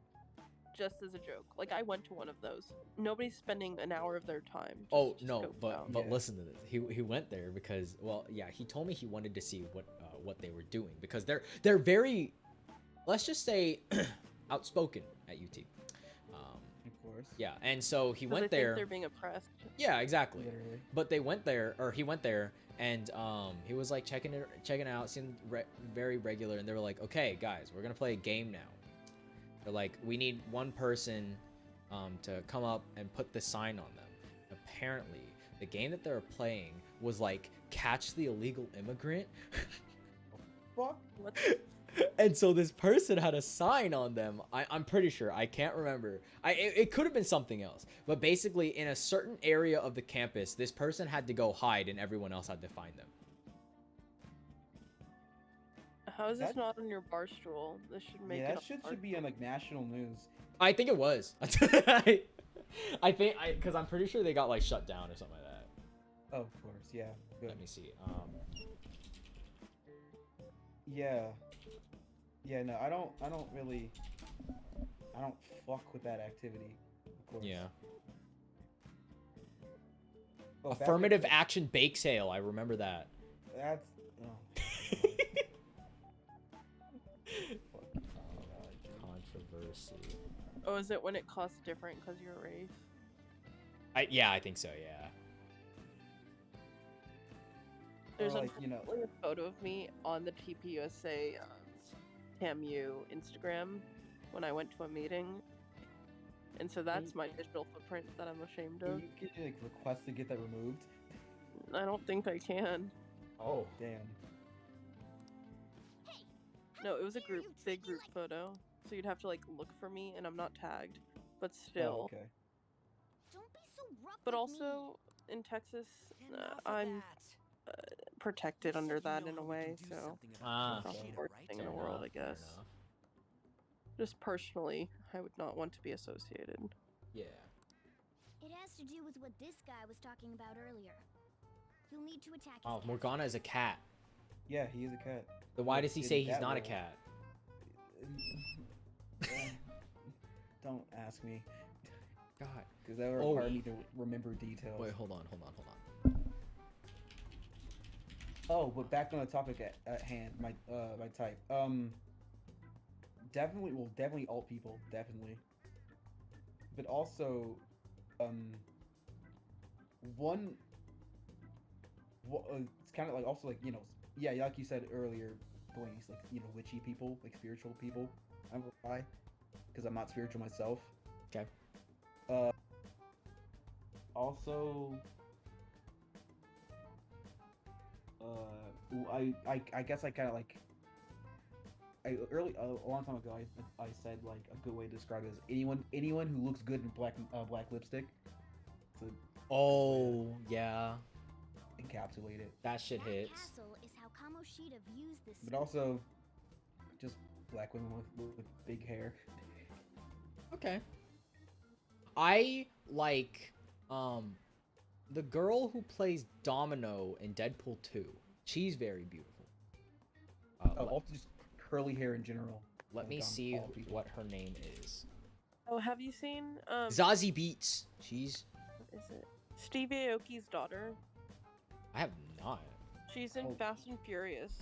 just as a joke. Like I went to one of those. Nobody's spending an hour of their time. Just no, goes but out. but listen to this. He went there because he told me he wanted to see what they were doing because they're very, let's just say, outspoken at UT. Of course. Yeah, and so he 'Cause went they think there. they're being oppressed. Yeah, exactly. Literally. But they went there, or he went there, and he was like checking it out, seemed very regular, and they were like, okay, guys, we're gonna play a game now. They're like, we need one person to come up and put the sign on them. Apparently, the game that they were playing was like Catch the Illegal Immigrant. Fuck. What? And so this person had a sign on them. I'm pretty sure. I can't remember. It could have been something else. But basically, in a certain area of the campus, this person had to go hide and everyone else had to find them. How is this That- not on your bar stool? This should make Yeah, it. that shit should be on like national news. I think it was. I think because I'm pretty sure they got like shut down or something like that. Oh, of course. Yeah. Good. Let me see. Yeah. Yeah. No, I don't really. I don't fuck with that activity. Of course. Yeah. Oh, back Affirmative in- action bake sale. I remember that. That's. Oh. Fucking Controversy. Oh, is it when it costs different because you're a race? Yeah, I think so. Yeah. There's like, you know. unfortunately a photo of me on the TPUSA TAMU Instagram when I went to a meeting. And so that's my digital footprint that I'm ashamed of. You can like request to get that removed. I don't think I can. Oh, damn. No, it was a big group photo. So you'd have to like look for me and I'm not tagged. But still. Oh, okay. Don't be so rough But with me. also in Texas, Enough of I'm that. protected You under said you that know in a how we way, can do so something about Ah. it's not Kamoshida, the worst right? thing in the Fair world, enough, I fair guess. enough. Just personally, I would not want to be associated. Yeah. It has to do with what this guy was talking about earlier. You'll need to attack his Oh, castle. Morgana is a cat. Yeah, he is a cat. Then why Well, does he in say he's that not a role- cat? Don't ask me, God. because that would Oh. require me to remember details. Wait, hold on. Oh, but back on the topic at hand, my type. Definitely alt people, definitely. But also, it's kind of like also like yeah, like you said earlier, Blaze, like witchy people, like spiritual people. I'm a guy, because I'm not spiritual myself. Okay. Also, I guess I kind of like. A long time ago, I said like a good way to describe it is anyone who looks good in black lipstick. To Oh, yeah. encapsulate it, That shit That hits. castle is how Kamoshida views this. but also just black women with big hair. Okay. I like the girl who plays Domino in Deadpool 2. She's very beautiful. Also just curly hair in general. Let me like, see all people. what her name is. Oh, have you seen Zazie Beats. She's. what is it? Steve Aoki's daughter. I have not. She's in Oh. Fast and Furious.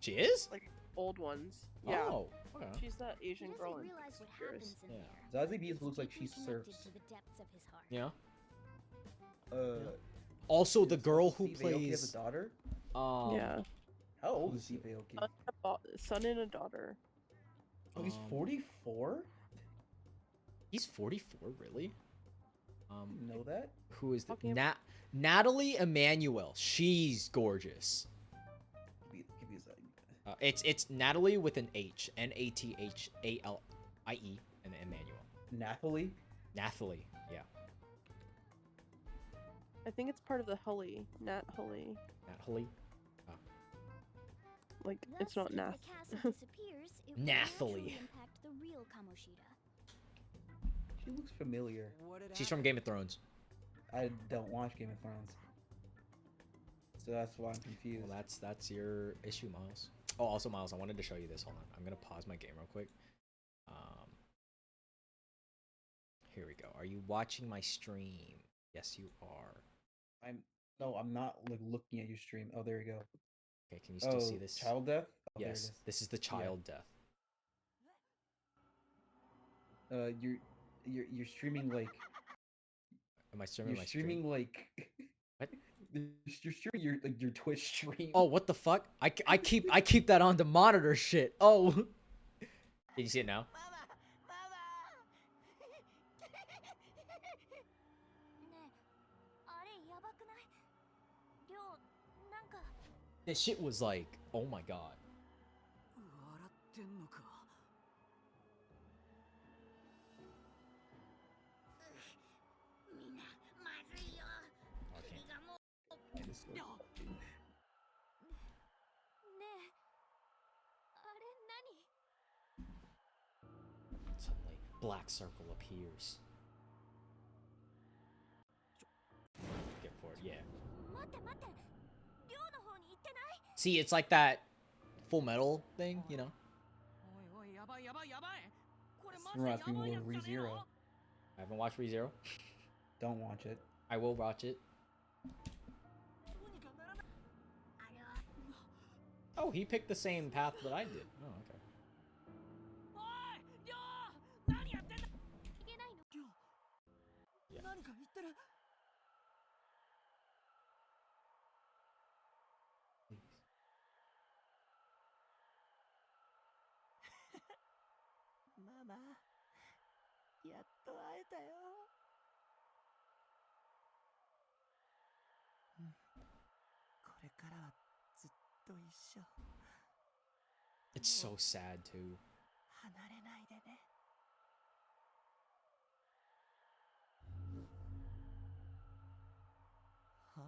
She is? Like old ones. Yeah. Oh. Okay. She's that He Asian doesn't girl in realize Fast what and Furious. happens in Yeah. there. Zazie Beetz He's looks like she deeply connected surfs. to the depths of his heart. Yeah. Also, the girl who has plays. a daughter. Yeah. How old is Steve Aoki? Son and a daughter. Oh, he's Um, 44. He's 44, really? Know that? Who is the Talking about- Natalie Emmanuel? She's gorgeous. Give me a second. It's Natalie with an H, Nathalie, and then Emmanuel. Nathalie? Nathalie, yeah. I think it's part of the Hully. Nat Hully. Nathalie. Like, Thus, it's not if Nath. the castle disappears, it will Nathalie. naturally impact the real Kamoshida. She looks familiar. What did She's from Game of Thrones. I don't watch Game of Thrones. So that's why I'm confused. Well, that's your issue, Miles. Oh, also, Miles, I wanted to show you this. Hold on. I'm going to pause my game real quick. Here we go. Are you watching my stream? Yes, you are. I'm not like looking at your stream. Oh, there you go. Okay, can you still see this? Child death? Oh, there it Yes, is. this is the child death. You're streaming like Am I streaming my stream? streaming like What? You're streaming your Twitch stream. Oh, what the fuck? I keep that on to monitor shit. Oh. Can you see it now? This shit was like, oh my god. Suddenly, black circle appears. Get for it, yeah. See, it's like that Full Metal thing, you know? This reminds me of ReZero. I haven't watched ReZero. Don't watch it. I will watch it. Oh, he picked the same path that I did. Oh, okay. Yeah. Mama, やっと会えたよ。これからはずっと一緒。It's so sad too. 離れないでね。は？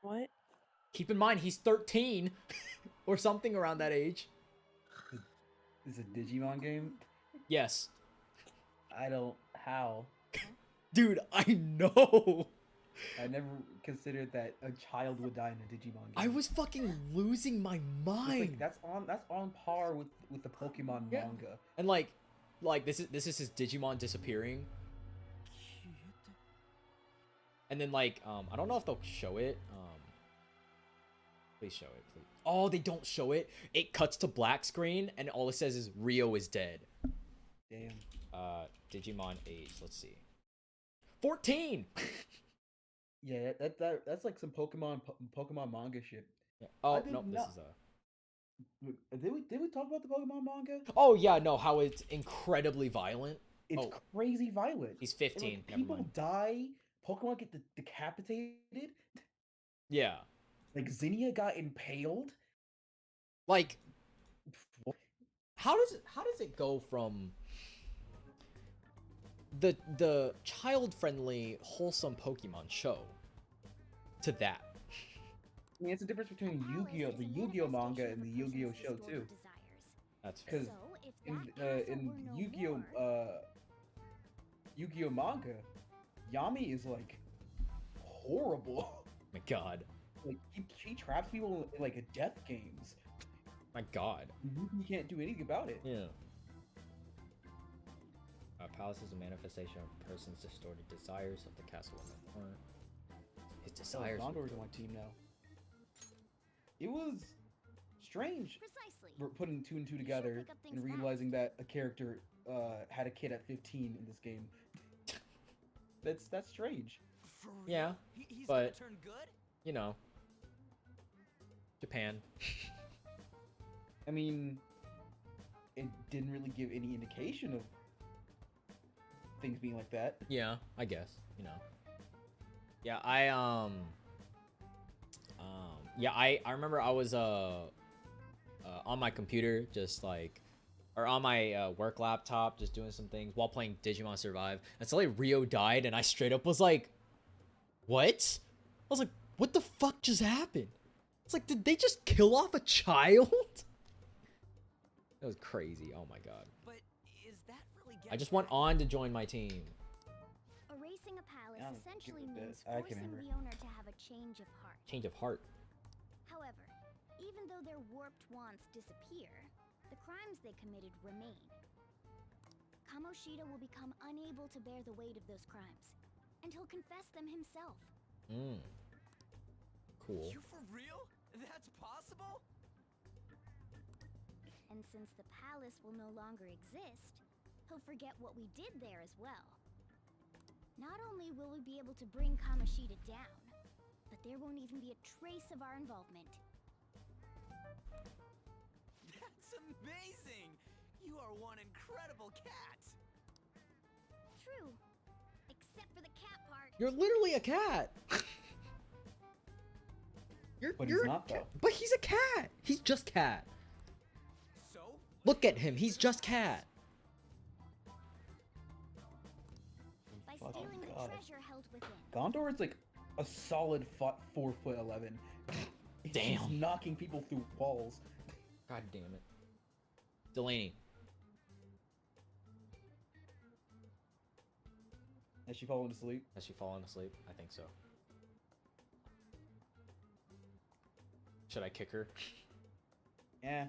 What? Keep in mind, he's 13 or something around that age. Is it a Digimon game? Yes. How? Dude, I know. I never considered that a child would die in a Digimon game. I was fucking losing my It's mind. like, that's on par with the Pokemon Yeah. manga. And like this is his Digimon disappearing. And then like I don't know if they'll show it. Please show it, please. Oh, they don't show it. It cuts to black screen and all it says is Rio is dead. Damn. Digimon age, let's see. 14. Yeah, that's like some Pokemon manga shit. Yeah. Oh, I did no, this not- is a Did we talk about the Pokemon manga? Oh yeah, no, how it's incredibly violent. It's Oh. crazy violent. He's And, 15. like, Never people mind. die. Pokemon get decapitated. Yeah. Like Zinnia got impaled. Like how does it go from the child-friendly, wholesome Pokemon show to that? I mean, it's the difference between Yu-Gi-Oh, the Yu-Gi-Oh manga, and the Yu-Gi-Oh show too. That's fair. Because in Yu-Gi-Oh manga, Yami is like horrible. My god. Like she traps people in like death games. My god. You can't do anything about it. Yeah. Palace is a manifestation of a person's distorted desires of the castle in the corner. His desires. Gondor's on my team now. It was strange Precisely. putting two and two together pick up things and fast. realizing that a character had a kid at 15 in this game. That's strange. For real? Yeah, He's but- gonna turn good? You know. Japan. I mean, it didn't really give any indication of things being like that. Yeah, I guess, you know. Yeah, I remember I was on my computer, just like, or on my work laptop, just doing some things while playing Digimon Survive, and suddenly Rio died, and I straight up was like, what? I was like, what the fuck just happened? It's like, did they just kill off a child? That was crazy. Oh my god. But is that really I just want on to join my team. Erasing a palace Yeah, essentially give it a means bit. I can forcing remember. the owner to have a change of heart. Change of heart. However, even though their warped wants disappear, the crimes they committed remain. Kamoshida will become unable to bear the weight of those crimes, and he'll confess them himself. Cool. You for real? That's possible? And since the palace will no longer exist, he'll forget what we did there as well. Not only will we be able to bring Kamoshida down, but there won't even be a trace of our involvement. That's amazing! You are one incredible cat! True. Except for the cat part. You're literally a cat. But he's not, though. But he's a cat. He's just cat. So? Look at him. He's just cat. By Fucking stealing the God. treasure held within. Gondor is like a solid 4'11". He's Damn. knocking people through walls. God damn it. Delaney. Has she fallen asleep? Has she fallen asleep? I think so. Should I kick her? Yeah.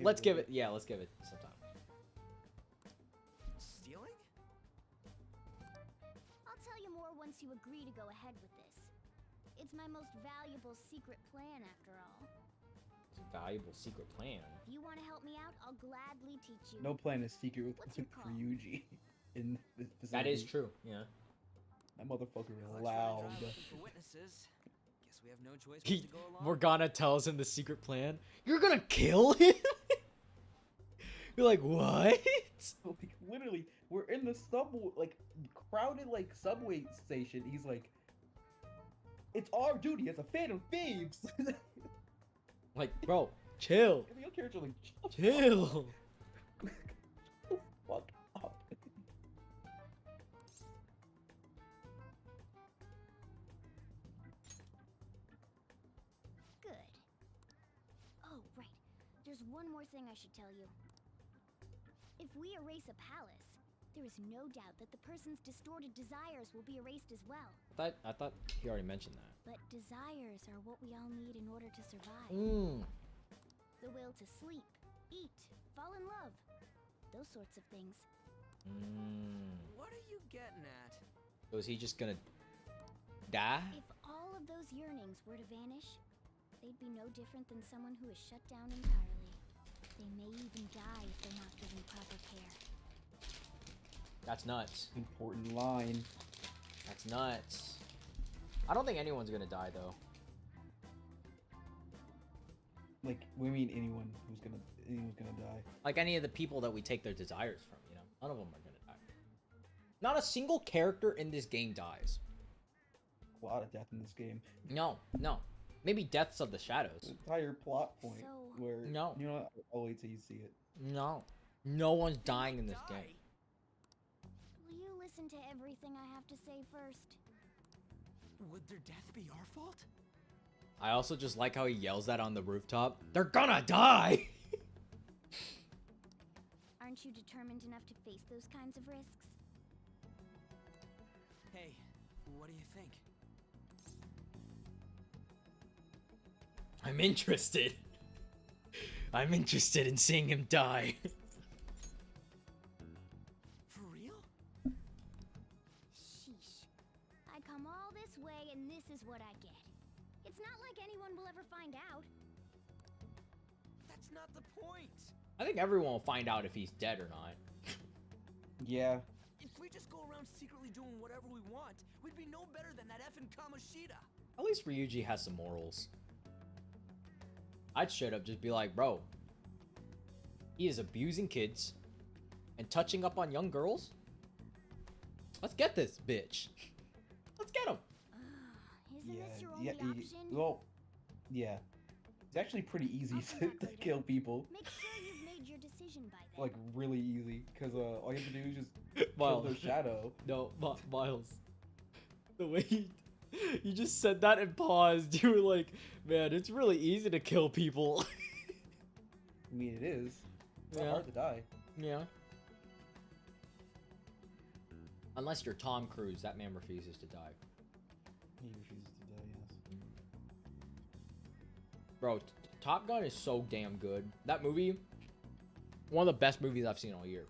Let's give it. Yeah, let's give it some time. Stealing? I'll tell you more once you agree to go ahead with this. It's my most valuable secret plan after all. It's a valuable secret plan. If you want to help me out, I'll gladly teach you. No plan is secret with What's your call? Ryuji in the facility. That is true. Yeah. That motherfucker is Looks like loud. I'm looking for witnesses. Guess we have no choice but He, to go along. Morgana tells him the secret plan. You're gonna kill him? You're like, what? Like, literally, we're in the subway, like, crowded, like, subway station. He's like, it's our duty as a fan of thieves. Like, bro, chill. And the other character like, Chill. Fuck up. Good. Oh, right. There's one more thing I should tell you. If we erase a palace, there is no doubt that the person's distorted desires will be erased as well. I thought he already mentioned that. But desires are what we all need in order to survive. The will to sleep, eat, fall in love. Those sorts of things. What are you getting at? So is he just gonna die? If all of those yearnings were to vanish, they'd be no different than someone who is shut down entirely. They may even die if they're not given proper care. That's nuts. Important line. That's nuts. I don't think anyone's gonna die though. Like, we mean anyone's gonna die. Like any of the people that we take their desires from, you know? None of them are gonna die. Not a single character in this game dies. A lot of death in this game. No. Maybe Deaths of the Shadows. The entire plot point So- where No. you know what? I'll wait till you see it. No. No one's dying in this game. Will you listen to everything I have to say first? Would their death be our fault? I also just like how he yells that on the rooftop. They're gonna die! Aren't you determined enough to face those kinds of risks? Hey, what do you think? I'm interested. I'm interested in seeing him die. For real? Sheesh. I come all this way and this is what I get. It's not like anyone will ever find out. That's not the point. I think everyone will find out if he's dead or not. Yeah. If we just go around secretly doing whatever we want, we'd be no better than that effing Kamoshida. At least Ryuji has some morals. I'd straight up just be like, bro, He is abusing kids and touching up on young girls. Let's get this bitch. Let's get him. Isn't this your only yeah, option? well, yeah. It's actually pretty easy I'll come to back later. kill people. Make sure you've made your decision by then. Like, really easy. Because all you have to do is just kill Miles. their shadow. No, Miles. The way you just said that and paused, you were like, man, it's really easy to kill people. I mean, it is. It's not Yeah. hard to die. Yeah. Unless you're Tom Cruise, that man refuses to die. He refuses to die, yes. Bro, Top Gun is so damn good. That movie, one of the best movies I've seen all year.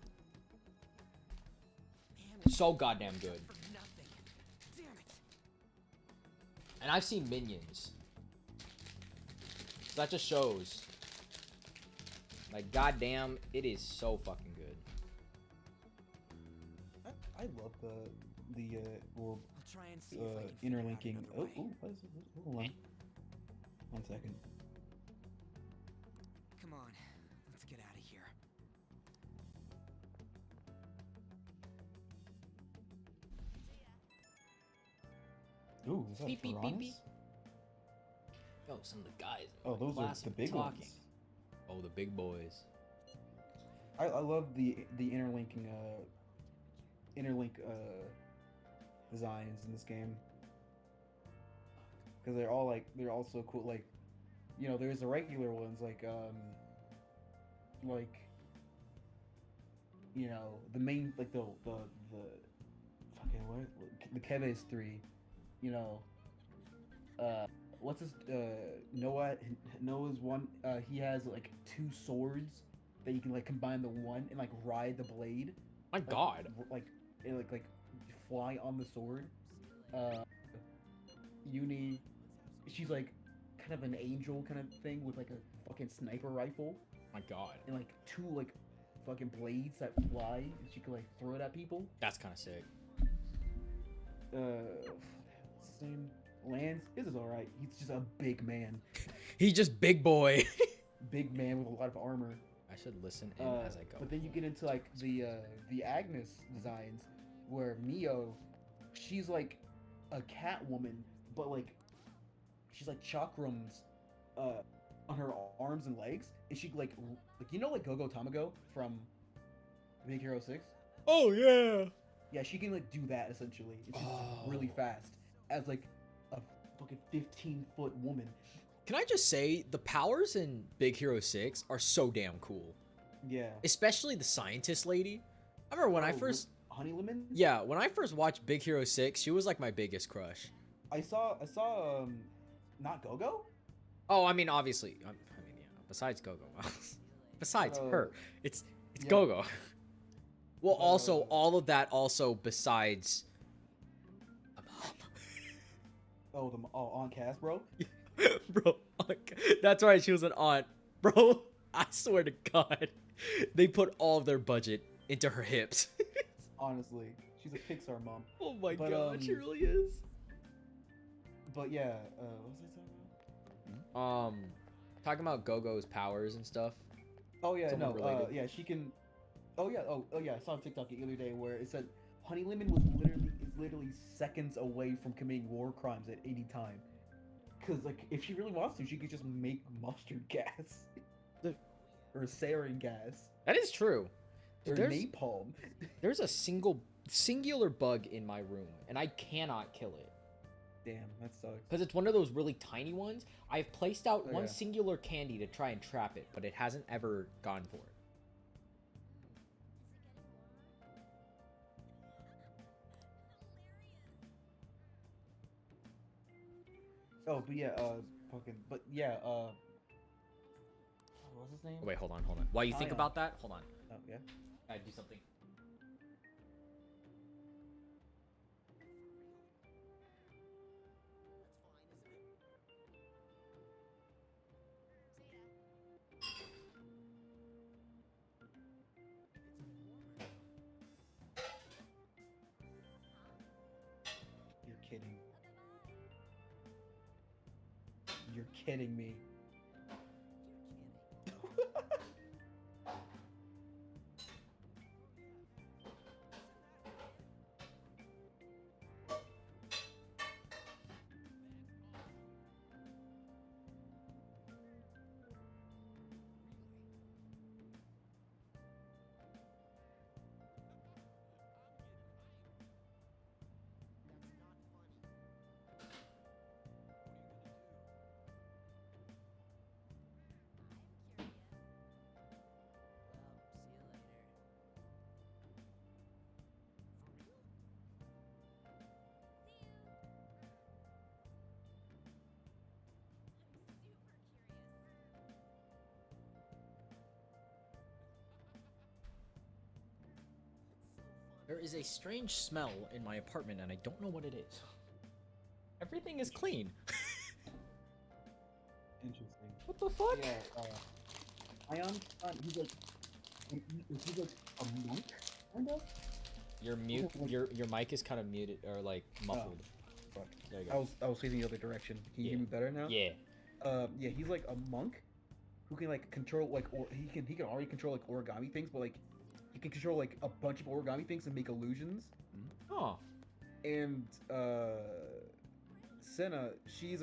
So goddamn good. For nothing. Damn it. And I've seen Minions. So that just shows. Like, goddamn, it is so fucking good. I love the orb I'll try and see if I can figure out interlinking. another Oh, way. what is it? Hold on. 1 second. Come on, let's get out of here. Ooh, is that Beep, beep, beep, piranhas? beep. Yo, some of the guys. Oh, those are class the of big talking. ones. Oh, the big boys. I love the interlinking interlink designs in this game because they're all so cool. Like, you know, there's the regular ones like you know, the main, like the fucking what, the Keves 3, you know, what's his Noah's one, he has like 2 swords that you can like combine the one and like ride the blade. My god. Like fly on the sword. Uni, she's like kind of an angel kind of thing with like a fucking sniper rifle My god. and like 2 like fucking blades that fly and she can like throw it at people. That's kind of sick. What's his name? Lance. This is alright. He's just a big man. He's just big boy. Big man with a lot of armor. I should listen in as I go. But then you get into like the Agnes designs where Mio, she's like a cat woman, but like she's like chakrams on her arms and legs, and she like you know like Gogo Tamago from Big Hero 6? Oh yeah. Yeah, she can like do that essentially. And she's Oh. really fast as like a fucking 15-foot woman. Can I just say the powers in Big Hero 6 are so damn cool. Yeah. Especially the scientist lady. I remember when I first Honey Lemon? Yeah, when I first watched Big Hero 6, she was like my biggest crush. I saw not Gogo? Oh, I mean obviously, I mean yeah, besides Gogo. Besides her, it's yeah. Gogo. Well, also all of that also besides a mom. Aunt Cass, bro? Bro, that's right, she was an aunt. Bro, I swear to God, they put all of their budget into her hips. Honestly, she's a Pixar mom. Oh my But, god, she really is. But yeah, what was I talking about? Talking about Gogo's powers and stuff. Oh yeah, Something no, related. yeah, she can. Oh yeah, I saw on TikTok the other day where it said Honey Lemon is literally seconds away from committing war crimes at any time. Cause like if she really wants to, she could just make mustard gas, or sarin gas, That is true. or There's- napalm. There's a singular bug in my room, and I cannot kill it. Damn, that sucks. Because it's one of those really tiny ones. I've placed out Oh, one yeah. singular candy to try and trap it, but it hasn't ever gone for it. Oh, but yeah, but yeah, what's his name? Oh, wait, hold on. While you think Ion. about that, hold on. Oh yeah. I do something. You're kidding. You're kidding me. There is a strange smell in my apartment, and I don't know what it is. Everything is clean. Interesting. What the fuck? Yeah, Ion's son, he's like a monk, kind of? Your mute, your mic is kind of muted or like muffled. Fuck. There you go. I was facing the other direction. Can you hear me better now? Yeah. Yeah, he's like a monk who can like control like, or he can already control like origami things, but like he can control like a bunch of origami things and make illusions. Oh. And Senna, she's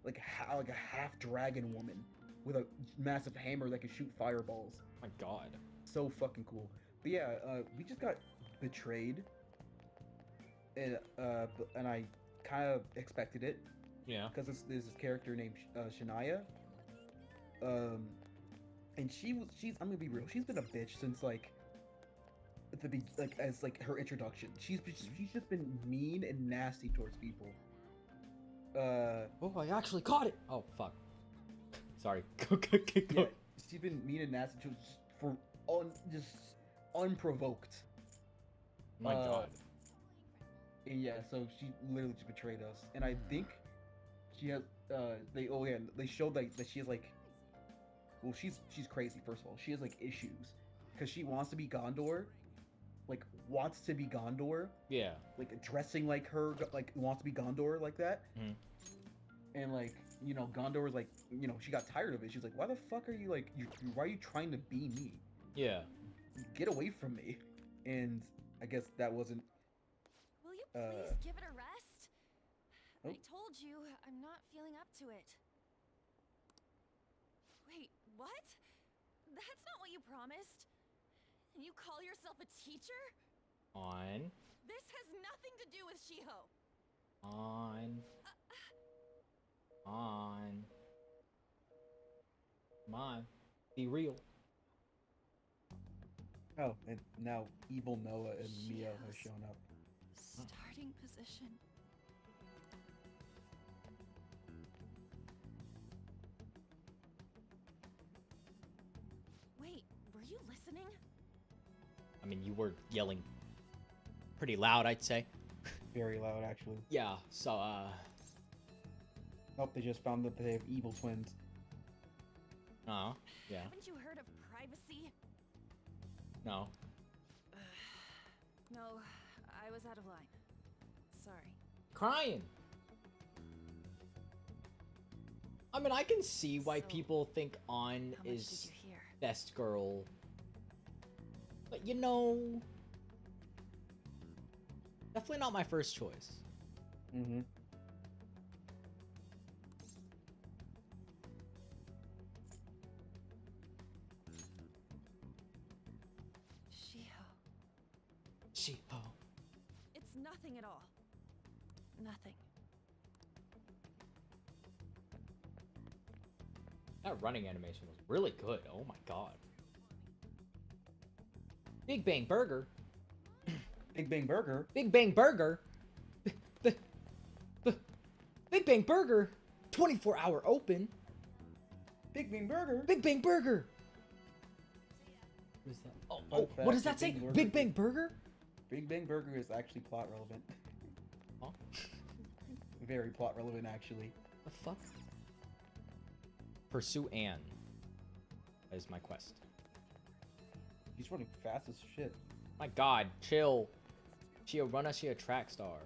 like a half dragon woman with a massive hammer that can shoot fireballs. My God. So fucking cool. But yeah, we just got betrayed, and I kind of expected it. Yeah. Because there's this character named Shania, and she's I'm gonna be real. She's been a bitch since like as like her introduction. She's just been mean and nasty towards people. Oh, I actually caught it. Oh fuck. Sorry. Go. Yeah, she's been mean and nasty just unprovoked. My God. And yeah, so she literally just betrayed us. And I think she has they showed like that she has like, well, she's crazy. First of all, she has like issues because she wants to be Gondor, Yeah. like dressing like her, like wants to be Gondor like that. Mhm. And like, you know, Gondor is like, you know, she got tired of it. She's like, why the fuck are you like, why are you trying to be me? Yeah. Get away from me. And I guess that wasn't. Will you please give it a rest? Oh. I told you I'm not feeling up to it. Wait, what? That's not what you promised. And you call yourself a teacher? On. This has nothing to do with Shiho. On. Come on. Be real. Oh, and now evil Noah and Mio have Shiho's shown up. starting position. Wait, were you listening? I mean, you were yelling pretty loud, I'd say. Very loud, actually. Yeah, so, Nope, they just found that they have evil twins. oh, yeah, Haven't you heard of privacy? no. No, I was out of line. Sorry. Crying. I mean, I can see why So, people think On How much is did you hear? best girl. But, you know, definitely not my first choice. Mm-hmm. Shiho. Oh. It's nothing at all. Nothing. That running animation was really good. Oh my God. Big Bang Burger. Big Bang Burger. Big Bang Burger. Big Bang Burger. 24-hour open. Big Bang Burger. Big Bang Burger. What is that? Oh, Fun what does fact, that say? Big Bang Burger. Big Bang Burger? Big Bang Burger is actually plot relevant. Huh? Very plot relevant, actually. The fuck? Pursue Anne. That is my quest. He's running fast as shit. My God, chill. She a runner, she a track star.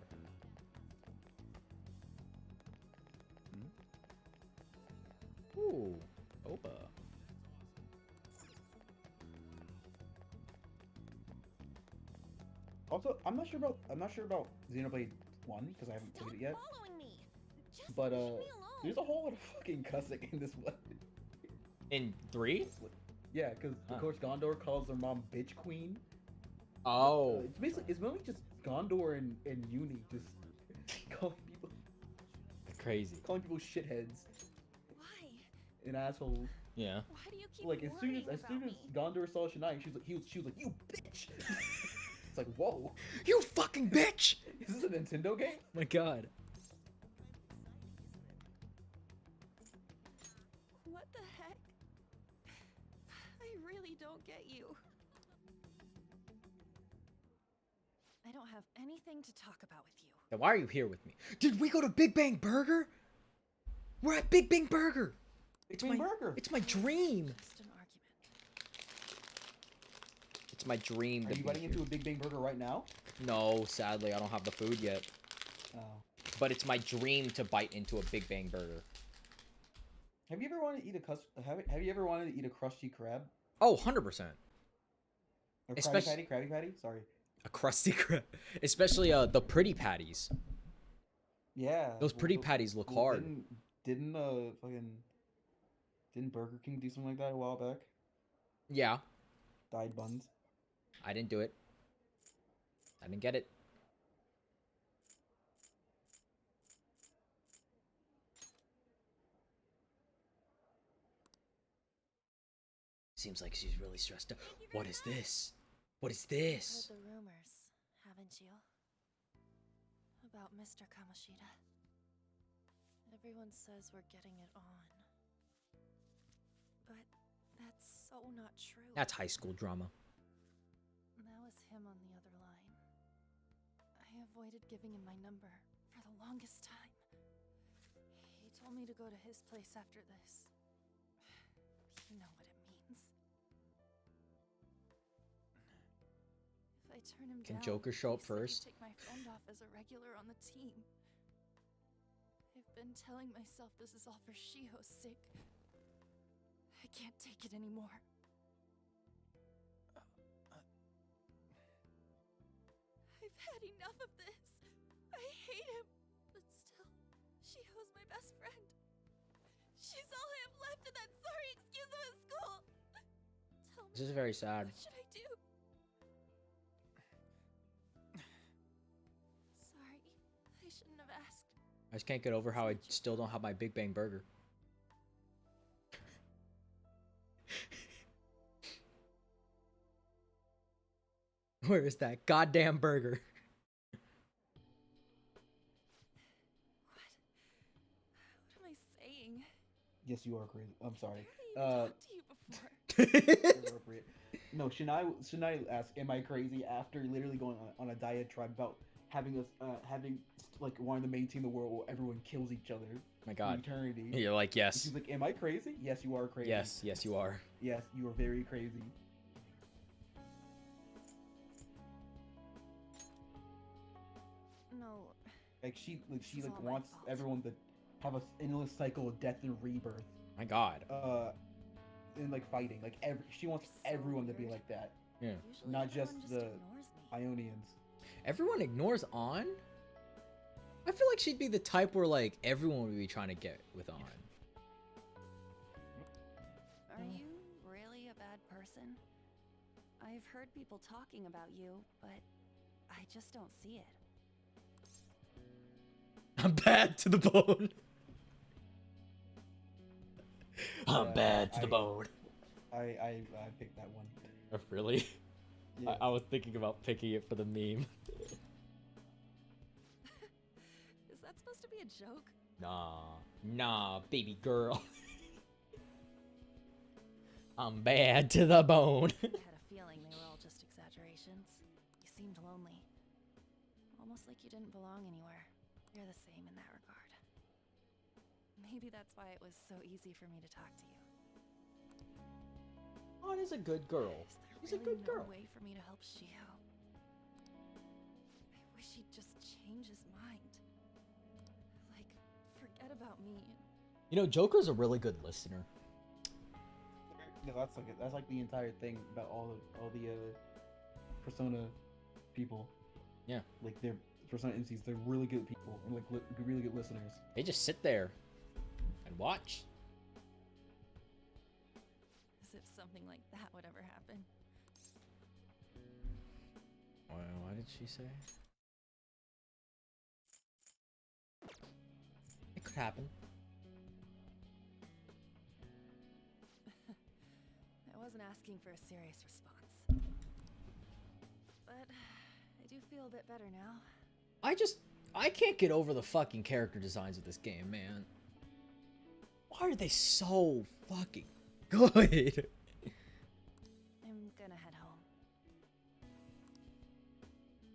Ooh, Oba. Also, I'm not sure about Xenoblade 1 because I haven't Stop played it yet. following me. Just But leave me alone. there's a whole lot of fucking cussing in this one. In 3? Yeah, because Huh. of course Gondor calls their mom bitch queen. Oh. It's mainly just Gondor and Uni just calling people Crazy. shitheads Why? and assholes. Yeah. Why do you keep Like as soon worrying as about me? Gondor saw Shania, she was like, you bitch. It's like, whoa, You fucking bitch! is this a Nintendo game? My God. What the heck? I really don't get you. I don't have anything to talk about with you. Then why are you here with me? Did we go to Big Bang Burger? We're at Big Bang Burger. It's Big my Burger. It's my dream. Just an argument. It's my dream. Are to you be biting here. into a Big Bang Burger right now? No, sadly, I don't have the food yet. Oh. But it's my dream to bite into a Big Bang Burger. Have you ever wanted to eat have you ever wanted to eat a crusty crab? Oh, 100%. Or Especially- Krabby Patty? Sorry. A crusty crab. Especially the pretty patties. Yeah. Those pretty patties look hard. Didn't Burger King do something like that a while back? Yeah, Dyed buns. I didn't do it. I didn't get it. Seems like she's really stressed out. What is this? What is this? Heard the rumors, haven't you? About Mr. Kamoshida. Everyone says we're getting it on. But that's so not true. That's high school drama. That was him on the other line. I avoided giving him my number for the longest time. He told me to go to his place after this. You know what it means. If I turn him Can down, Joker show up he said he'd first? take my friend off as a regular on the team. I've been telling myself this is all for Shiho's sake. I can't take it anymore. I've had enough of this. I hate him. But still, Shiho's my best friend. She's all I have left in that sorry excuse of a school. Tell me, This is very sad. what should I do? Sorry, I shouldn't have asked. I just can't get over how I still don't have my Big Bang Burger. Where is that goddamn burger? What am I saying? Yes, you are crazy. I'm sorry. I haven't talked to you before. Inappropriate. No, Shania asked, "Am I crazy?" After literally going on a diatribe about having like wanting to maintain the world where everyone kills each other My for God. eternity. You're like, And yes. she's like, "Am I crazy?" Yes, you are crazy. Yes, yes, you are. Yes, you are very crazy. No, Like she This is all my wants fault. everyone to have a endless cycle of death and rebirth. My God. And like fighting. Like she wants So everyone to be weird. like that. Yeah. usually Not everyone just just the ignores me. Ionians. Everyone ignores On? I feel like she'd be the type where like everyone would be trying to get with On. Are you really a bad person? I've heard people talking about you, but I just don't see it. I'm bad to the bone. I'm Yeah, bad to the I- bone. I picked that one. Really? Yeah. I was thinking about picking it for the meme. Is that supposed to be a joke? Nah, baby girl. I'm bad to the bone. I had a feeling they were all just exaggerations. You seemed lonely. Almost like you didn't belong anywhere. You're the same in that regard. Maybe that's why it was so easy for me to talk to you. On is a good girl. Is there She's a really good no girl. way for me to help Shiho? I wish he'd just change his mind. Like, forget about me. You know, Joker's a really good listener. No, that's like the entire thing about all the Persona people. Yeah. Like they're Persona MCs. They're really good people and like really good listeners. They just sit there and watch. As if something like that would ever happen. What did she say? It could happen. I wasn't asking for a serious response. But I do feel a bit better now. I can't get over the fucking character designs of this game, man. Why are they so fucking good? I'm gonna head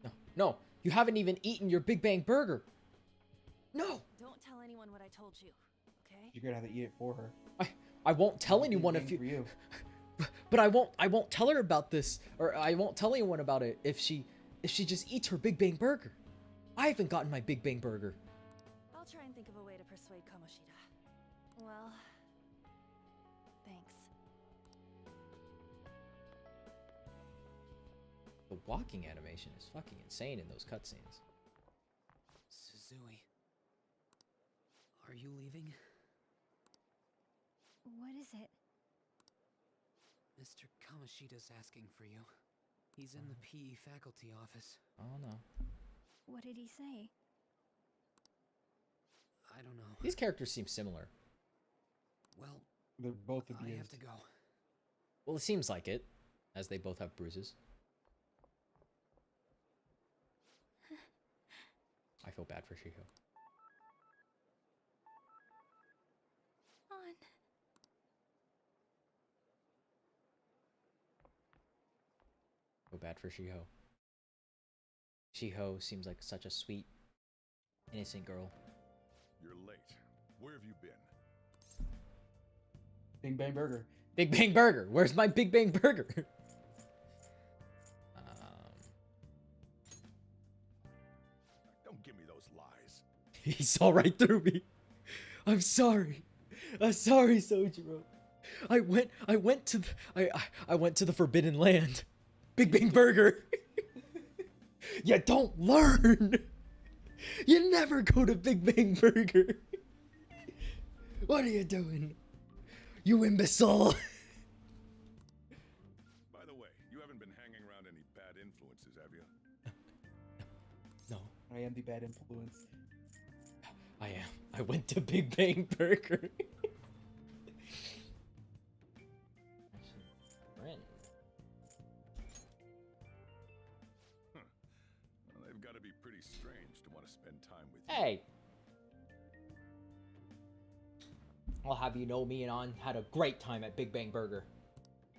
home. No, you haven't even eaten your Big Bang Burger. No, Don't tell anyone what I told you, okay? You're gonna have to eat it for her. I won't tell Big anyone bang if you. for you. But I won't tell her about this, or I won't tell anyone about it if she just eats her Big Bang Burger. I haven't gotten my Big Bang Burger. I'll try and think of a way to persuade Kamoshida. Well, thanks. The walking animation is fucking insane in those cutscenes. Suzui. Are you leaving? What is it? Mr. Kamoshida's asking for you. He's in the PE faculty office. Oh no. What did he say? I don't know. These characters seem similar. Well, They're both I abused. have to go. Well, it seems like it, as they both have bruises. I feel bad for Shiho. On. Feel bad for Shiho. Shiho seems like such a sweet, innocent girl. You're late. Where have you been? Big Bang Burger. Big Bang Burger. Where's my Big Bang Burger? Don't give me those lies. He saw right through me. I'm sorry. I'm sorry, Sojiro. I went to the Forbidden Land. Big Bang Burger. You don't learn. You never go to Big Bang Burger. What are you doing? You imbecile. By the way, you haven't been hanging around any bad influences, have you? No, I am the bad influence. I am. I went to Big Bang Burger. Friend. Well, they've got to be pretty strange to want to spend time with you. Hey. I'll have you know me and An had a great time at Big Bang Burger.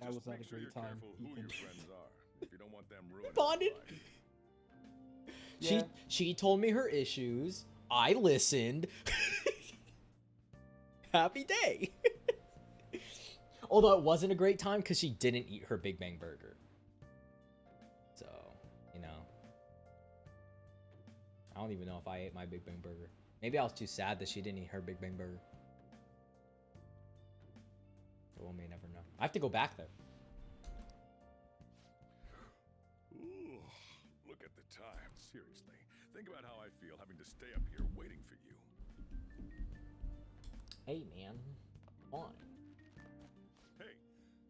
That was Just not a make sure great you're time. careful who Ethan. your friends are, if you don't want them ruining Bonded. your life. Yeah. She told me her issues. I listened. Happy day. Although it wasn't a great time because she didn't eat her Big Bang Burger. So, you know. I don't even know if I ate my Big Bang Burger. Maybe I was too sad that she didn't eat her Big Bang Burger. So we may never know. I have to go back there. Ooh, look at the time. Seriously. Think about how I feel having to stay up here waiting for you. Hey, man. Come on. Hey,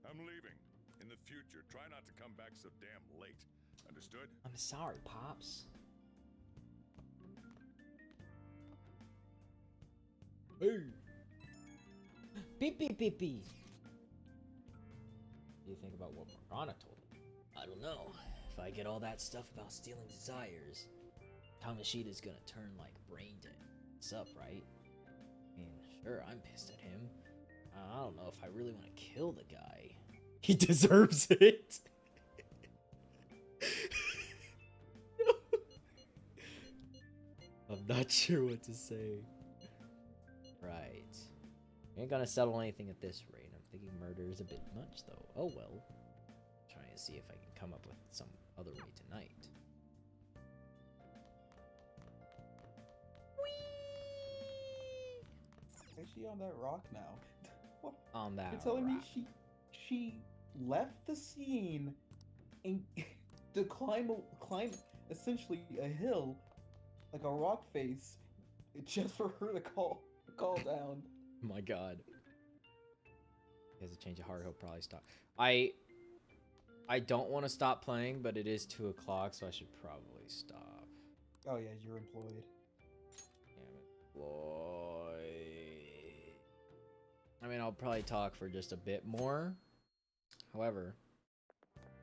I'm leaving. In the future, try not to come back so damn late. Understood? I'm sorry, Pops. Hey. Beep, beep, beep, beep. What do you think about what Morgana told me? I don't know. If I get all that stuff about stealing desires, Kamoshida's gonna turn like brain dead. What's up, right? I mean, sure, I'm pissed at him. I don't know if I really want to kill the guy. He deserves it. I'm not sure what to say. Right. Ain't gonna settle anything at this rate. I'm thinking murder is a bit much, though. Oh well. Trying to see if I can come up with some other way tonight. Is she on that rock now? What? On that. You're telling me rock. she left the scene and to climb essentially a hill like a rock face just for her to call down. My God. He has a change of heart. He'll probably stop. I don't want to stop playing, but it is 2 o'clock, so I should probably stop. Oh yeah, you're employed. Damn it, boy. I mean, I'll probably talk for just a bit more. However,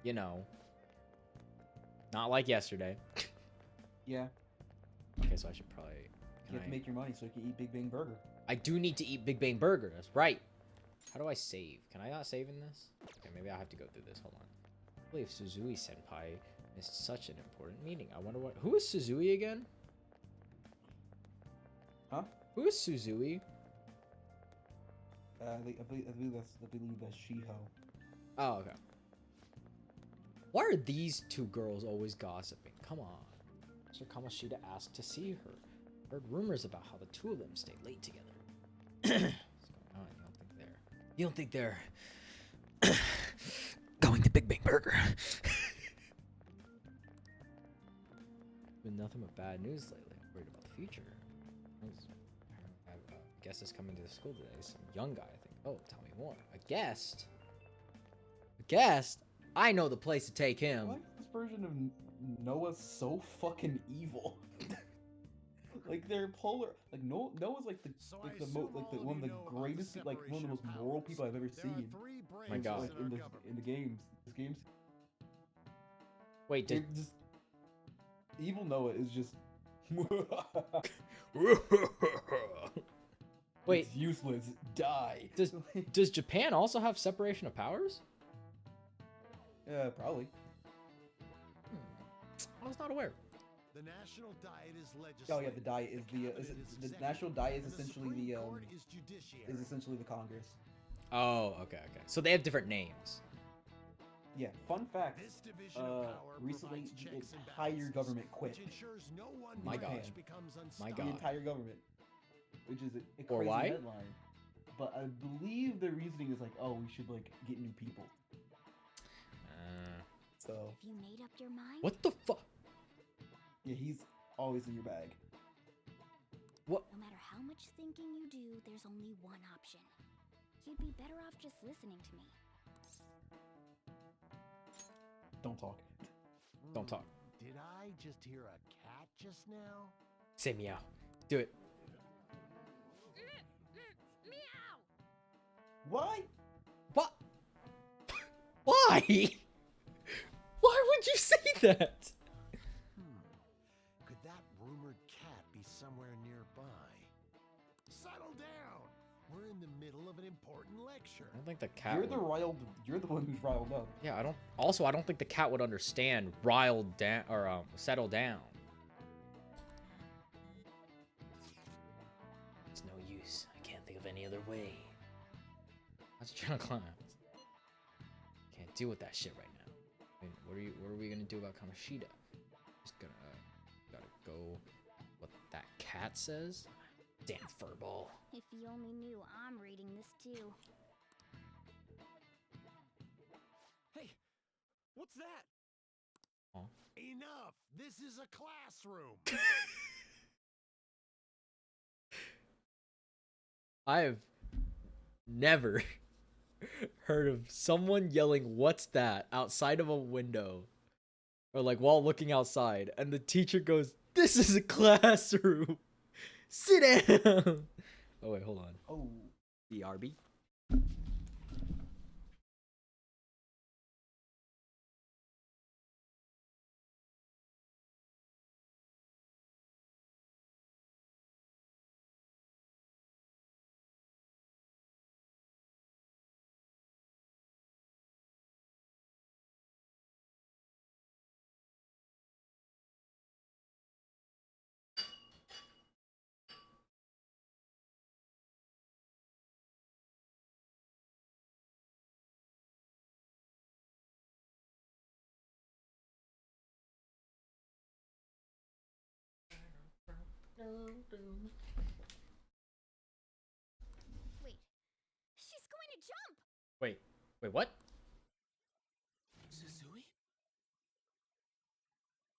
you know, not like yesterday. Yeah, Okay, so I should probably. you have to make your money so you can eat Big Bang Burger. I do need to eat Big Bang Burger. That's right. How do I save? Can I not save in this? Okay, maybe I'll have to go through this. Hold on. I believe Suzui Senpai It's such an important meeting. I wonder what. Who is Suzui again? Huh? Who is Suzui? I believe that's Shiho. Oh, okay. Why are these two girls always gossiping? Come on. Mr. Kamoshida asked to see her. Heard rumors about how the two of them stayed late together. What's going on? You don't think they're going to Big Bang Burger? Been nothing but bad news lately. I'm worried about the future. I have a guest is coming to the school today. Some young guy, I think. Oh, tell me more. A guest? A guest? I know the place to take him. Why is this version of Noah so fucking evil? Like they're polar. Like Noah's like one of the greatest, like one of the most moral people I've ever seen. My God. Like, in the games, Wait, did just evil Noah is just. wait? It's useless. Die. Does Japan also have separation of powers? Yeah, probably. I was not aware. The national diet is legislative. Oh yeah, the diet is the national diet is essentially the is essentially the Congress. Oh, okay. So they have different names. Yeah. Fun fact. Recently, the entire government quit. My God. My God. The entire government, which is a Or crazy why? headline. But I believe the reasoning is like, oh, we should like get new people. So. Have you made up your mind? What the fuck? Yeah, he's always in your bag. What? No matter how much thinking you do, there's only one option. You'd be better off just listening to me. Don't talk. Don't talk. Did I just hear a cat just now? Say meow. Do it. Meow! Why? What? Why? Why would you say that? Could that rumored cat be somewhere nearby? Settle down. We're in the middle of an important lecture. I don't think the cat. You're the one who's riled up. Yeah, I don't. Also, I don't think the cat would understand riled down or settle down. It's no use. I can't think of any other way. That's a trying to climb. Can't deal with that shit right now. I mean, what are we gonna do about Kamoshida? Just gotta go. What that cat says? Damn furball. If you only knew I'm reading this too. Hey, what's that? Huh? Enough! This is a classroom! I have never heard of someone yelling, "What's that?" outside of a window. Or like while looking outside. And the teacher goes, "This is a classroom. Sit down." Oh, wait, hold on. Oh. BRB. Wait, she's going to jump! Wait, what? Suzui?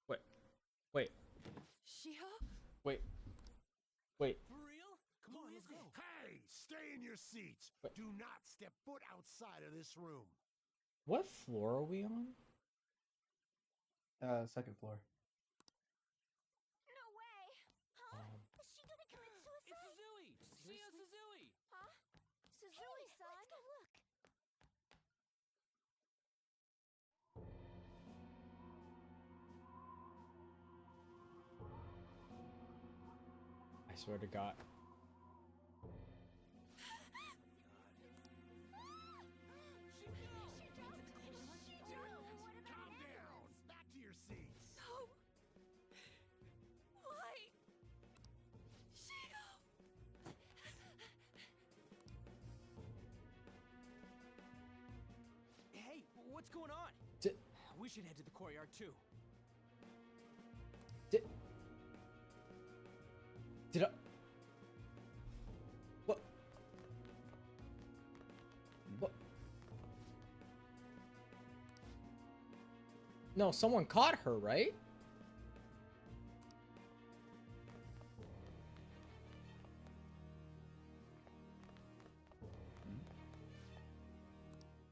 Wait, Shiho? wait. For real? Come on, let's go. Hey, stay in your seats. What? Do not step foot outside of this room. What floor are we on? Second floor. No way! Huh? Is she gonna commit It's suicide? Suzui! Shia Suzui! Huh? Suzui-san? Let's go look. I swear to God. Calm down. Back to your seats. What's going on? D- We should head to the courtyard too. Did I? What? What? No, someone caught her, right?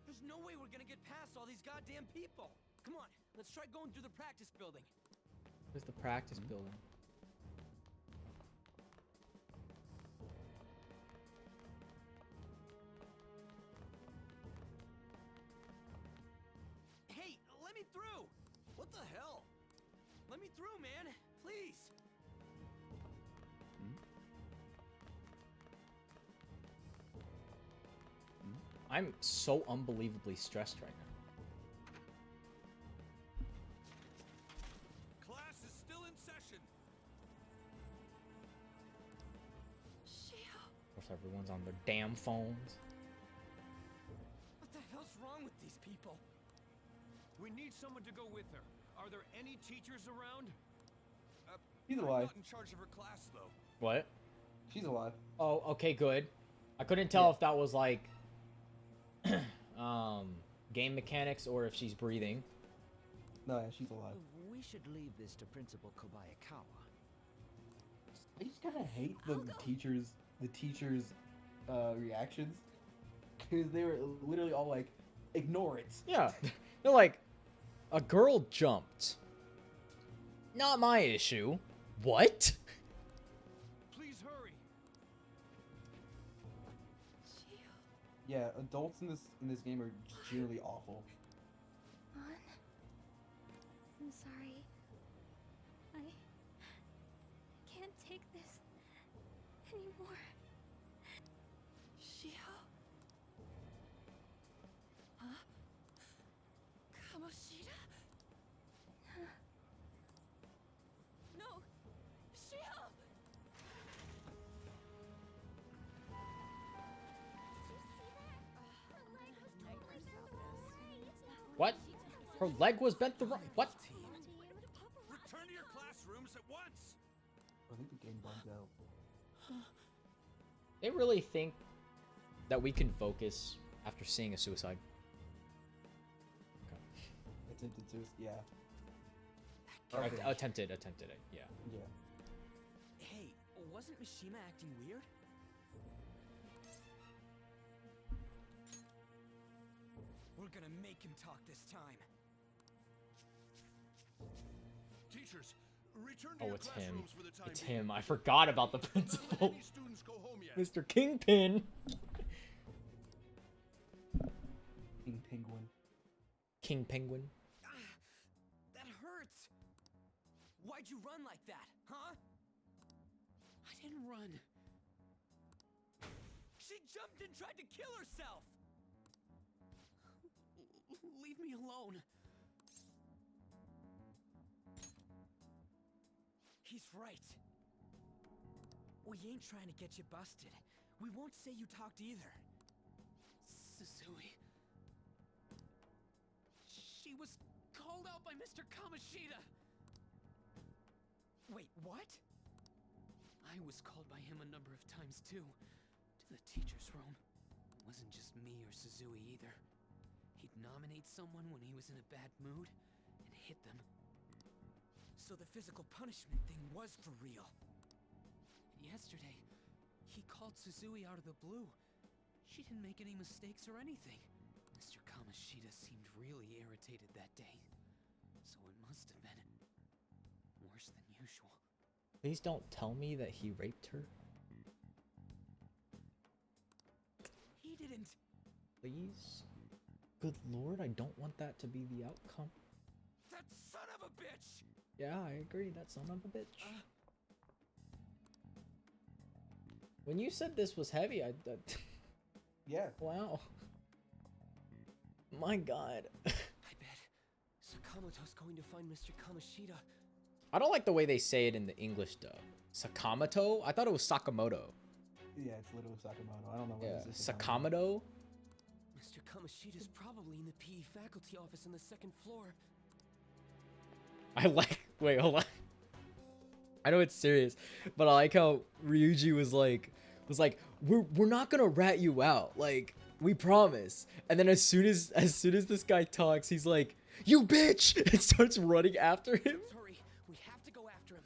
There's no way we're gonna get past all these goddamn people. Come on, let's try going through the practice building. Where's the practice building? Hey, let me through! What the hell? Let me through, man! Please! I'm so unbelievably stressed right now. Class is still in session. Shio. Of course, everyone's on their damn phones. What the hell's wrong with these people? We need someone to go with her. Are there any teachers around? She's I'm alive. not in charge of her class, though. What? She's alive. Oh, okay, good. I couldn't tell if that was like game mechanics or if she's breathing. No, yeah, she's alive. We should leave this to Principal Kobayakawa. I just kind of hate the teachers' reactions, because they were literally all like, "Ignore it." Yeah, they're like, a girl jumped. Not my issue. What? Please hurry. Shio. Yeah, adults in this game are just generally awful. On. I'm sorry. I can't take this anymore. Shio. Huh? Kamoshida? No! Shio! What? Her leg was bent the wrong. What? Return to your classrooms at once. I think the game bugged out. They really think that we can focus after seeing a suicide? Attempted to, yeah. Or Okay. attempted it, yeah. Yeah. Hey, wasn't Mishima acting weird? We're gonna make him talk this time. Teachers, return to Oh, your it's him. classrooms for the time It's being. him. I forgot about the Don't let principal. any students go home yet. Mr. Kingpin. King Penguin. King Penguin. That hurts. Why'd you run like that, huh? I didn't run. She jumped and tried to kill herself. Leave me alone. He's right. We ain't trying to get you busted. We won't say you talked either. Susui. She was called out by Mr. Kamoshida. Wait, what? I was called by him a number of times too. To the teacher's room. It wasn't just me or Susui either. He'd nominate someone when he was in a bad mood and hit them. So the physical punishment thing was for real. And yesterday, he called Susui out of the blue. She didn't make any mistakes or anything. Mr. Kamoshida seemed really irritated that day. So it must have been worse than usual. Please don't tell me that he raped her. He didn't. Please. Good lord, I don't want that to be the outcome. That son of a bitch! Yeah, I agree. That son of a bitch. When you said this was heavy, I Yeah. wow. My god. I bet Sakamoto's going to find Mr. Kamoshida. I don't like the way they say it in the English dub. Sakamoto? I thought it was Sakamoto. Yeah, it's literally Sakamoto. I don't know what Yeah, this is. Sakamoto? Mr. Kamoshida's probably in the PE faculty office on the second floor. I like. Wait, hold on. I know it's serious, but I like how Ryuji was like, we're not gonna rat you out, like we promise. And then as soon as this guy talks, he's like, you bitch, and starts running after him. Hurry, we have to go after him.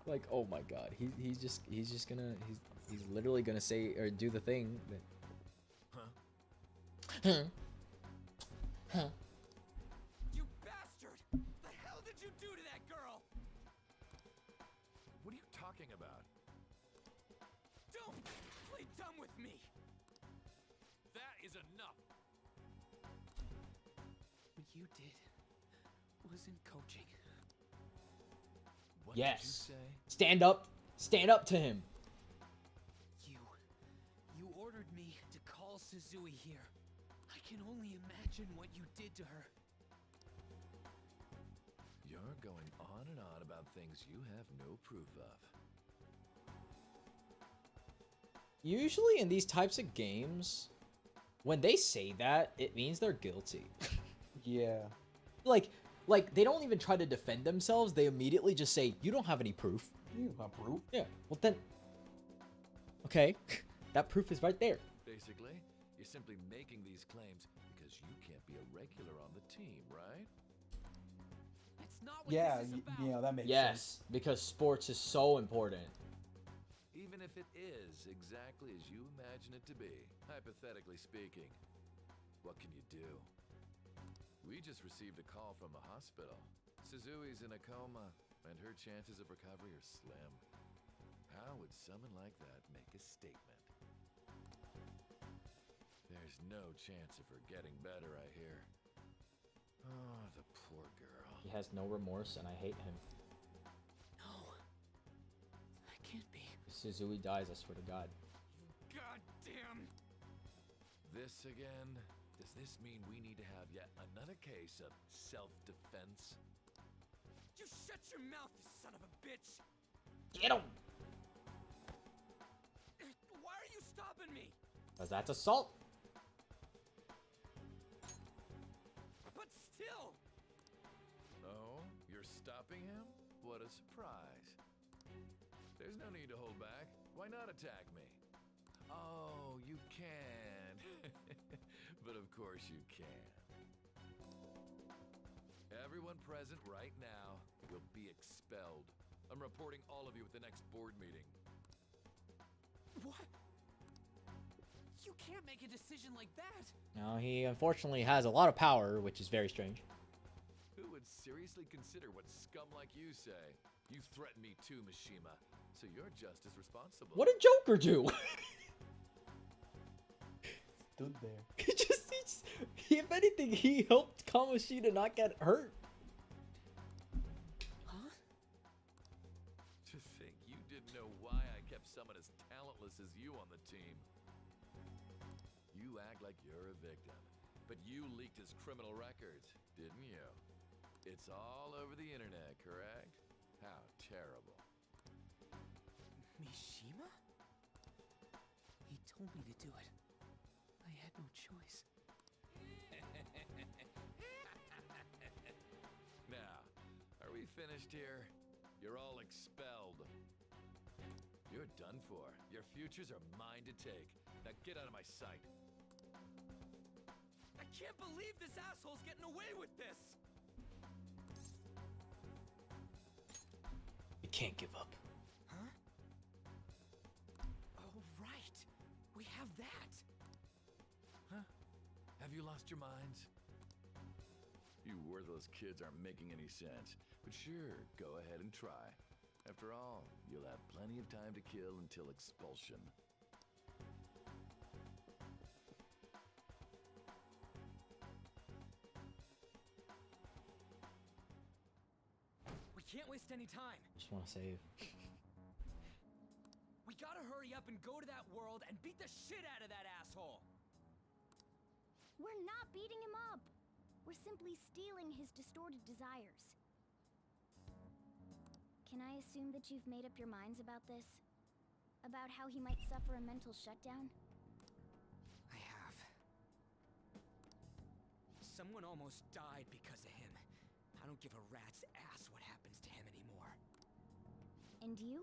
Like, oh my god, he's literally gonna say or do the thing that. Huh? You bastard! The hell did you do to that girl? What are you talking about? Don't play dumb with me. That is enough. What you did wasn't coaching. What Yes. did you say? Stand up to him. You ordered me to call Suzui here. I can only imagine what you did to her. You're going on and on about things you have no proof of. Usually in these types of games, when they say that, it means they're guilty. Yeah. like they don't even try to defend themselves. They immediately just say, you don't have any proof. You have proof. Yeah, well then, okay, that proof is right there. Basically, you're simply making these claims because you can't be a regular on the team, right? That's not what Yeah, this is about. you know, that makes sense. Yes, because sports is so important. Even if it is exactly as you imagine it to be, hypothetically speaking, what can you do? We just received a call from the hospital. Suzui's in a coma, and her chances of recovery are slim. How would someone like that make a statement? There's no chance of her getting better, I hear. Oh, the poor girl. He has no remorse, and I hate him. No, that can't be. If Suzui dies, I swear to God. Goddamn. This again? Does this mean we need to have yet another case of self-defense? You shut your mouth, you son of a bitch. Get him! Why are you stopping me? Because that's assault. But still. Oh, you're stopping him? What a surprise. There's no need to hold back. Why not attack me? Oh, you can. But of course you can. Everyone present right now will be expelled. I'm reporting all of you at the next board meeting. What? You can't make a decision like that. Now, he unfortunately has a lot of power, which is very strange. Who would seriously consider what scum like you say? You threatened me too, Mishima, so you're just as responsible. What did Joker do? Stood there. If anything, he helped Kamoshida not get hurt. Huh? To think you didn't know why I kept someone as talentless as you on the team. You act like you're a victim, but you leaked his criminal records, didn't you? It's all over the internet, correct? How terrible. Mishima? He told me to do it. I had no choice. Now, are we finished here? You're all expelled. You're done for. Your futures are mine to take. Now get out of my sight. I can't believe this asshole's getting away with this. You can't give up. Huh? Oh, right. We have that. Huh? Have you lost your minds? You worthless kids aren't making any sense. But sure, go ahead and try. After all, you'll have plenty of time to kill until expulsion. We can't waste any time. Just want to save. We gotta hurry up and go to that world and beat the shit out of that asshole. We're not beating him up. We're simply stealing his distorted desires. Can I assume that you've made up your minds about this? About how he might suffer a mental shutdown? I have. Someone almost died because of him. I don't give a rat's ass what happens to him anymore. And you?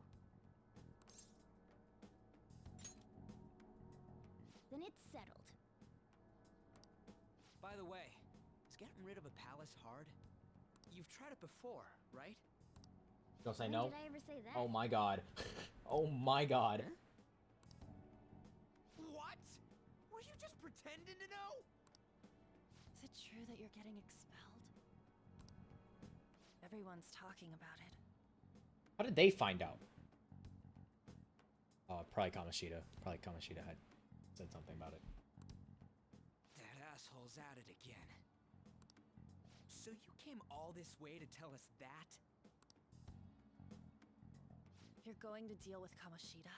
Then it's settled. By the way, is getting rid of a palace hard? You've tried it before, right? Don't say When no. did I ever say that? Oh my god. Oh my god. What? Were you just pretending to know? Is it true that you're getting expelled? Everyone's talking about it. How did they find out? Probably Kamoshida. Probably Kamoshida had said something about it. That asshole's at it again. So you came all this way to tell us that? If you're going to deal with Kamoshida,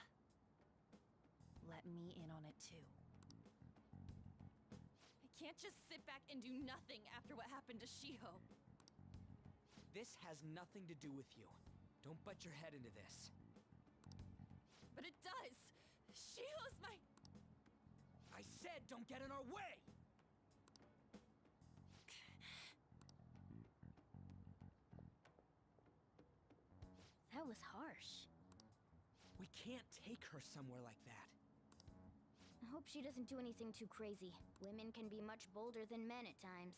let me in on it too. I can't just sit back and do nothing after what happened to Shiho. This has nothing to do with you. Don't butt your head into this. But it does! Shiho's my... I said don't get in our way! That was harsh. We can't take her somewhere like that. I hope she doesn't do anything too crazy. Women can be much bolder than men at times.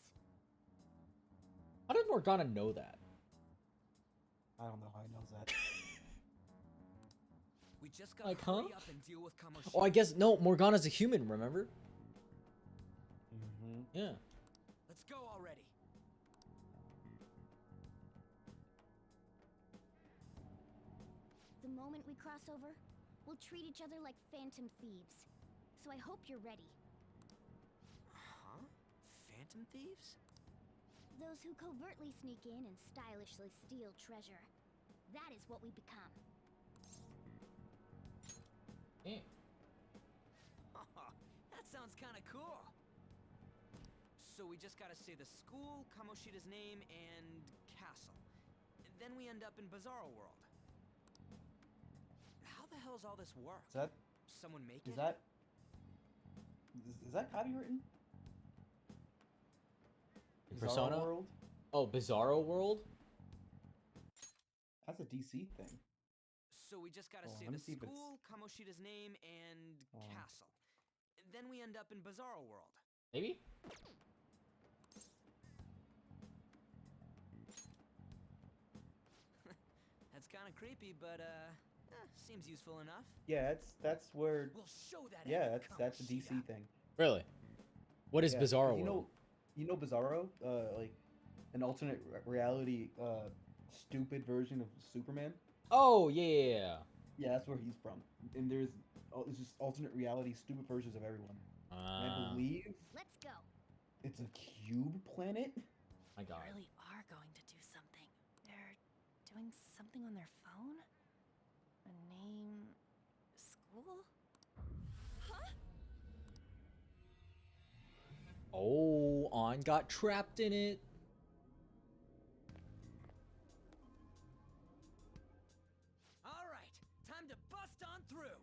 How did Morgana know that? I don't know how he knows that. We just gotta Like, hurry huh? up and deal with Kamoshida. Oh, I guess no. Morgana's a human. Remember? Mm-hmm. Yeah. Let's go already. The moment we cross over, we'll treat each other like phantom thieves. So I hope you're ready. Huh? Phantom thieves? Those who covertly sneak in and stylishly steal treasure. That is what we become. Yeah. That sounds kind of cool. So we just gotta say the school, Kamoshida's name, and castle. Then we end up in Bizarro World. How the hell's all this work? Is that Someone make is it? that is that copywritten? Persona? Bizarro World? Oh, Bizarro World? That's a DC thing. So we just gotta Oh, say let me the see if it's- school, Kamoshida's name, and Oh. castle. Then we end up in Bizarro World. Maybe? That's kind of creepy, but seems useful enough. Yeah, that's where. We'll show that. Yeah, at that's a Kamoshida. DC thing. Really? What is Yeah, Bizarro 'cause World? You know Bizarro, like an alternate reality, stupid version of Superman. Oh, yeah. Yeah, that's where he's from. And it's just alternate reality, stupid versions of everyone. And I believe Let's go. it's a cube planet. My god. They really are going to do something. They're doing something on their phone? A name... school? Huh? Oh, An got trapped in it. All right, time to bust on through.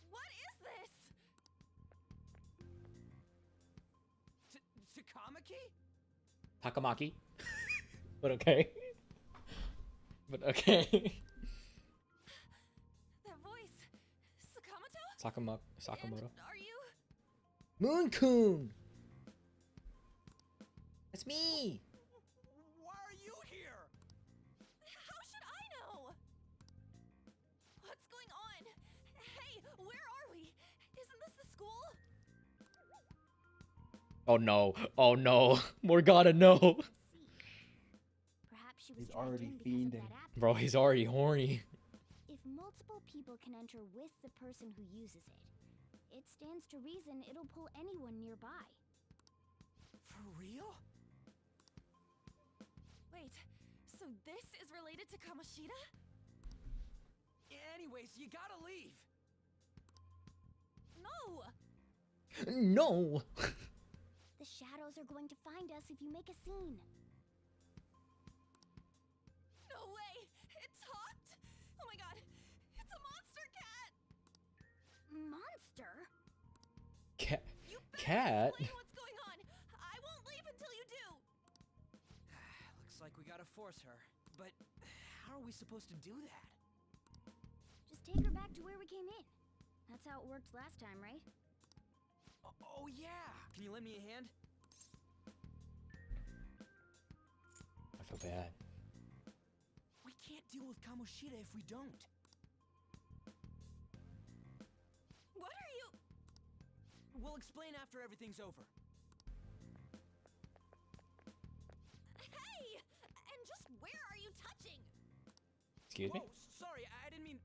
What is this? Takamaki? Takamaki. But okay. But okay. That voice. Sakamoto? Sakamoto. And are you? Moon-kun! It's me! Why are you here? How should I know? What's going on? Hey, where are we? Isn't this the school? Oh no. Oh no. Morgana, no. Perhaps she was He's dragged already in because of fiending. that app. Bro, he's already horny. If multiple people can enter with the person who uses it, it stands to reason it'll pull anyone nearby. For real? Wait, so this is related to Kamoshida? Anyways, you gotta leave. No! No! The shadows are going to find us if you make a scene. No way! It talked! Oh my god! It's a monster cat! Monster? Cat? You better Cat? explain what's going on! gotta force her, but how are we supposed to do that? Just take her back to where we came in. That's how it worked last time, right? Oh yeah! Can you lend me a hand? I feel bad. We can't deal with Kamoshida if we don't. What are you? We'll explain after everything's over. Hey! And just where are you touching? Excuse me? Whoa, sorry, I didn't mean...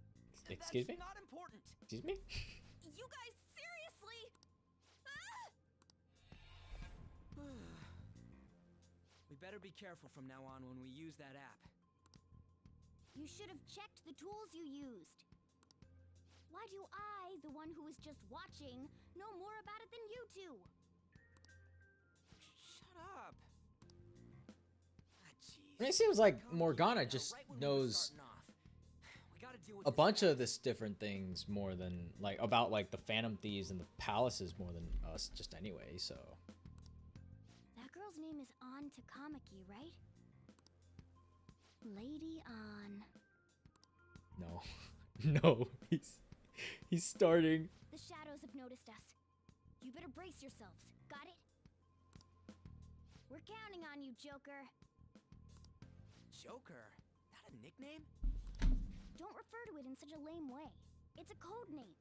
Excuse me? That's not important. Excuse me? You guys, seriously? We better be careful from now on when we use that app. You should have checked the tools you used. Why do I, the one who was just watching, know more about it than you two? Shut up. Ah, jeez. I mean, it seems like Come Morgana on, just right when we were knows starting off. We gotta deal with a this bunch of fast. this different things more than like about like the Phantom Thieves and the palaces more than us just anyway. So That girl's name is An Takamaki, right? Lady An. no, no, he's starting. The shadows have noticed us. You better brace yourselves. Got it? We're counting on you, Joker. Joker? That a nickname? Don't refer to it in such a lame way. It's a code name.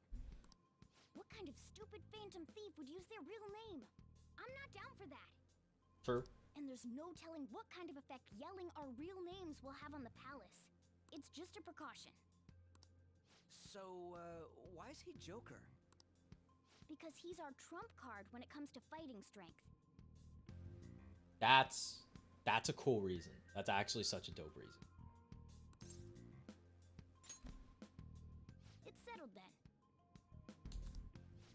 What kind of stupid phantom thief would use their real name? I'm not down for that. True. And there's no telling what kind of effect yelling our real names will have on the palace. It's just a precaution. So, why is he Joker? Because he's our trump card when it comes to fighting strength. That's a cool reason. That's actually such a dope reason. It's settled then.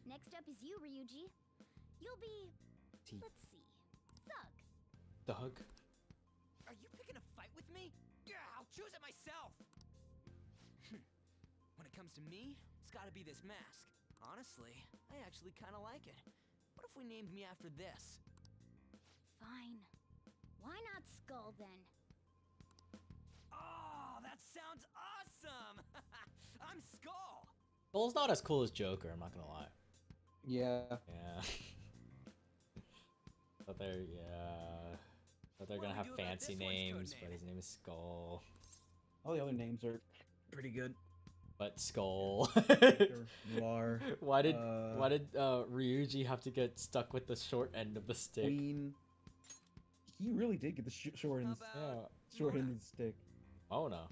Next up is you, Ryuji. You'll be... let's see... Thug. Doug. Are you picking a fight with me? Yeah, I'll choose it myself! When it comes to me, it's gotta be this mask. Honestly, I actually kinda like it. What if we named me after this? Fine. Why not Skull, then? Oh, that sounds awesome! I'm Skull! Skull's not as cool as Joker. I'm not gonna lie. Yeah. Yeah. But they're But they're What gonna do we have do about fancy this one's code names, but name? his name is Skull. All the other names are pretty good. But Skull. Noir. Why did Ryuji have to get stuck with the short end of the stick? Queen. He really did get the short end, How about short Mona? end of the stick. Mona.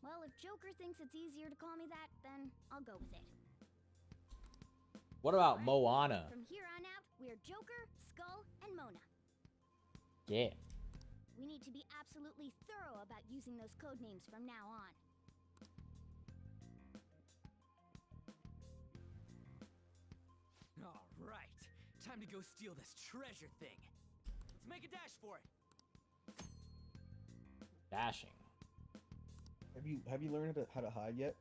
Well, if Joker thinks it's easier to call me that, then I'll go with it. What about Alright, Moana? From here on out, we're Joker, Skull, and Mona. Yeah. We need to be absolutely thorough about using those code names from now on. All right, time to go steal this treasure thing. Let's make a dash for it. Dashing. Have you learned how to hide yet?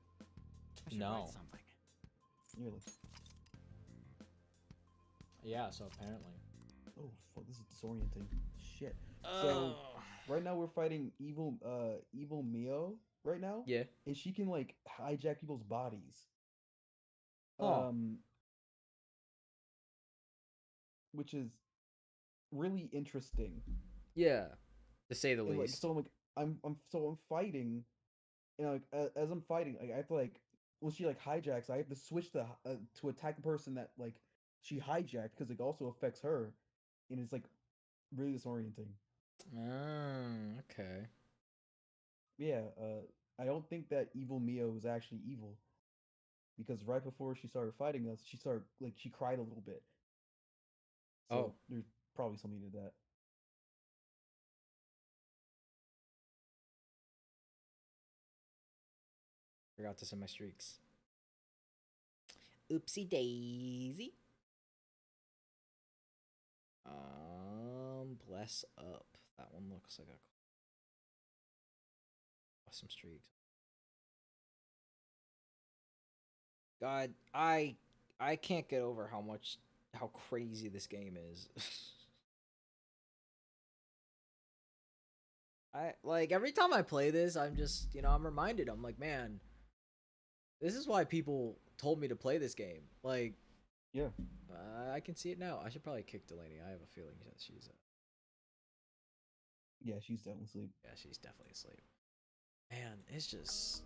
I should No. write something. Nearly. Yeah, so apparently. Oh fuck, this is disorienting. Shit. So right now we're fighting evil Mio right now. Yeah. And she can like hijack people's bodies. Huh. Which is really interesting. Yeah. To say the And, like, least. so I'm fighting, and like as I'm fighting, like I have to like when she like hijacks, I have to switch to attack the person that like she hijacked because it also affects her, and it's like really disorienting. Okay. Yeah, I don't think that evil Mio was actually evil, because right before she started fighting us, she cried a little bit. So Oh. there's probably something to that. Forgot to send my streaks. Oopsie daisy. Bless up. That one looks like a awesome streaks. God, I can't get over how crazy this game is. I like every time I play this, I'm just, I'm reminded. I'm like, man, this is why people told me to play this game. Like, Yeah. I can see it now. I should probably kick Delaney. I have a feeling that she's Yeah, she's definitely asleep. yeah, she's definitely asleep. Man, it's just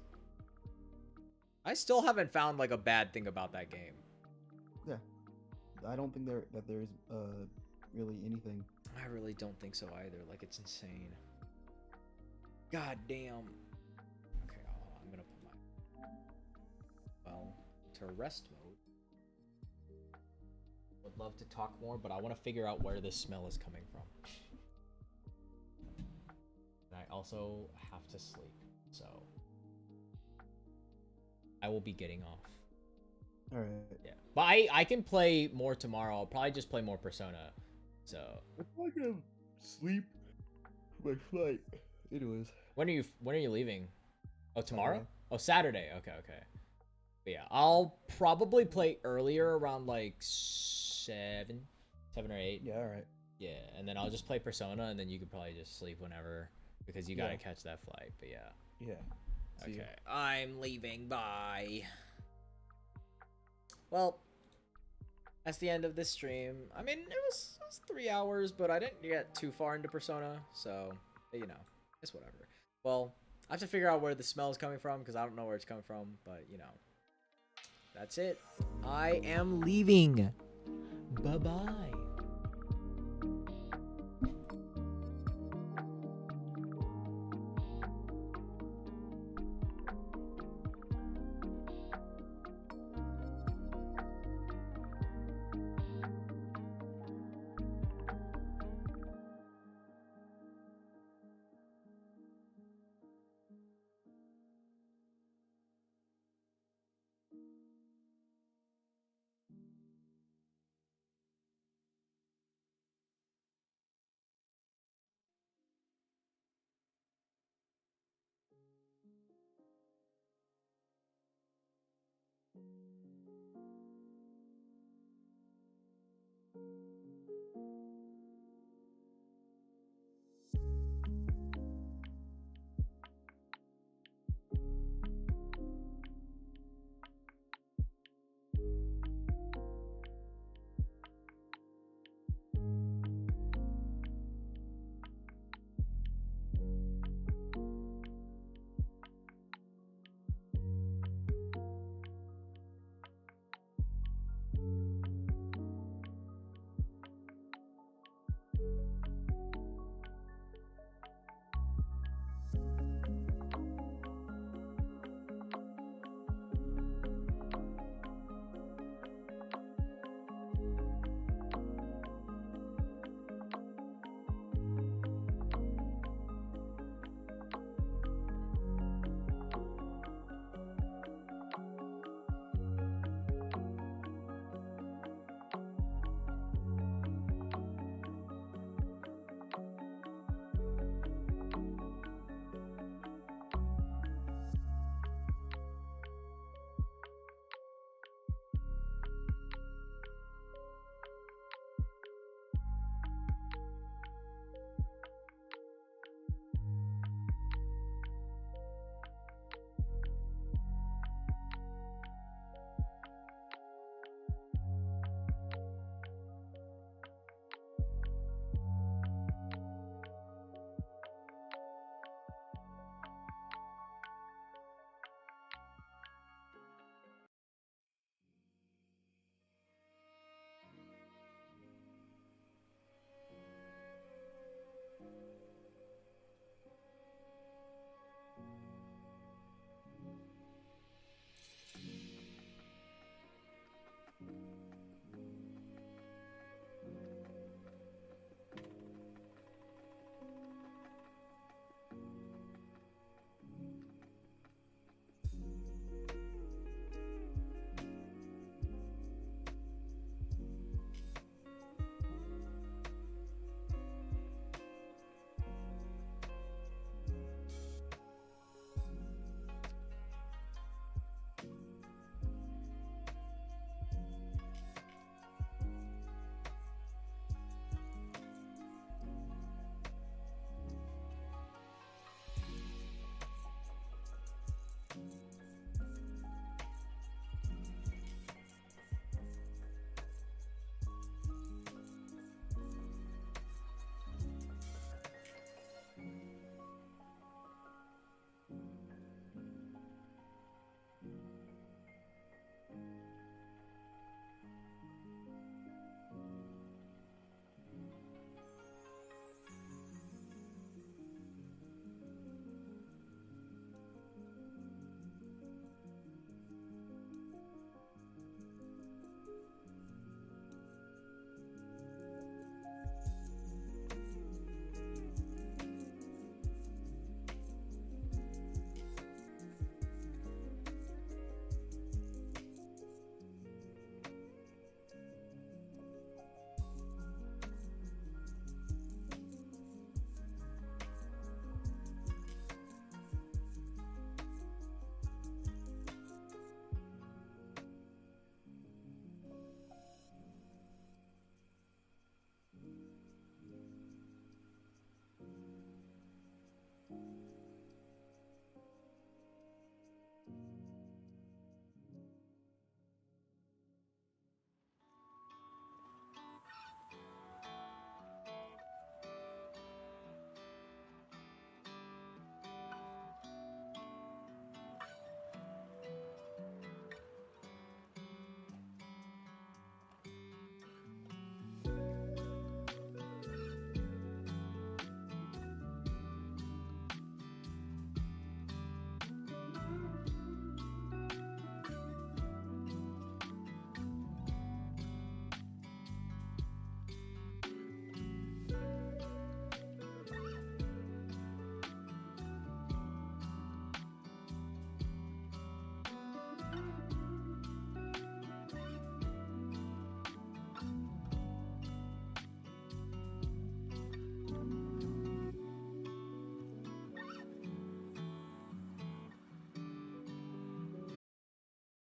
I still haven't found like a bad thing about that game. Yeah. I don't think that there's really anything. I really don't think so either. Like, it's insane. God damn. Okay, I'm gonna put my to rest mode. Would love to talk more, but I want to figure out where this smell is coming from. And I also have to sleep, so I will be getting off. All right. Yeah, but I can play more tomorrow. I'll probably just play more Persona. So I'm probably gonna sleep for my flight. Anyways. when are you leaving? Oh, tomorrow? Saturday. Oh, Saturday. Okay, okay. But yeah, I'll probably play earlier around like 7 or 8. Yeah, all right. Yeah, and then I'll just play Persona, and then you could probably just sleep whenever because you gotta Yeah. catch that flight. But yeah. Yeah. See ya. Okay, I'm leaving. Bye. Well, that's the end of this stream. I mean, it was 3 hours, but I didn't get too far into Persona, so it's whatever. Well, I have to figure out where the smell is coming from because I don't know where it's coming from, but that's it. I am leaving. Bye-bye.